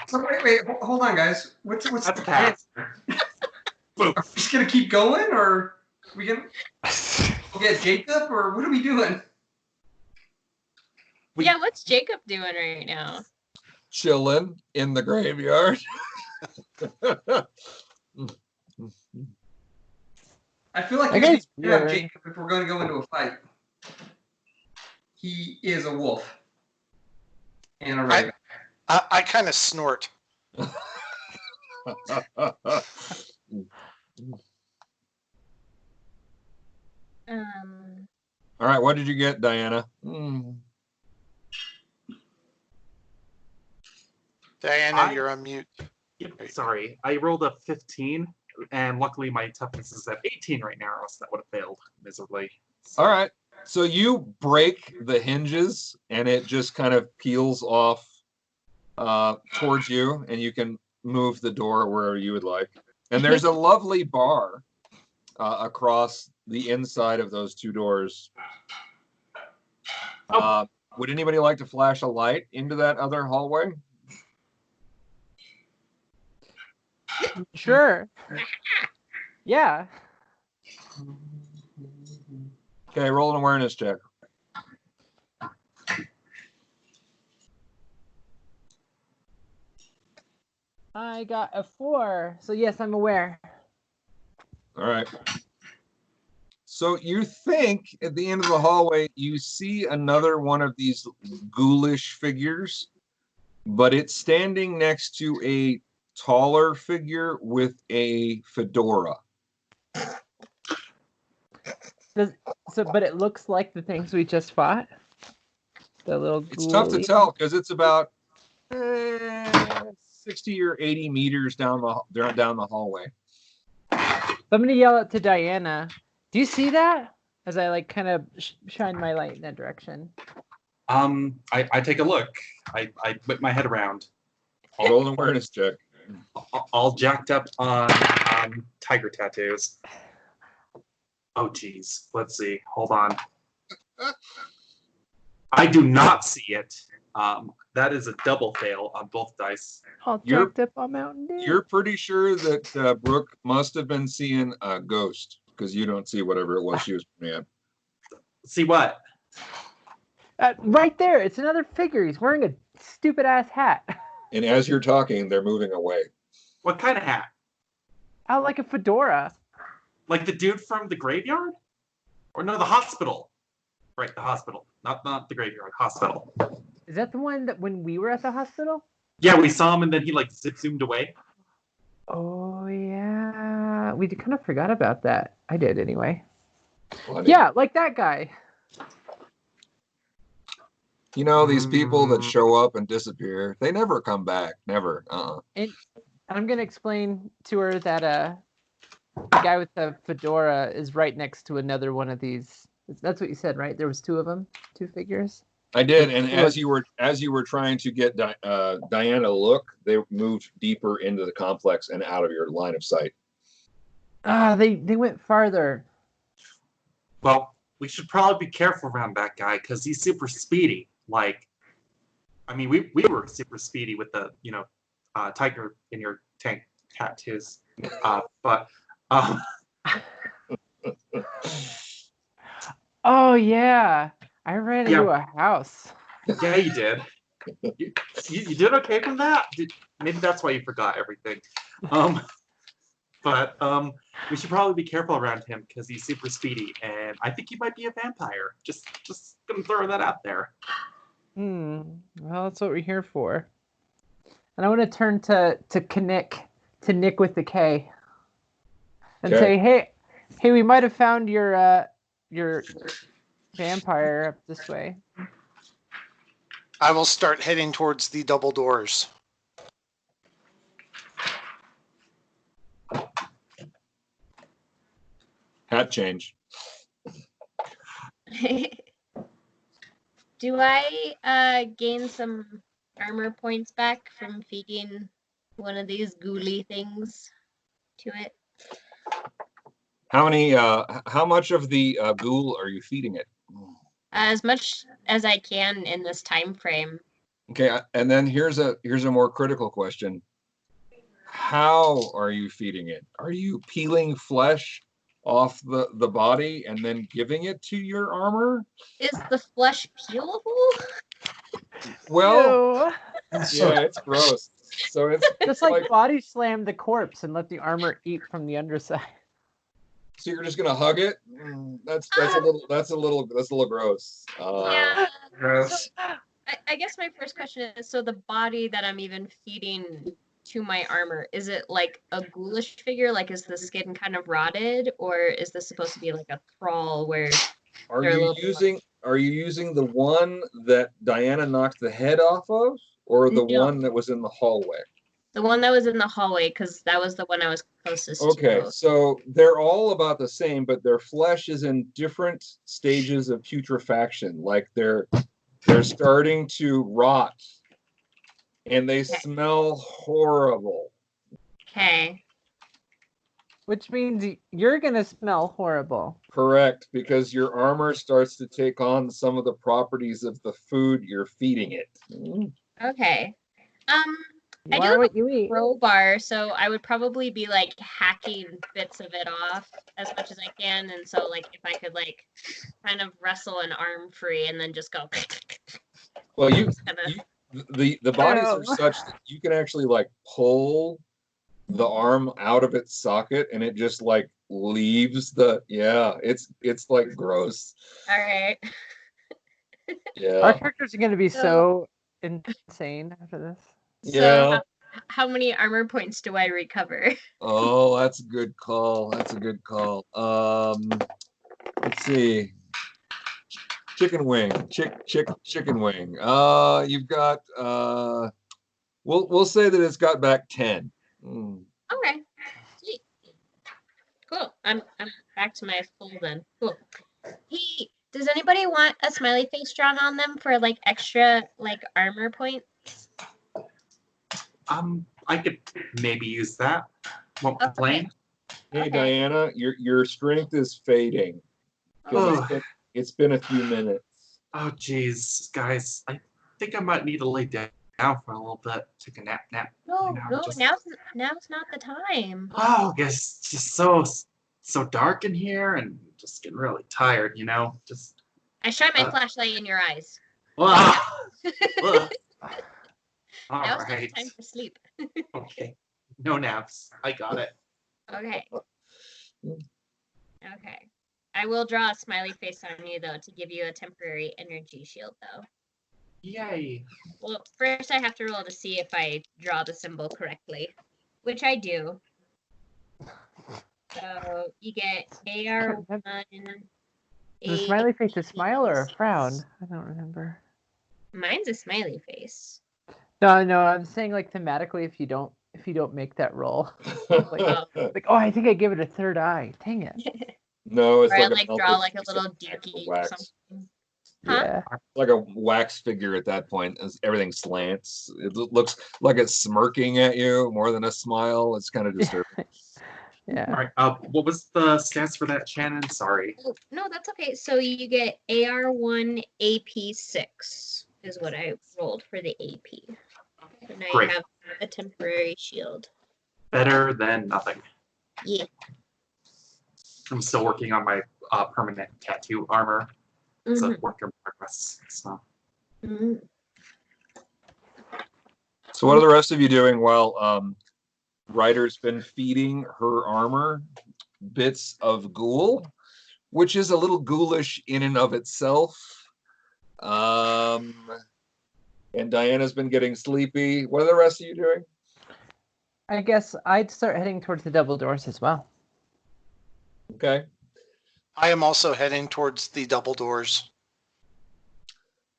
[SPEAKER 6] So wait, hold on, guys. What's
[SPEAKER 7] That's
[SPEAKER 6] the
[SPEAKER 7] a
[SPEAKER 6] plan?
[SPEAKER 7] pass. Boom.
[SPEAKER 6] Are we just gonna keep going, or are we gonna get Jacob, or what are we doing?
[SPEAKER 2] Yeah, what's Jacob doing right now?
[SPEAKER 1] Chilling in the graveyard.
[SPEAKER 6] I feel like
[SPEAKER 3] That
[SPEAKER 6] we
[SPEAKER 3] guy's
[SPEAKER 6] should have
[SPEAKER 3] weird.
[SPEAKER 6] Jacob if we're going to go into a fight. He is a wolf and a raven.
[SPEAKER 5] I kind of snort.
[SPEAKER 1] All right, what did you get, Diana?
[SPEAKER 5] Diana, you're on mute.
[SPEAKER 7] Yep, sorry. I rolled a 15, and luckily my toughness is at 18 right now, or else that would have failed miserably.
[SPEAKER 1] All right. So you break the hinges, and it just kind of peels off towards you, and you can move the door wherever you would like. And there's a lovely bar across the inside of those two doors. Would anybody like to flash a light into that other hallway?
[SPEAKER 3] Sure. Yeah.
[SPEAKER 1] Okay, roll an awareness check.
[SPEAKER 3] I got a 4. So yes, I'm aware.
[SPEAKER 1] All right. So you think at the end of the hallway, you see another one of these ghoulish figures, but it's standing next to a taller figure with a fedora.
[SPEAKER 3] But it looks like the things we just fought. The little.
[SPEAKER 1] It's tough to
[SPEAKER 3] ghoulie-
[SPEAKER 1] tell because it's about 60 or 80 meters down the hallway.
[SPEAKER 3] I'm gonna yell out to Diana. Do you see that? As I like kind of shine my light in that direction.
[SPEAKER 7] I take a look. I whip my head around.
[SPEAKER 1] I'll roll an awareness check.
[SPEAKER 7] All jacked up on tiger tattoos. Oh, geez. Let's see. Hold on. I do not see it. That is a double fail on both dice.
[SPEAKER 3] All
[SPEAKER 1] You're-
[SPEAKER 3] jacked up on Mountain Dew.
[SPEAKER 1] You're pretty sure that Brooke must have been seeing a ghost because you don't see whatever it was she was pointing at.
[SPEAKER 7] See what?
[SPEAKER 3] Right there. It's another figure. He's wearing a stupid ass hat.
[SPEAKER 1] And as you're talking, they're moving away.
[SPEAKER 7] What kind of hat?
[SPEAKER 3] Oh, like a fedora.
[SPEAKER 7] Like the dude from the graveyard? Or no, the hospital. Right, the hospital. Not the graveyard, hospital.
[SPEAKER 3] Is that the one that when we were at the hospital?
[SPEAKER 7] Yeah, we saw him and then he like zoomed away.
[SPEAKER 3] Oh yeah, we kind of forgot about that. I did anyway.
[SPEAKER 1] Funny.
[SPEAKER 3] Yeah, like that guy.
[SPEAKER 1] You know, these people that show up and disappear, they never come back. Never.
[SPEAKER 3] And I'm gonna explain to her that the guy with the fedora is right next to another one of these. That's what you said, right? There was 2 of them, 2 figures.
[SPEAKER 1] I did, and as you were trying to get Diana to look, they moved deeper into the complex and out of your line of sight.
[SPEAKER 3] They went farther.
[SPEAKER 7] Well, we should probably be careful around that guy because he's super speedy. Like, I mean, we were super speedy with the, tiger in your tank tattoos. But
[SPEAKER 3] Oh yeah, I ran into a house.
[SPEAKER 7] yeah, you did. You did okay from that. Maybe that's why you forgot everything. But we should probably be careful around him because he's super speedy, and I think he might be a vampire. Just gonna throw that out there.
[SPEAKER 3] Well, that's what we're here for. And I want to turn to Nick with the K, and say, hey, we might have found your vampire up this way.
[SPEAKER 5] I will start heading towards the double doors.
[SPEAKER 1] Hat change.
[SPEAKER 2] Do I gain some armor points back from feeding one of these ghouly things to it?
[SPEAKER 1] How much of the ghoul are you feeding it?
[SPEAKER 2] As much as I can in this time frame.
[SPEAKER 1] Okay, and then here's a more critical question. How are you feeding it? Are you peeling flesh off the body and then giving it to your armor?
[SPEAKER 2] Is the flesh peelable?
[SPEAKER 1] Well,
[SPEAKER 3] Ew.
[SPEAKER 1] yeah, it's gross. So it's
[SPEAKER 3] Just like body slam the corpse and let the armor eat from the underside.
[SPEAKER 1] so you're just gonna hug it? That's a little gross.
[SPEAKER 2] Yeah.
[SPEAKER 6] Gross.
[SPEAKER 2] I guess my first question is, so the body that I'm even feeding to my armor, is it like a ghoulish figure? Like, is the skin kind of rotted, or is this supposed to be like a thrall where
[SPEAKER 1] Are
[SPEAKER 2] they're a
[SPEAKER 1] you
[SPEAKER 2] little bit
[SPEAKER 1] using the one that Diana knocked the head off of, or the
[SPEAKER 2] No.
[SPEAKER 1] one that was in the hallway?
[SPEAKER 2] the one that was in the hallway, because that was the one I was closest
[SPEAKER 1] Okay,
[SPEAKER 2] to.
[SPEAKER 1] so they're all about the same, but their flesh is in different stages of putrefaction. Like they're starting to rot, and they
[SPEAKER 2] Okay.
[SPEAKER 1] smell horrible.
[SPEAKER 2] Okay.
[SPEAKER 3] Which means you're gonna smell horrible.
[SPEAKER 1] Correct, because your armor starts to take on some of the properties of the food you're feeding it.
[SPEAKER 2] Okay.
[SPEAKER 3] You
[SPEAKER 2] I do
[SPEAKER 3] are
[SPEAKER 2] have
[SPEAKER 3] what
[SPEAKER 2] a
[SPEAKER 3] you eat.
[SPEAKER 2] crowbar, so I would probably be like hacking bits of it off as much as I can, and so like if I could like kind of wrestle an arm free and then just go.
[SPEAKER 1] Well,
[SPEAKER 2] kinda-
[SPEAKER 1] the bodies are
[SPEAKER 3] Ew.
[SPEAKER 1] such that you can actually like pull the arm out of its socket, and it just like leaves the it's like gross.
[SPEAKER 2] All right.
[SPEAKER 3] Our
[SPEAKER 1] Yeah.
[SPEAKER 3] characters are gonna be so insane after this.
[SPEAKER 2] So
[SPEAKER 1] Yeah.
[SPEAKER 2] how many armor points do I recover?
[SPEAKER 1] Oh, that's a good call. That's a good call. Let's see. Chicken wing. Chicken wing. You've got we'll say that it's got back 10.
[SPEAKER 2] Okay. Sweet. Cool. I'm back to my full then. Cool. Hey, does anybody want a smiley face drawn on them for like extra like armor points?
[SPEAKER 7] I could maybe use that. Won't complain.
[SPEAKER 1] Hey
[SPEAKER 2] Okay.
[SPEAKER 1] Diana, your strength is fading. 'Cause it's been a few minutes.
[SPEAKER 7] Oh, geez, guys, I think I might need to lay down for a little bit, take a nap.
[SPEAKER 2] No,
[SPEAKER 7] You know,
[SPEAKER 2] no,
[SPEAKER 7] just-
[SPEAKER 2] now's not the time.
[SPEAKER 7] Oh, guess it's just so dark in here, and just getting really tired. Just
[SPEAKER 2] I shine my flashlight in your eyes.
[SPEAKER 7] ah, ugh. All
[SPEAKER 2] Now's not the
[SPEAKER 7] right,
[SPEAKER 2] time for sleep.
[SPEAKER 7] okay, no naps. I got it.
[SPEAKER 2] Okay. Okay. I will draw a smiley face on you though to give you a temporary energy shield though.
[SPEAKER 7] Yay!
[SPEAKER 2] Well, first I have to roll to see if I draw the symbol correctly, which I do. So you get AR1.
[SPEAKER 3] Is a smiley face a smile or a
[SPEAKER 2] 86.
[SPEAKER 3] frown? I don't remember.
[SPEAKER 2] Mine's a smiley face.
[SPEAKER 3] No, I'm saying like thematically if you don't make that roll. Like, oh, I think I gave it a third eye. Dang it.
[SPEAKER 1] No, it's
[SPEAKER 2] Or I
[SPEAKER 1] like
[SPEAKER 2] like draw like a little dookie or
[SPEAKER 1] wax.
[SPEAKER 2] something. Huh?
[SPEAKER 3] Yeah.
[SPEAKER 1] Like a wax figure at that point, as everything slants. It looks like it's smirking at you more than a smile. It's kind of disturbing.
[SPEAKER 3] Yeah.
[SPEAKER 7] All right. What was the stats for that, Shannon? Sorry.
[SPEAKER 2] Oh, no, that's okay. So you get AR1 AP6 is what I rolled for the AP. So now
[SPEAKER 7] Great.
[SPEAKER 2] you have a temporary shield.
[SPEAKER 7] Better than nothing.
[SPEAKER 2] Yeah.
[SPEAKER 7] I'm still working on my permanent tattoo armor. It's a
[SPEAKER 2] Mhm.
[SPEAKER 7] work in progress. So
[SPEAKER 2] Mhm.
[SPEAKER 1] So what are the rest of you doing while Ryder's been feeding her armor bits of ghoul, which is a little ghoulish in and of itself. And Diana's been getting sleepy. What are the rest of you doing?
[SPEAKER 3] I guess I'd start heading towards the double doors as well.
[SPEAKER 1] Okay.
[SPEAKER 5] I am also heading towards the double doors.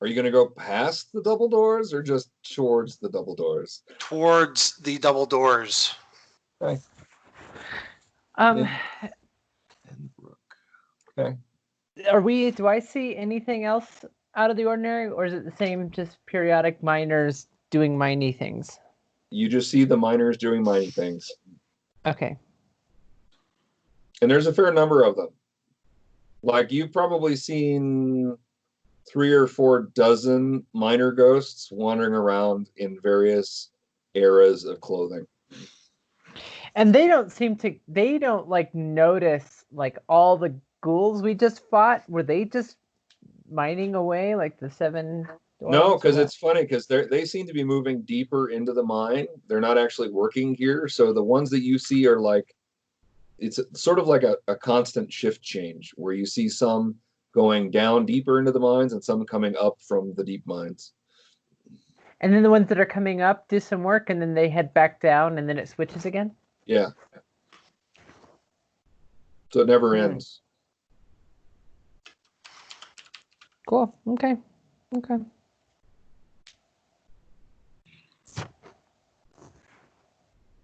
[SPEAKER 1] Are you going to go past the double doors or just towards the double doors?
[SPEAKER 5] Towards the double doors.
[SPEAKER 1] Okay.
[SPEAKER 3] Um,
[SPEAKER 1] And Brooke. Okay.
[SPEAKER 3] do I see anything else out of the ordinary, or is it the same, just periodic miners doing miney things?
[SPEAKER 1] You just see the miners doing mining things.
[SPEAKER 3] Okay.
[SPEAKER 1] And there's a fair number of them. Like you've probably seen 3 or 4 dozen minor ghosts wandering around in various eras of clothing.
[SPEAKER 3] And they don't like notice like all the ghouls we just fought. Were they just mining away like the 7
[SPEAKER 1] No,
[SPEAKER 3] dwarves,
[SPEAKER 1] because
[SPEAKER 3] or what?
[SPEAKER 1] it's funny because they seem to be moving deeper into the mine. They're not actually working here. So the ones that you see are like, it's sort of like a constant shift change where you see some going down deeper into the mines and some coming up from the deep mines.
[SPEAKER 3] And then the ones that are coming up do some work, and then they head back down, and then it switches again.
[SPEAKER 1] Yeah. So it never
[SPEAKER 3] Alright.
[SPEAKER 1] ends.
[SPEAKER 3] Cool. Okay. Okay.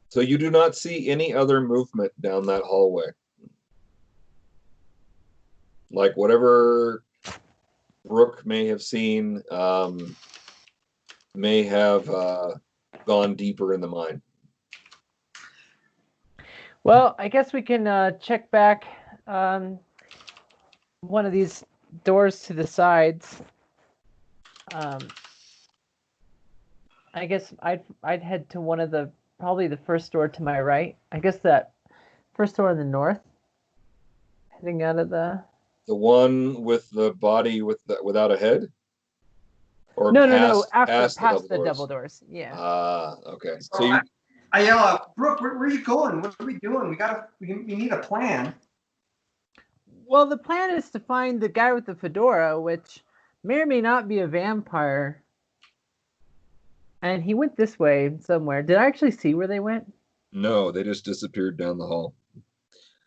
[SPEAKER 1] So you do not see any other movement down that hallway. Like whatever Brooke may have seen may have gone deeper in the mine.
[SPEAKER 3] Well, I guess we can check back one of these doors to the sides. I guess I'd head to one of probably the first door to my right. I guess that first door in the north. Heading out of the
[SPEAKER 1] one with the body without a head? Or
[SPEAKER 3] no. After
[SPEAKER 1] past
[SPEAKER 3] past
[SPEAKER 1] the
[SPEAKER 3] the
[SPEAKER 1] double
[SPEAKER 3] double doors. Yeah.
[SPEAKER 1] Okay.
[SPEAKER 6] So
[SPEAKER 1] So you,
[SPEAKER 6] I yell out, Brooke, where are you going? What are we doing? We need a plan.
[SPEAKER 3] Well, the plan is to find the guy with the fedora, which may or may not be a vampire. And he went this way somewhere. Did I actually see where they went?
[SPEAKER 1] no, they just disappeared down the hall.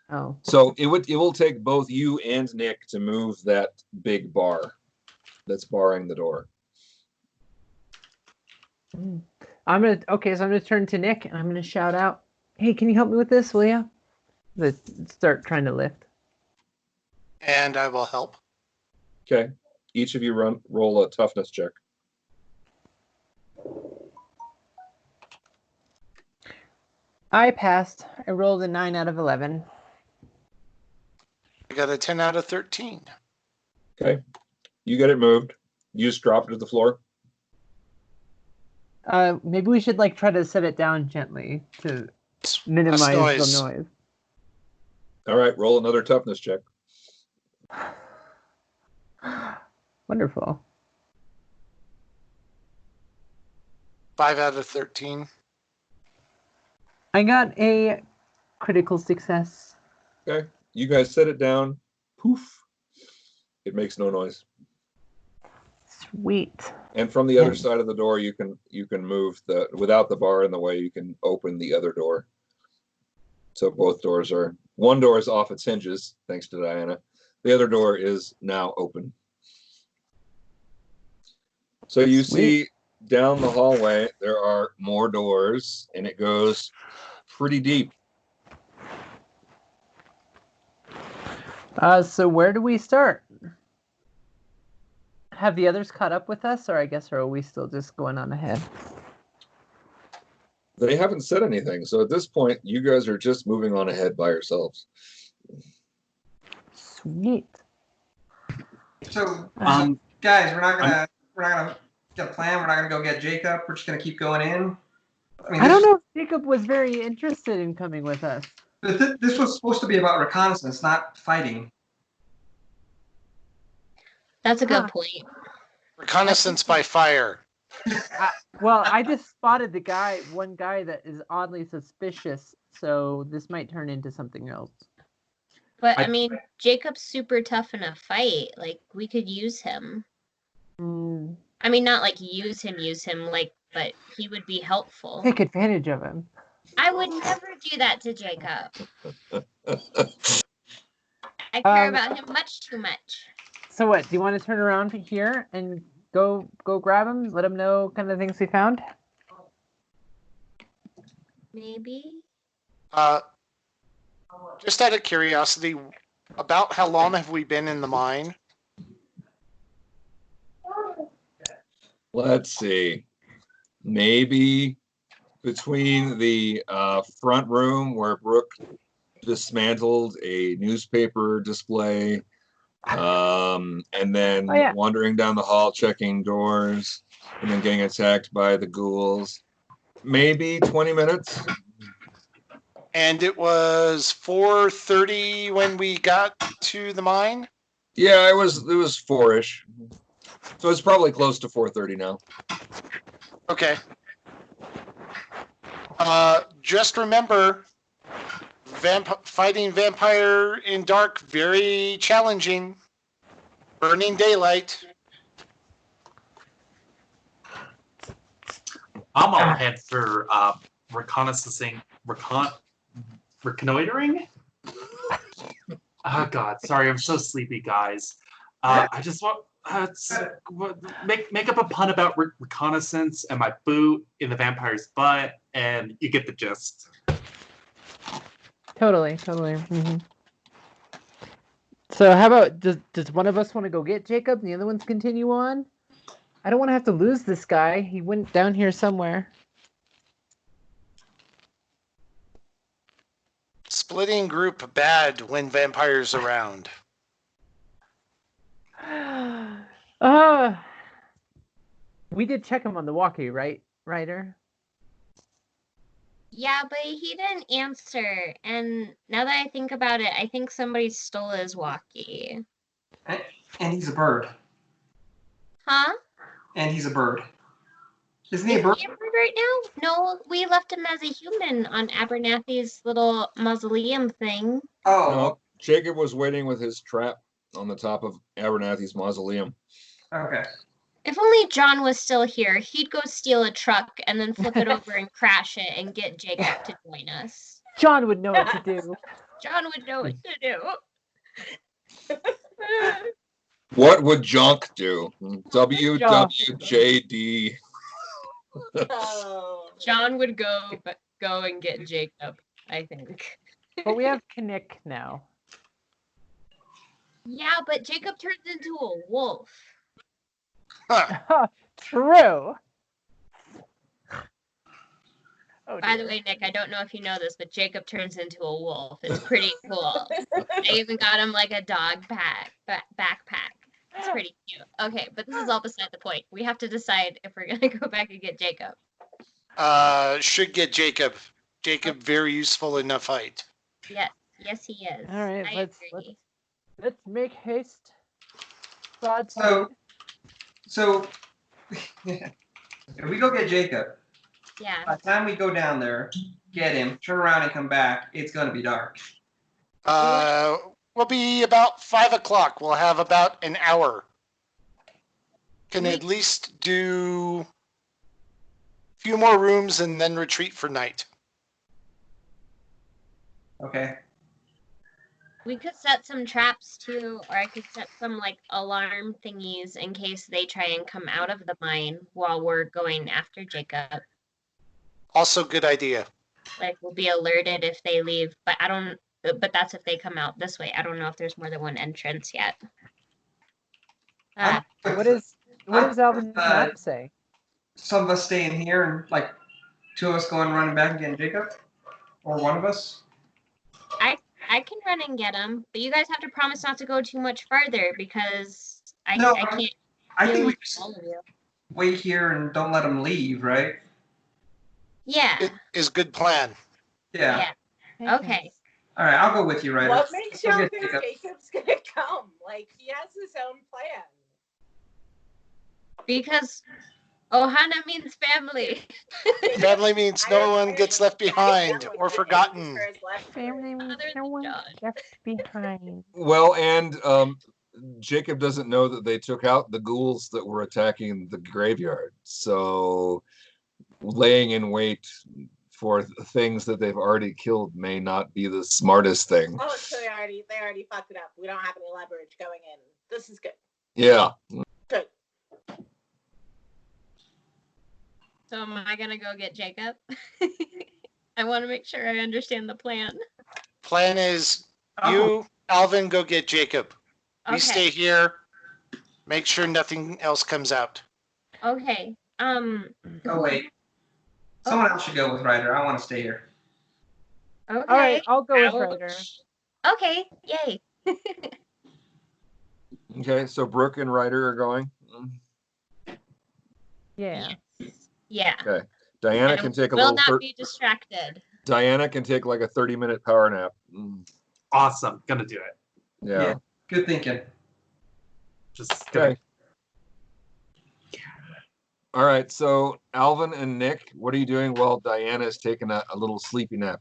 [SPEAKER 3] Oh.
[SPEAKER 1] So it will take both you and Nick to move that big bar that's barring the door.
[SPEAKER 3] So I'm gonna turn to Nick and I'm gonna shout out, "Hey, can you help me with this, will ya?" Let's start trying to lift.
[SPEAKER 5] And I will help.
[SPEAKER 1] Okay. Each of you roll a toughness check.
[SPEAKER 3] I passed. I rolled a 9 out of 11.
[SPEAKER 5] I got a 10 out of 13.
[SPEAKER 1] Okay. You get it moved. You just drop it to the floor.
[SPEAKER 3] Maybe we should like try to set it down gently to minimize
[SPEAKER 5] noise.
[SPEAKER 3] the noise.
[SPEAKER 1] All right. Roll another toughness check.
[SPEAKER 3] Wonderful.
[SPEAKER 5] 5 out of 13.
[SPEAKER 3] I got a critical success.
[SPEAKER 1] Okay. You guys set it down. Poof. It makes no noise.
[SPEAKER 3] Sweet.
[SPEAKER 1] And from the other side of the door, you can move without the bar in the way, you can open the other door. So both doors one door is off its hinges, thanks to Diana. The other door is now open. So you see down the hallway, there are more doors, and it goes pretty deep.
[SPEAKER 3] So where do we start? Have the others caught up with us, or are we still just going on ahead?
[SPEAKER 1] They haven't said anything, so at this point, you guys are just moving on ahead by yourselves.
[SPEAKER 3] Sweet.
[SPEAKER 6] So guys, we're not gonna get a plan. We're not gonna go get Jacob. We're just gonna keep going in.
[SPEAKER 3] I don't know if Jacob was very interested in coming with us.
[SPEAKER 6] This was supposed to be about reconnaissance, not fighting.
[SPEAKER 2] That's a good point.
[SPEAKER 5] Reconnaissance by fire.
[SPEAKER 3] Well, I just spotted one guy that is oddly suspicious, so this might turn into something else.
[SPEAKER 2] But I mean, Jacob's super tough in a fight. Like, we could use him. I mean, not like use him, like, but he would be helpful.
[SPEAKER 3] Take advantage of him.
[SPEAKER 2] I would never do that to Jacob. I care about him much too much.
[SPEAKER 3] So what? Do you want to turn around here and go grab him? Let him know kind of things we found.
[SPEAKER 2] Maybe.
[SPEAKER 5] Just out of curiosity, about how long have we been in the mine?
[SPEAKER 1] Let's see. Maybe between the front room where Brooke dismantled a newspaper display And then
[SPEAKER 3] Oh, yeah.
[SPEAKER 1] wandering down the hall, checking doors, and then getting attacked by the ghouls. Maybe 20 minutes.
[SPEAKER 5] And it was 4:30 when we got to the mine.
[SPEAKER 1] Yeah, it was 4-ish. So it's probably close to 4:30 now.
[SPEAKER 5] Okay. Just remember, fighting vampire in dark, very challenging. Burning daylight.
[SPEAKER 7] I'm all head for reconnoitering. Oh God, sorry, I'm so sleepy, guys. I just want make up a pun about reconnaissance and my boot in the vampire's butt, and you get the gist.
[SPEAKER 3] Totally. Mm-hmm. So how about does one of us want to go get Jacob and the other ones continue on? I don't want to have to lose this guy. He went down here somewhere.
[SPEAKER 5] Splitting group bad when vampires around.
[SPEAKER 3] We did check him on the walkie, right, Ryder?
[SPEAKER 2] Yeah, but he didn't answer. And now that I think about it, I think somebody stole his walkie.
[SPEAKER 6] And he's a bird.
[SPEAKER 2] Huh?
[SPEAKER 6] And he's a bird. Isn't he
[SPEAKER 2] Is
[SPEAKER 6] a bird?
[SPEAKER 2] he a bird right now? No, we left him as a human on Abernathy's little mausoleum thing.
[SPEAKER 6] Oh.
[SPEAKER 1] No, Jacob was waiting with his trap on the top of Abernathy's mausoleum.
[SPEAKER 6] Okay.
[SPEAKER 2] If only John was still here, he'd go steal a truck and then flip it over and crash it and get Jacob to join us.
[SPEAKER 3] John would know what to do.
[SPEAKER 2] John would know what to do.
[SPEAKER 1] What would Jonk do? WWJD.
[SPEAKER 4] Oh.
[SPEAKER 2] John would go and get Jacob, I think.
[SPEAKER 3] But we have Kinnick now.
[SPEAKER 2] Yeah, but Jacob turns into a wolf.
[SPEAKER 3] True. Oh,
[SPEAKER 2] By the
[SPEAKER 3] dear.
[SPEAKER 2] way, Nick, I don't know if you know this, but Jacob turns into a wolf. It's pretty cool. I even got him like a dog backpack. It's pretty cute. Okay, but this is all beside the point. We have to decide if we're gonna go back and get Jacob.
[SPEAKER 5] Should get Jacob. Jacob very useful in a fight.
[SPEAKER 2] Yes, he is.
[SPEAKER 3] All right,
[SPEAKER 2] I agree.
[SPEAKER 3] let's make haste. God
[SPEAKER 6] So if we go get Jacob,
[SPEAKER 2] Yeah.
[SPEAKER 6] by the time we go down there, get him, turn around and come back, it's gonna be dark.
[SPEAKER 5] We'll be about 5 o'clock. We'll have about an hour. Can at least do a few more rooms and then retreat for night.
[SPEAKER 6] Okay.
[SPEAKER 2] We could set some traps too, or I could set some like alarm thingies in case they try and come out of the mine while we're going after Jacob.
[SPEAKER 5] Also, good idea.
[SPEAKER 2] Like we'll be alerted if they leave, but that's if they come out this way. I don't know if there's more than one entrance yet.
[SPEAKER 3] What does Alvin's map say?
[SPEAKER 6] Some of us stay in here and like 2 of us go and running back and getting Jacob? Or one of us?
[SPEAKER 2] I can run and get him, but you guys have to promise not to go too much farther because I
[SPEAKER 6] No,
[SPEAKER 2] can't.
[SPEAKER 6] I think
[SPEAKER 2] deal
[SPEAKER 6] we
[SPEAKER 2] with
[SPEAKER 6] just
[SPEAKER 2] all of you.
[SPEAKER 6] wait here and don't let them leave, right?
[SPEAKER 2] Yeah.
[SPEAKER 5] It is good plan.
[SPEAKER 6] Yeah.
[SPEAKER 2] Okay.
[SPEAKER 6] All right, I'll go with you, Ryder.
[SPEAKER 4] What makes
[SPEAKER 6] Go
[SPEAKER 4] y'all
[SPEAKER 6] get
[SPEAKER 4] think
[SPEAKER 6] Jacob.
[SPEAKER 4] Jacob's gonna come? Like, he has his own plan.
[SPEAKER 2] Because Ohana means family.
[SPEAKER 5] Family means no one gets left behind or forgotten.
[SPEAKER 3] Family means
[SPEAKER 2] Other
[SPEAKER 3] no
[SPEAKER 2] than
[SPEAKER 3] one
[SPEAKER 2] John.
[SPEAKER 3] left behind.
[SPEAKER 1] Well, and Jacob doesn't know that they took out the ghouls that were attacking the graveyard. So laying in wait for things that they've already killed may not be the smartest thing.
[SPEAKER 4] Oh, so they already fucked it up. We don't have any leverage going in. This is good.
[SPEAKER 1] Yeah.
[SPEAKER 4] Good.
[SPEAKER 2] So am I gonna go get Jacob? I want to make sure I understand the plan.
[SPEAKER 5] Plan is
[SPEAKER 6] Oh.
[SPEAKER 5] you, Alvin, go get Jacob. We
[SPEAKER 2] Okay.
[SPEAKER 5] stay here. Make sure nothing else comes out.
[SPEAKER 2] Okay.
[SPEAKER 6] Oh, wait. Someone else should go with Ryder. I want to stay here.
[SPEAKER 2] Okay.
[SPEAKER 3] All right, I'll go with
[SPEAKER 2] Ouch.
[SPEAKER 3] Ryder.
[SPEAKER 2] Okay. Yay.
[SPEAKER 1] Okay, so Brooke and Ryder are going.
[SPEAKER 3] Yeah.
[SPEAKER 2] Yeah.
[SPEAKER 1] Okay, Diana
[SPEAKER 2] And
[SPEAKER 1] can take a
[SPEAKER 2] will
[SPEAKER 1] little.
[SPEAKER 2] not be distracted.
[SPEAKER 1] Diana can take like a 30-minute power nap.
[SPEAKER 7] Awesome. Gonna do it.
[SPEAKER 1] Yeah.
[SPEAKER 6] Good thinking.
[SPEAKER 7] Just
[SPEAKER 1] Okay. All right. So Alvin and Nick, what are you doing while Diana is taking a little sleepy nap?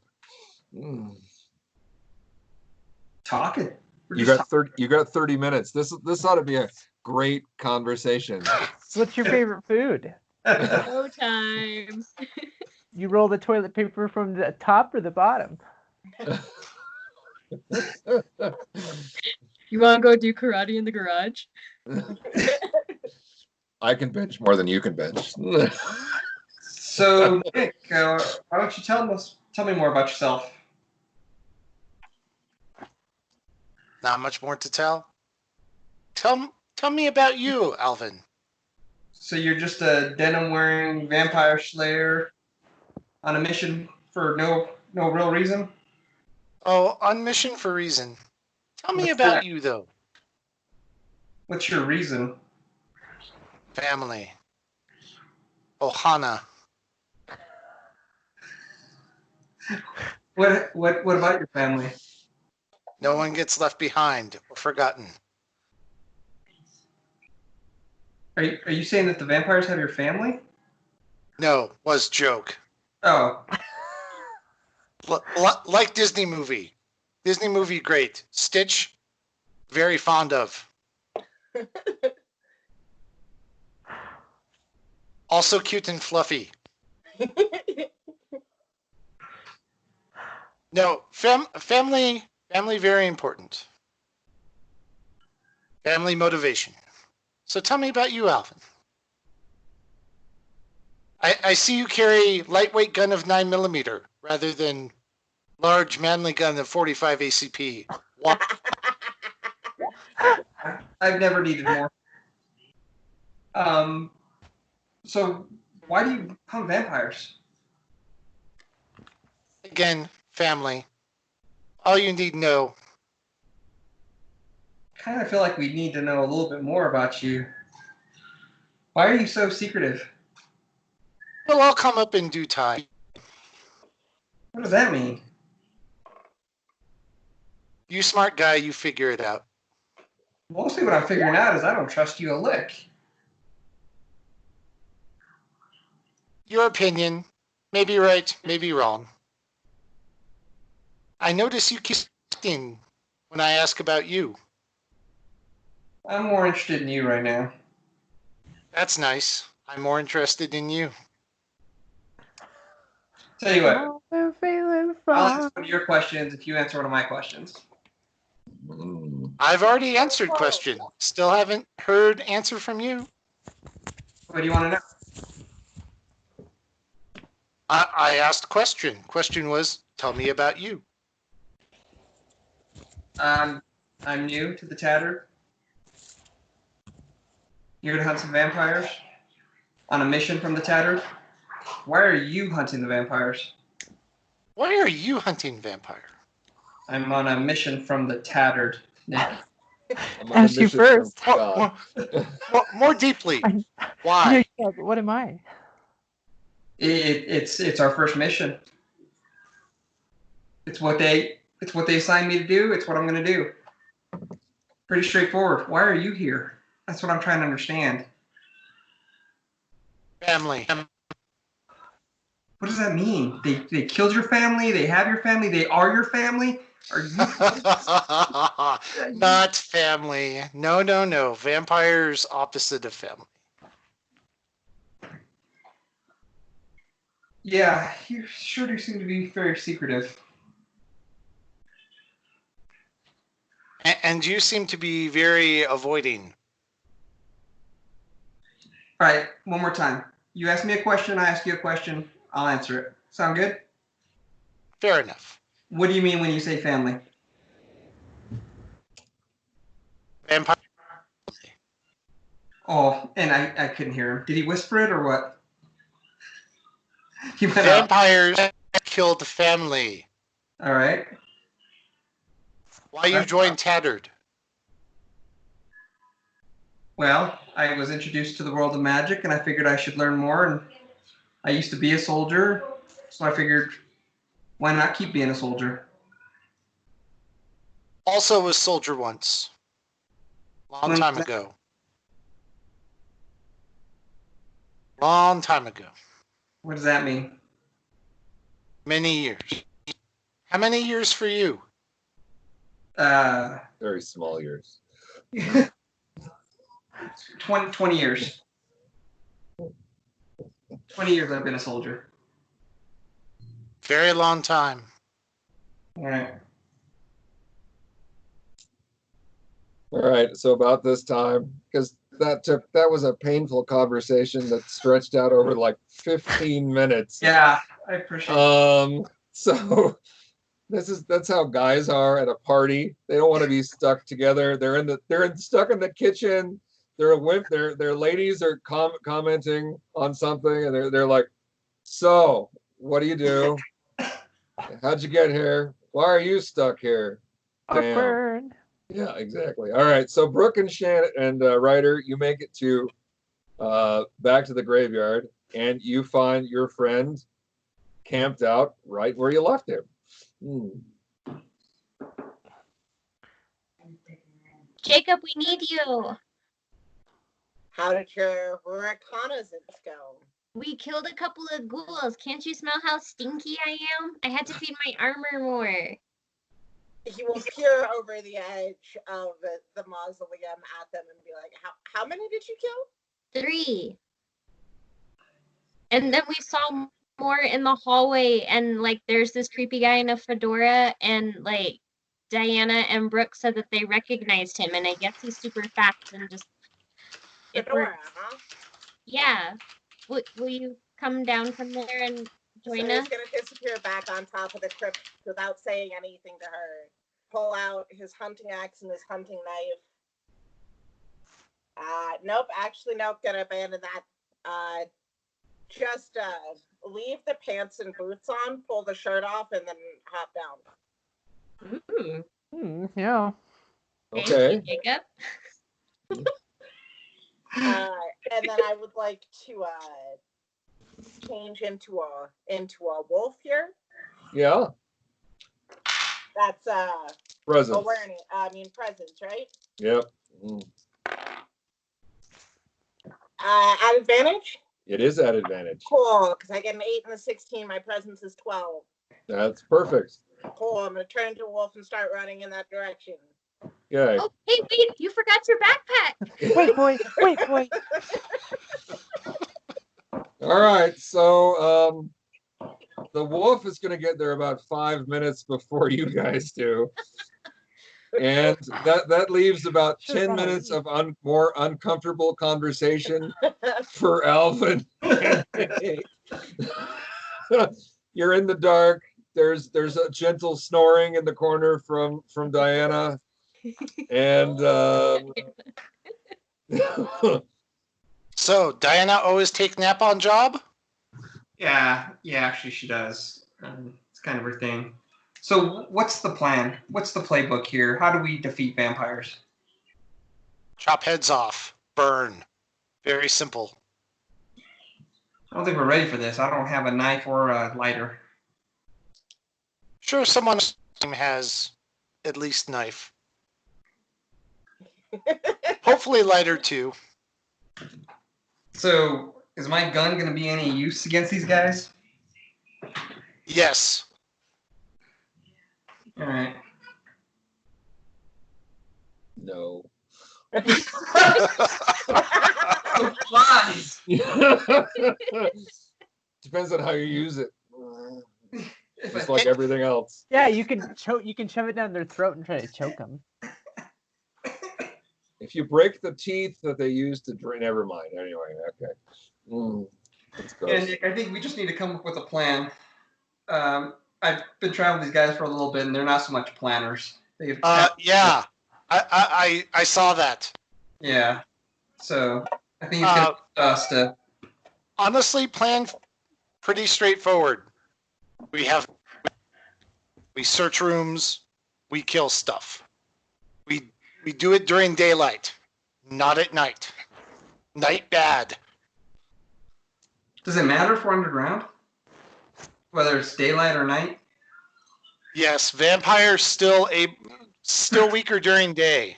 [SPEAKER 6] Talking. We're
[SPEAKER 1] You
[SPEAKER 6] just
[SPEAKER 1] got 30. You got 30 minutes. This ought to be a great conversation.
[SPEAKER 3] What's your favorite food?
[SPEAKER 6] talking.
[SPEAKER 2] No time.
[SPEAKER 3] You roll the toilet paper from the top or the bottom?
[SPEAKER 2] You want to go do karate in the garage?
[SPEAKER 1] I can bench more than you can bench.
[SPEAKER 6] So, Nick, why don't you tell me more about yourself?
[SPEAKER 5] Not much more to tell. Tell me about you, Alvin.
[SPEAKER 6] So you're just a denim-wearing vampire slayer on a mission for no real reason?
[SPEAKER 5] Oh, on mission for reason. Tell me
[SPEAKER 6] What's
[SPEAKER 5] about
[SPEAKER 6] that?
[SPEAKER 5] you, though.
[SPEAKER 6] What's your reason?
[SPEAKER 5] Family. Ohana.
[SPEAKER 6] What about your family?
[SPEAKER 5] No one gets left behind or forgotten.
[SPEAKER 6] Are you saying that the vampires have your family?
[SPEAKER 5] No, was joke.
[SPEAKER 6] Oh,
[SPEAKER 5] Like Disney movie. Disney movie, great. Stitch, very fond of. Also cute and fluffy. No, family, very important. Family motivation. So tell me about you, Alvin. I see you carry lightweight gun of 9mm rather than large manly gun of 45 ACP.
[SPEAKER 6] I've never needed more. So why do you hunt vampires?
[SPEAKER 5] Again, family. All you need to know.
[SPEAKER 6] Kind of feel like we need to know a little bit more about you. Why are you so secretive?
[SPEAKER 5] It'll all come up in due time.
[SPEAKER 6] What does that mean?
[SPEAKER 5] You smart guy, you figure it out.
[SPEAKER 6] Mostly what I'm figuring out is I don't trust you a lick.
[SPEAKER 5] Your opinion. Maybe right, maybe wrong. I notice you keep asking when I ask about you.
[SPEAKER 6] I'm more interested in you right now.
[SPEAKER 5] That's nice. I'm more interested in you.
[SPEAKER 6] Tell you what,
[SPEAKER 3] I'm feeling
[SPEAKER 6] I'll
[SPEAKER 3] fine.
[SPEAKER 6] answer one of your questions if you answer one of my questions.
[SPEAKER 5] I've already answered question. Still haven't heard answer from you.
[SPEAKER 6] What do you want to know?
[SPEAKER 5] I asked question. Question was, tell me about you.
[SPEAKER 6] I'm new to the Tattered. You're gonna hunt some vampires on a mission from the Tattered. Why are you hunting the vampires?
[SPEAKER 5] Why are you hunting vampire?
[SPEAKER 6] I'm on a mission from the Tattered, Nick.
[SPEAKER 3] Ask you first.
[SPEAKER 5] More deeply.
[SPEAKER 3] Yeah,
[SPEAKER 5] Why?
[SPEAKER 3] yeah, but what am I?
[SPEAKER 6] It's our first mission. It's what they assigned me to do. It's what I'm gonna do. Pretty straightforward. Why are you here? That's what I'm trying to understand.
[SPEAKER 5] Family.
[SPEAKER 6] What does that mean? They killed your family? They have your family? They are your family? Are you?
[SPEAKER 5] Not family. No. Vampires opposite of family.
[SPEAKER 6] Yeah, you sure do seem to be very secretive.
[SPEAKER 5] And you seem to be very avoiding.
[SPEAKER 6] All right, one more time. You ask me a question, I ask you a question, I'll answer it. Sound good?
[SPEAKER 5] Fair enough.
[SPEAKER 6] What do you mean when you say family?
[SPEAKER 5] Vampire.
[SPEAKER 6] Oh, and I couldn't hear him. Did he whisper it or what? He went out.
[SPEAKER 5] Vampires killed family.
[SPEAKER 6] All right.
[SPEAKER 5] Why you joined Tattered?
[SPEAKER 6] Well, I was introduced to the world of magic, and I figured I should learn more. And I used to be a soldier, so I figured, why not keep being a soldier?
[SPEAKER 5] Also was soldier once. Long time ago. Long time ago.
[SPEAKER 6] What does that mean?
[SPEAKER 5] Many years. How many years for you?
[SPEAKER 1] Very small years.
[SPEAKER 6] 20 years. 20 years I've been a soldier.
[SPEAKER 5] Very long time.
[SPEAKER 6] All right.
[SPEAKER 1] All right. So about this time, because that was a painful conversation that stretched out over like 15 minutes.
[SPEAKER 6] Yeah, I appreciate it.
[SPEAKER 1] So that's how guys are at a party. They don't want to be stuck together. They're stuck in the kitchen. Their ladies are commenting on something, and they're like, "So, what do you do? How'd you get here? Why are you stuck here?" Damn.
[SPEAKER 3] Awkward.
[SPEAKER 1] Yeah, exactly. All right. So Brooke and Shannon and Ryder, you make it to back to the graveyard, and you find your friend camped out right where you left him.
[SPEAKER 2] Jacob, we need you.
[SPEAKER 4] How did your reconnaissance go?
[SPEAKER 2] We killed a couple of ghouls. Can't you smell how stinky I am? I had to feed my armor more.
[SPEAKER 4] He will peer over the edge of the mausoleum at them and be like, how many did you kill?
[SPEAKER 2] 3. And then we saw more in the hallway, and like there's this creepy guy in a fedora, and like Diana and Brooke said that they recognized him, and I guess he's super fast and just
[SPEAKER 4] Fedora, huh?
[SPEAKER 2] Yeah. Will you come down from there and join
[SPEAKER 4] So
[SPEAKER 2] us?
[SPEAKER 4] he's gonna disappear back on top of the crypt without saying anything to her. Pull out his hunting axe and his hunting knife. Nope, actually nope, gonna abandon that. Just leave the pants and boots on, pull the shirt off, and then hop down.
[SPEAKER 3] Yeah.
[SPEAKER 1] Okay.
[SPEAKER 2] Thank you, Jacob.
[SPEAKER 4] And then I would like to change into a wolf here.
[SPEAKER 1] Yeah.
[SPEAKER 4] That's
[SPEAKER 1] Presence.
[SPEAKER 4] awareness. Presence, right?
[SPEAKER 1] Yep.
[SPEAKER 4] At advantage.
[SPEAKER 1] It is at advantage.
[SPEAKER 4] Cool, because I get an 8 and a 16. My presence is 12.
[SPEAKER 1] That's perfect.
[SPEAKER 4] Cool. I'm gonna turn into a wolf and start running in that direction.
[SPEAKER 1] Okay.
[SPEAKER 2] Oh, hey, wait! You forgot your backpack.
[SPEAKER 3] Wait, boy.
[SPEAKER 1] All right. So the wolf is going to get there about 5 minutes before you guys do. And that leaves about 10 minutes of more uncomfortable conversation for Alvin. You're in the dark. There's a gentle snoring in the corner from Diana. And
[SPEAKER 5] So, Diana always take nap on job?
[SPEAKER 6] Yeah, actually she does. It's kind of her thing. So what's the plan? What's the playbook here? How do we defeat vampires?
[SPEAKER 5] Chop heads off. Burn. Very simple.
[SPEAKER 6] I don't think we're ready for this. I don't have a knife or a lighter.
[SPEAKER 5] Sure, someone has at least knife. Hopefully lighter too.
[SPEAKER 6] So is my gun going to be any use against these guys?
[SPEAKER 5] Yes.
[SPEAKER 6] All right.
[SPEAKER 1] no.
[SPEAKER 6] Lies.
[SPEAKER 1] Depends on how you use it.
[SPEAKER 6] If
[SPEAKER 1] Just
[SPEAKER 6] I
[SPEAKER 1] like
[SPEAKER 6] hit-
[SPEAKER 1] everything else.
[SPEAKER 3] Yeah, you can shove it down their throat and try to choke them.
[SPEAKER 1] If you break the teeth that they use to drink, never mind. Anyway, okay. That's gross.
[SPEAKER 6] And Nick, I think we just need to come up with a plan. I've been traveling with these guys for a little bit, and they're not so much planners. They've
[SPEAKER 5] Yeah. I saw that.
[SPEAKER 6] yeah. So I think it's gonna be us to.
[SPEAKER 5] Honestly, plan pretty straightforward. We search rooms, we kill stuff. We do it during daylight. Not at night. Night bad.
[SPEAKER 6] Does it matter if we're underground? Whether it's daylight or night?
[SPEAKER 5] Yes, vampires still weaker during day.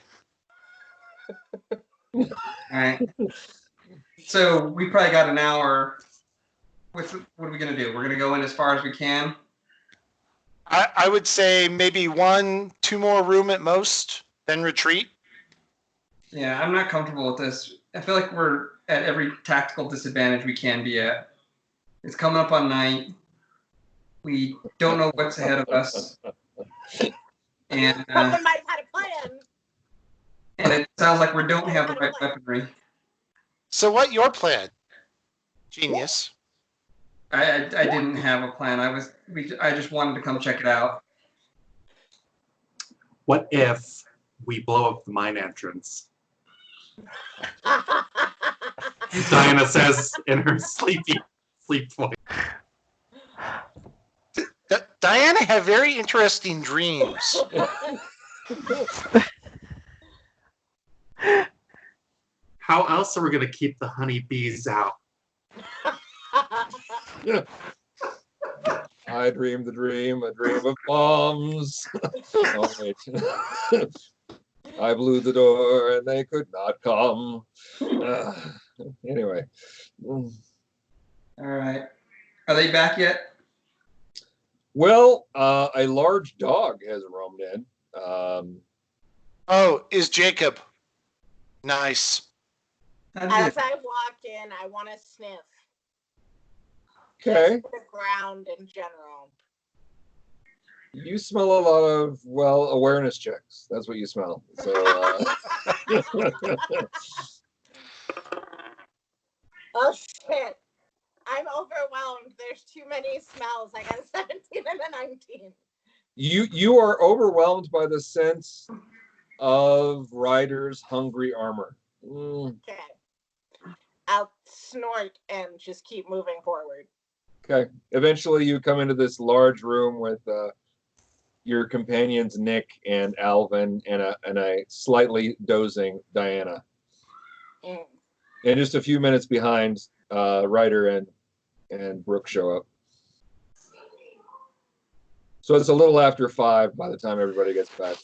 [SPEAKER 6] All right. So we probably got an hour. What are we gonna do? We're gonna go in as far as we can.
[SPEAKER 5] I would say maybe 1-2 more room at most, then retreat.
[SPEAKER 6] Yeah, I'm not comfortable with this. I feel like we're at every tactical disadvantage we can be at. It's coming up on night. We don't know what's ahead of us. And
[SPEAKER 4] Someone might have had a plan.
[SPEAKER 6] and it sounds like we don't have the right weaponry.
[SPEAKER 5] So what your plan? Genius.
[SPEAKER 6] I didn't have a plan. I just wanted to come check it out.
[SPEAKER 7] What if we blow up the mine entrance? Diana says in her sleep voice.
[SPEAKER 5] Diana had very interesting dreams.
[SPEAKER 7] How else are we going to keep the honeybees out?
[SPEAKER 1] I dreamed the dream, a dream of bombs. Oh, wait. I blew the door and they could not come. Anyway.
[SPEAKER 6] All right. Are they back yet?
[SPEAKER 1] Well, a large dog has roamed in.
[SPEAKER 5] Oh, is Jacob? Nice.
[SPEAKER 4] As I walk in, I want to sniff.
[SPEAKER 1] Okay.
[SPEAKER 4] Just the ground in general.
[SPEAKER 1] You smell a lot of, well, awareness checks. That's what you smell. So,
[SPEAKER 4] Oh shit. I'm overwhelmed. There's too many smells. I got a 17 and a 19.
[SPEAKER 1] you are overwhelmed by the sense of Ryder's hungry armor.
[SPEAKER 4] Okay. I'll snort and just keep moving forward.
[SPEAKER 1] Okay. Eventually, you come into this large room with your companions Nick and Alvin and a slightly dozing Diana.
[SPEAKER 4] Mm.
[SPEAKER 1] And just a few minutes behind, Ryder and Brooke show up. So it's a little after 5 by the time everybody gets back.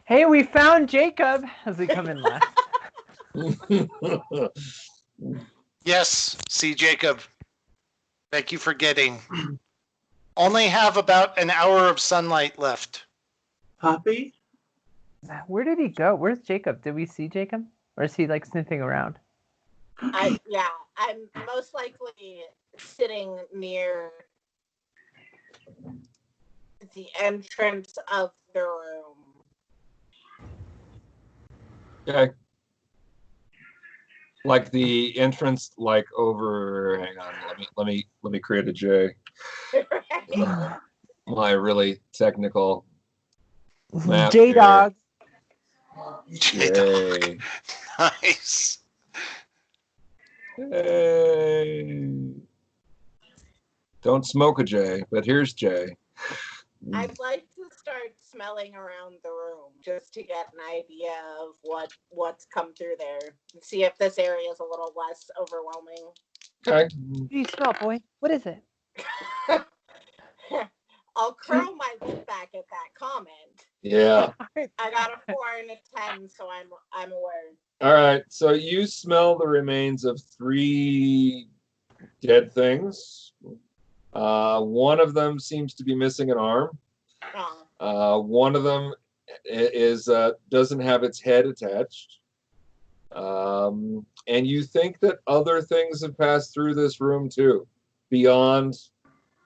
[SPEAKER 3] Hey, we found Jacob as we come in last.
[SPEAKER 5] Yes, see Jacob. Thank you for getting. Only have about an hour of sunlight left.
[SPEAKER 7] Puppy?
[SPEAKER 3] Where did he go? Where's Jacob? Did we see Jacob? Or is he like sniffing around?
[SPEAKER 4] I'm most likely sitting near the entrance of the room.
[SPEAKER 1] Okay. Like the entrance, like over. Hang on. Let me create a J. My really technical map.
[SPEAKER 3] J Dog.
[SPEAKER 1] J.
[SPEAKER 5] Nice.
[SPEAKER 1] J. Don't smoke a J, but here's J.
[SPEAKER 4] I'd like to start smelling around the room just to get an idea of what's come through there. See if this area is a little less overwhelming.
[SPEAKER 1] Okay.
[SPEAKER 3] What do you smell, boy? What is it?
[SPEAKER 4] I'll curl my lip back at that comment.
[SPEAKER 1] Yeah.
[SPEAKER 4] I got a 4 and a 10, so I'm aware.
[SPEAKER 1] All right. So you smell the remains of 3 dead things. One of them seems to be missing an arm. One of them is doesn't have its head attached. And you think that other things have passed through this room too, beyond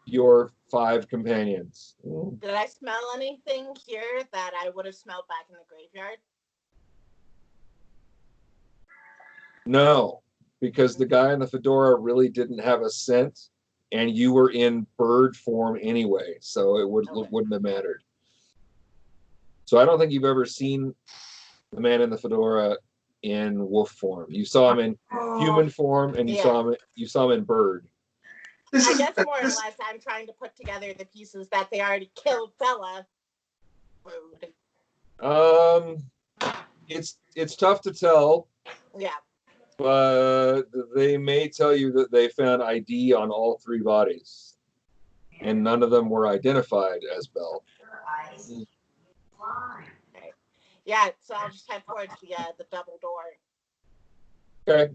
[SPEAKER 1] your 5 companions.
[SPEAKER 4] Did I smell anything here that I would have smelled back in the graveyard?
[SPEAKER 1] No, because the guy in the fedora really didn't have a scent, and you were in bird form anyway, so it wouldn't have mattered. So I don't think you've ever seen the man in the fedora in wolf form. You saw him in human form, and you saw him in bird.
[SPEAKER 4] I guess more or less I'm trying to put together the pieces that they already killed Bella. Rude.
[SPEAKER 1] It's tough to tell,
[SPEAKER 4] Yeah.
[SPEAKER 1] but they may tell you that they found ID on all 3 bodies, and none of them were identified as Belle.
[SPEAKER 4] Okay. Yeah, so I'll just head towards the double door.
[SPEAKER 1] Okay.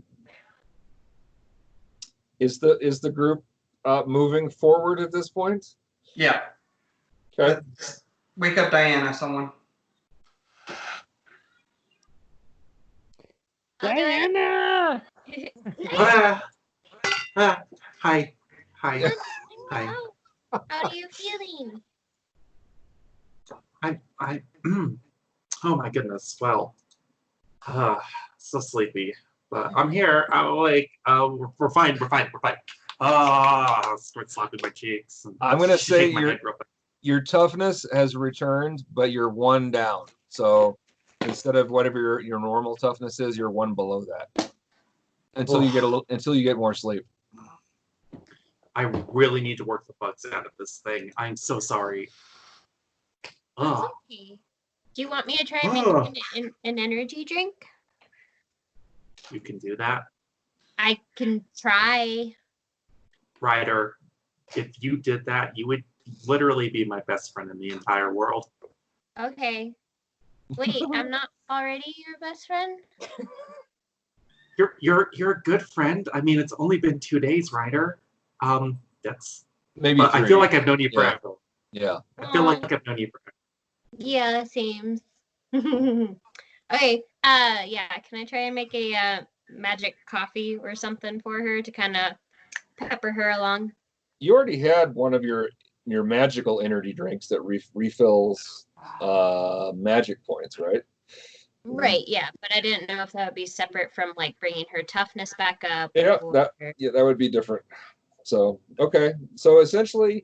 [SPEAKER 1] Is the group moving forward at this point?
[SPEAKER 6] Yeah.
[SPEAKER 1] Okay.
[SPEAKER 6] Wake up Diana, someone.
[SPEAKER 3] Diana!
[SPEAKER 7] Hi. Hi.
[SPEAKER 2] How are you feeling?
[SPEAKER 7] Oh my goodness. Well, so sleepy. But I'm here. I'm awake. We're fine. We're fine. Start slapping my cheeks.
[SPEAKER 1] I'm gonna say
[SPEAKER 7] shake my head real quick.
[SPEAKER 1] your toughness has returned, but you're 1 down. So instead of whatever your normal toughness is, you're 1 below that. Until you get more sleep.
[SPEAKER 7] I really need to work the bugs out of this thing. I'm so sorry. Ugh.
[SPEAKER 2] Okay. Do you want me to try and make an energy drink?
[SPEAKER 7] You can do that.
[SPEAKER 2] I can try.
[SPEAKER 7] Ryder, if you did that, you would literally be my best friend in the entire world.
[SPEAKER 2] Okay. Wait, I'm not already your best friend?
[SPEAKER 7] You're a good friend. I mean, it's only been 2 days, Ryder. That's
[SPEAKER 1] maybe.
[SPEAKER 7] But
[SPEAKER 1] 3.
[SPEAKER 7] I feel like I've known you forever.
[SPEAKER 1] Yeah.
[SPEAKER 7] I feel like I've known you forever.
[SPEAKER 2] Yeah, seems. Okay. Yeah. Can I try and make a magic coffee or something for her to kind of pepper her along?
[SPEAKER 1] You already had one of your magical energy drinks that refills magic points, right?
[SPEAKER 2] Right. Yeah, but I didn't know if that would be separate from like bringing her toughness back up.
[SPEAKER 1] Yeah,
[SPEAKER 2] or...
[SPEAKER 1] that would be different. So okay. So essentially,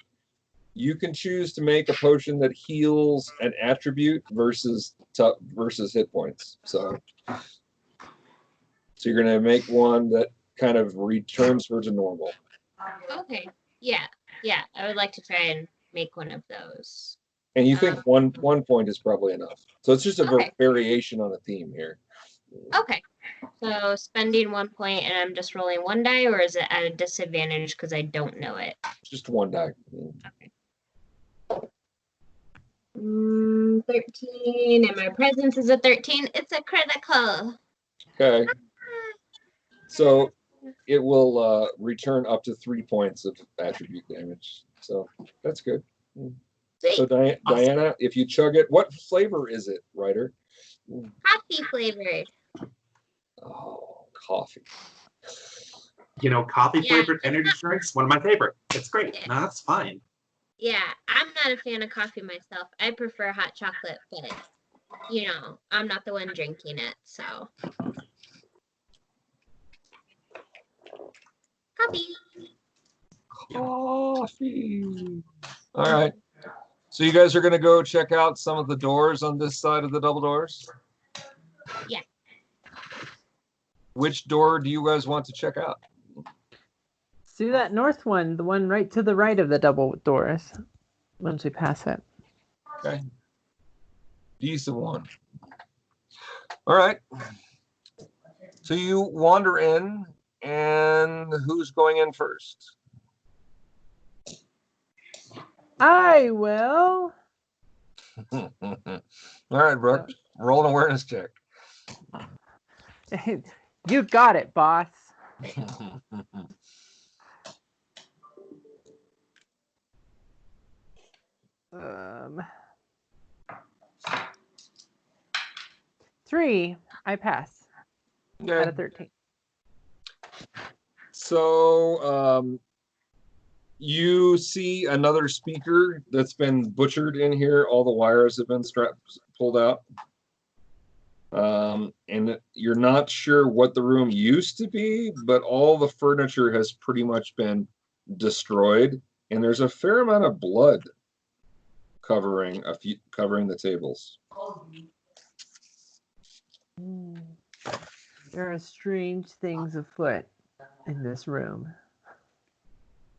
[SPEAKER 1] you can choose to make a potion that heals an attribute versus hit points. So you're gonna make one that kind of returns her to normal.
[SPEAKER 2] Okay. Yeah. Yeah. I would like to try and make one of those.
[SPEAKER 1] And you think one point is probably enough. So it's just a
[SPEAKER 2] Okay.
[SPEAKER 1] variation on a theme here.
[SPEAKER 2] Okay. So spending 1 point and I'm just rolling 1 die, or is it at a disadvantage because I don't know it?
[SPEAKER 1] Just 1 die.
[SPEAKER 2] Okay. 13, and my presence is a 13. It's a critical.
[SPEAKER 1] Okay. So it will return up to 3 points of attribute damage. So that's good.
[SPEAKER 2] Sweet.
[SPEAKER 1] So Diana, if you chug it, what flavor is it, Ryder?
[SPEAKER 2] Coffee flavored.
[SPEAKER 1] Oh, coffee.
[SPEAKER 7] Coffee flavored energy drinks, one of my favorite. It's great.
[SPEAKER 2] Yeah.
[SPEAKER 7] No, that's fine.
[SPEAKER 2] Yeah, I'm not a fan of coffee myself. I prefer hot chocolate, but I'm not the one drinking it, so. Coffee.
[SPEAKER 1] Coffee. All right. So you guys are going to go check out some of the doors on this side of the double doors?
[SPEAKER 2] Yeah.
[SPEAKER 1] Which door do you guys want to check out?
[SPEAKER 3] Let's do that north one, the one right to the right of the double doors, once we pass it.
[SPEAKER 1] Okay. Decent one. All right. So you wander in, and who's going in first?
[SPEAKER 3] I will.
[SPEAKER 1] All right, Brooke. Roll an awareness check.
[SPEAKER 3] You got it, boss. 3. I pass. Out of 13.
[SPEAKER 1] So you see another speaker that's been butchered in here. All the wires have been pulled out. And you're not sure what the room used to be, but all the furniture has pretty much been destroyed. And there's a fair amount of blood covering the tables.
[SPEAKER 3] There are strange things afoot in this room.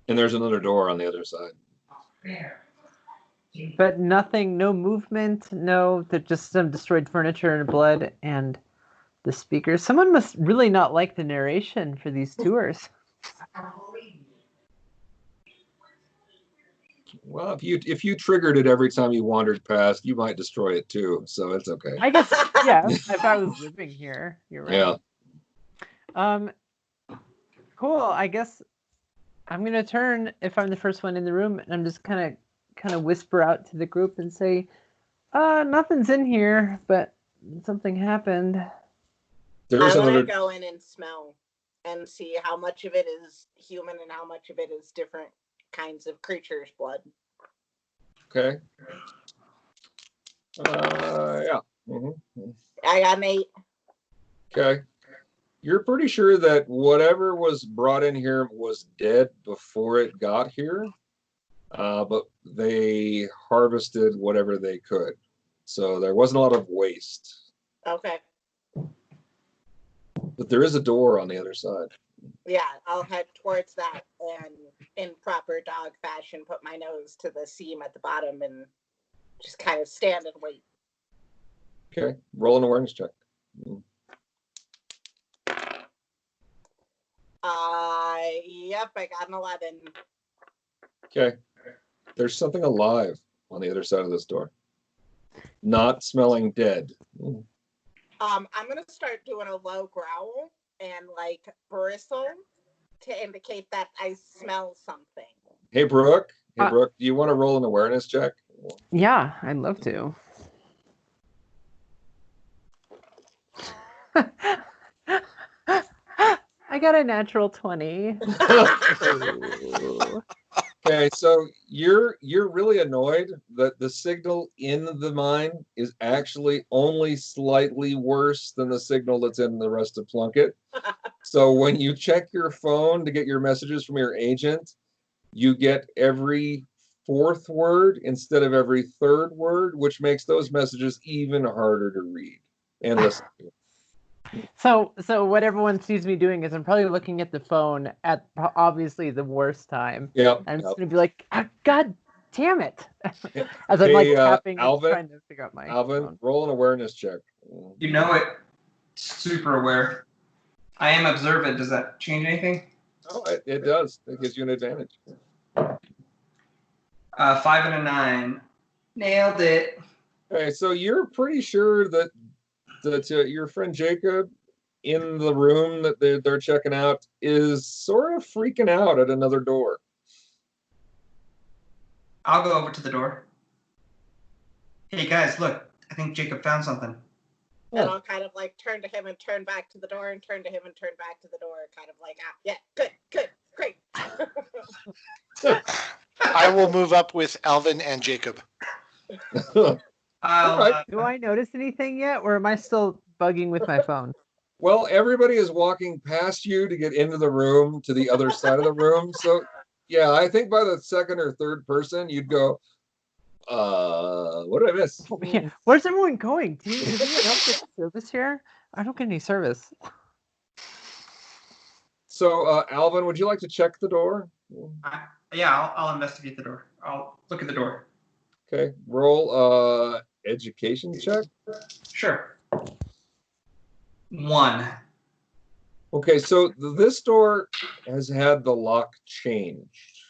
[SPEAKER 1] And there's another door on the other side.
[SPEAKER 3] but nothing, no movement, just some destroyed furniture and blood and the speakers. Someone must really not like the narration for these tours.
[SPEAKER 1] Well, if you triggered it every time you wandered past, you might destroy it too. So it's okay.
[SPEAKER 3] I guess, yeah. If I was living here, you're right.
[SPEAKER 1] Yeah.
[SPEAKER 3] Cool. I guess I'm gonna turn if I'm the first one in the room, and I'm just kind of whisper out to the group and say, nothing's in here, but something happened.
[SPEAKER 1] There's
[SPEAKER 4] I'm
[SPEAKER 1] another.
[SPEAKER 4] gonna go in and smell and see how much of it is human and how much of it is different kinds of creatures' blood.
[SPEAKER 1] Okay. Yeah. Mm-hmm.
[SPEAKER 4] I got an 8.
[SPEAKER 1] Okay. You're pretty sure that whatever was brought in here was dead before it got here, but they harvested whatever they could. So there wasn't a lot of waste.
[SPEAKER 4] Okay.
[SPEAKER 1] But there is a door on the other side.
[SPEAKER 4] Yeah, I'll head towards that and in proper dog fashion put my nose to the seam at the bottom and just kind of stand and wait.
[SPEAKER 1] Okay. Roll an awareness check.
[SPEAKER 4] Yep, I got an 11.
[SPEAKER 1] Okay. There's something alive on the other side of this door. Not smelling dead.
[SPEAKER 4] I'm gonna start doing a low growl and like bristle to indicate that I smell something.
[SPEAKER 1] Hey Brooke. Hey Brooke, do you want to roll an awareness check?
[SPEAKER 3] Yeah, I'd love to. I got a natural 20.
[SPEAKER 1] Okay, so you're really annoyed that the signal in the mine is actually only slightly worse than the signal that's in the rest of Plunkett. So when you check your phone to get your messages from your agent, you get every 4th word instead of every 3rd word, which makes those messages even harder to read and listen to.
[SPEAKER 3] So what everyone sees me doing is I'm probably looking at the phone at obviously the worst time.
[SPEAKER 1] Yeah.
[SPEAKER 3] I'm just gonna be like, God damn it! As I'm like tapping
[SPEAKER 1] Alvin,
[SPEAKER 3] and trying to figure out my phone.
[SPEAKER 1] Roll an awareness check.
[SPEAKER 6] You know it. Super aware. I am observant. Does that change anything?
[SPEAKER 1] Oh, it does. It gives you an advantage.
[SPEAKER 6] 5 and a 9. Nailed it.
[SPEAKER 1] Okay, so you're pretty sure that your friend Jacob in the room that they're checking out is sort of freaking out at another door.
[SPEAKER 6] I'll go over to the door. Hey guys, look. I think Jacob found something.
[SPEAKER 4] And I'll kind of like turn to him and turn back to the door and turn to him and turn back to the door. Kind of like, yeah, good, great.
[SPEAKER 5] I will move up with Alvin and Jacob.
[SPEAKER 3] Do I notice anything yet, or am I still bugging with my phone?
[SPEAKER 1] Well, everybody is walking past you to get into the room to the other side of the room. So, yeah, I think by the 2nd or 3rd person, you'd go, what did I miss?
[SPEAKER 3] Yeah. Where's everyone going? Does anyone else get service here? I don't get any service.
[SPEAKER 1] So, Alvin, would you like to check the door?
[SPEAKER 6] Yeah, I'll investigate the door. I'll look at the door.
[SPEAKER 1] Okay, roll education check.
[SPEAKER 6] Sure. 1.
[SPEAKER 1] Okay, so this door has had the lock changed,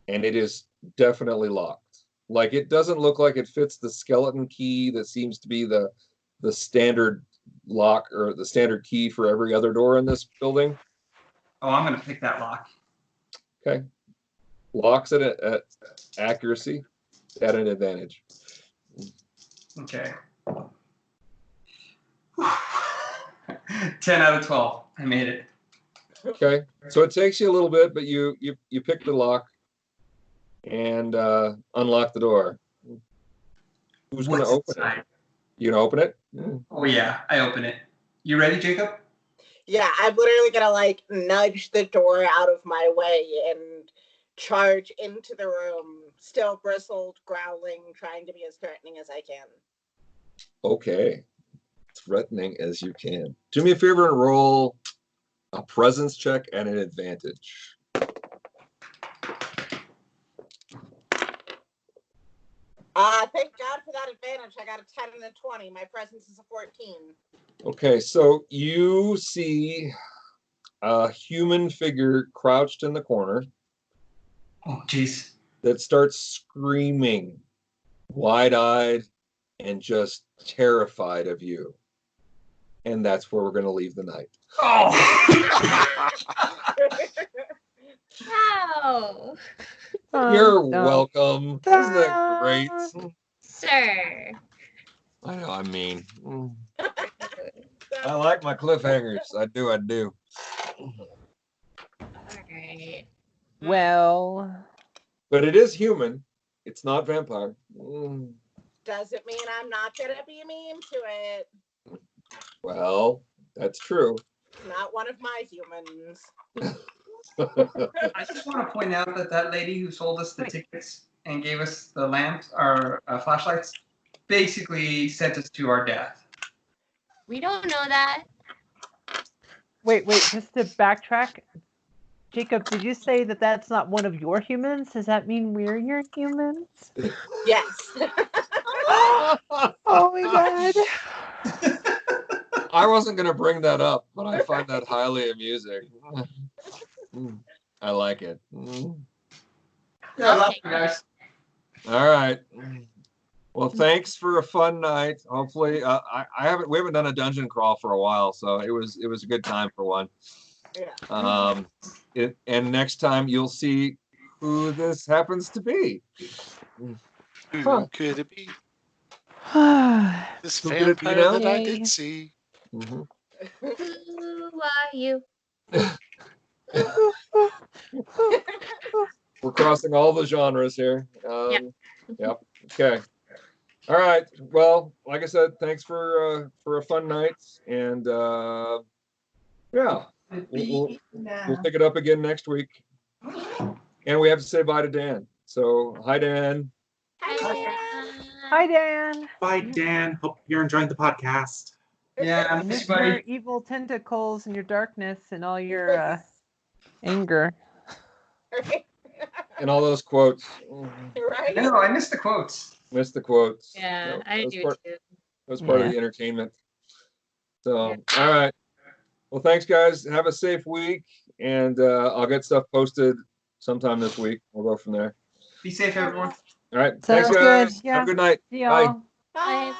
[SPEAKER 1] and it is definitely locked. Like, it doesn't look like it fits the skeleton key that seems to be the standard lock or the standard key for every other door in this building.
[SPEAKER 6] Oh, I'm gonna pick that lock.
[SPEAKER 1] Okay, locks at accuracy at an advantage.
[SPEAKER 6] Okay. 10 out of 12. I made it.
[SPEAKER 1] Okay, so it takes you a little bit, but you pick the lock and unlock the door. Who's going to open it? You gonna open it?
[SPEAKER 6] Oh yeah, I open it. You ready, Jacob?
[SPEAKER 4] Yeah, I'm literally gonna like nudge the door out of my way and charge into the room, still bristled, growling, trying to be as threatening as I can.
[SPEAKER 1] Okay. Threatening as you can. Do me a favor and roll a presence check and an advantage.
[SPEAKER 4] Thank God for that advantage. I got a 10 and a 20. My presence is a 14.
[SPEAKER 1] Okay, so you see a human figure crouched in the corner
[SPEAKER 6] Oh, jeez.
[SPEAKER 1] that starts screaming, wide-eyed and just terrified of you. And that's where we're going to leave the night.
[SPEAKER 6] Oh!
[SPEAKER 2] Wow.
[SPEAKER 1] You're
[SPEAKER 3] no.
[SPEAKER 1] welcome. Isn't that great?
[SPEAKER 2] Sir.
[SPEAKER 1] I know, I mean. I like my cliffhangers. I do.
[SPEAKER 2] Alright.
[SPEAKER 3] Well,
[SPEAKER 1] But it is human. It's not vampire.
[SPEAKER 4] Doesn't mean I'm not going to be mean to it.
[SPEAKER 1] Well, that's true.
[SPEAKER 4] Not one of my humans.
[SPEAKER 6] I just want to point out that that lady who sold us the tickets and gave us the lamps, our flashlights, basically sent us to our death.
[SPEAKER 2] We don't know that.
[SPEAKER 3] wait, just to backtrack. Jacob, did you say that that's not one of your humans? Does that mean we're your humans?
[SPEAKER 4] Yes.
[SPEAKER 3] Oh my god.
[SPEAKER 1] I wasn't going to bring that up, but I find that highly amusing. I like it.
[SPEAKER 6] Yeah, I love
[SPEAKER 2] Okay.
[SPEAKER 6] you guys.
[SPEAKER 1] All right. Well, thanks for a fun night. Hopefully, we haven't done a dungeon crawl for a while, so it was a good time for one.
[SPEAKER 4] Yeah.
[SPEAKER 1] And next time you'll see who this happens to be.
[SPEAKER 5] Who could it be? This
[SPEAKER 1] Who could it be
[SPEAKER 5] vampire
[SPEAKER 1] now?
[SPEAKER 5] that I
[SPEAKER 3] Yay.
[SPEAKER 5] did see.
[SPEAKER 1] Mhm.
[SPEAKER 2] Who are you?
[SPEAKER 1] We're crossing all the genres here. Yep. Okay. All right. Well, like I said, thanks for a fun night, and yeah, we'll pick it up again next week. And we have to say bye to Dan. So hi, Dan.
[SPEAKER 3] Hi, Dan.
[SPEAKER 7] Bye, Dan. Hope you're enjoying the podcast.
[SPEAKER 6] Yeah,
[SPEAKER 3] I
[SPEAKER 6] miss
[SPEAKER 3] miss
[SPEAKER 6] you, buddy.
[SPEAKER 3] your evil tentacles and your darkness and all your anger.
[SPEAKER 1] And all those quotes.
[SPEAKER 4] Right?
[SPEAKER 6] No, I missed the quotes.
[SPEAKER 1] Missed the quotes.
[SPEAKER 2] Yeah,
[SPEAKER 1] That
[SPEAKER 2] I
[SPEAKER 1] was
[SPEAKER 2] do
[SPEAKER 1] part,
[SPEAKER 2] too.
[SPEAKER 1] that was part of
[SPEAKER 3] Yeah.
[SPEAKER 1] the entertainment. So, all right. Well, thanks, guys. Have a safe week, and I'll get stuff posted sometime this week. We'll go from there.
[SPEAKER 6] Be safe, everyone.
[SPEAKER 1] All right.
[SPEAKER 3] Sounds
[SPEAKER 1] Thanks, guys.
[SPEAKER 3] good. Yeah.
[SPEAKER 1] Have a good night.
[SPEAKER 3] See
[SPEAKER 1] Bye.
[SPEAKER 3] y'all.
[SPEAKER 4] Bye.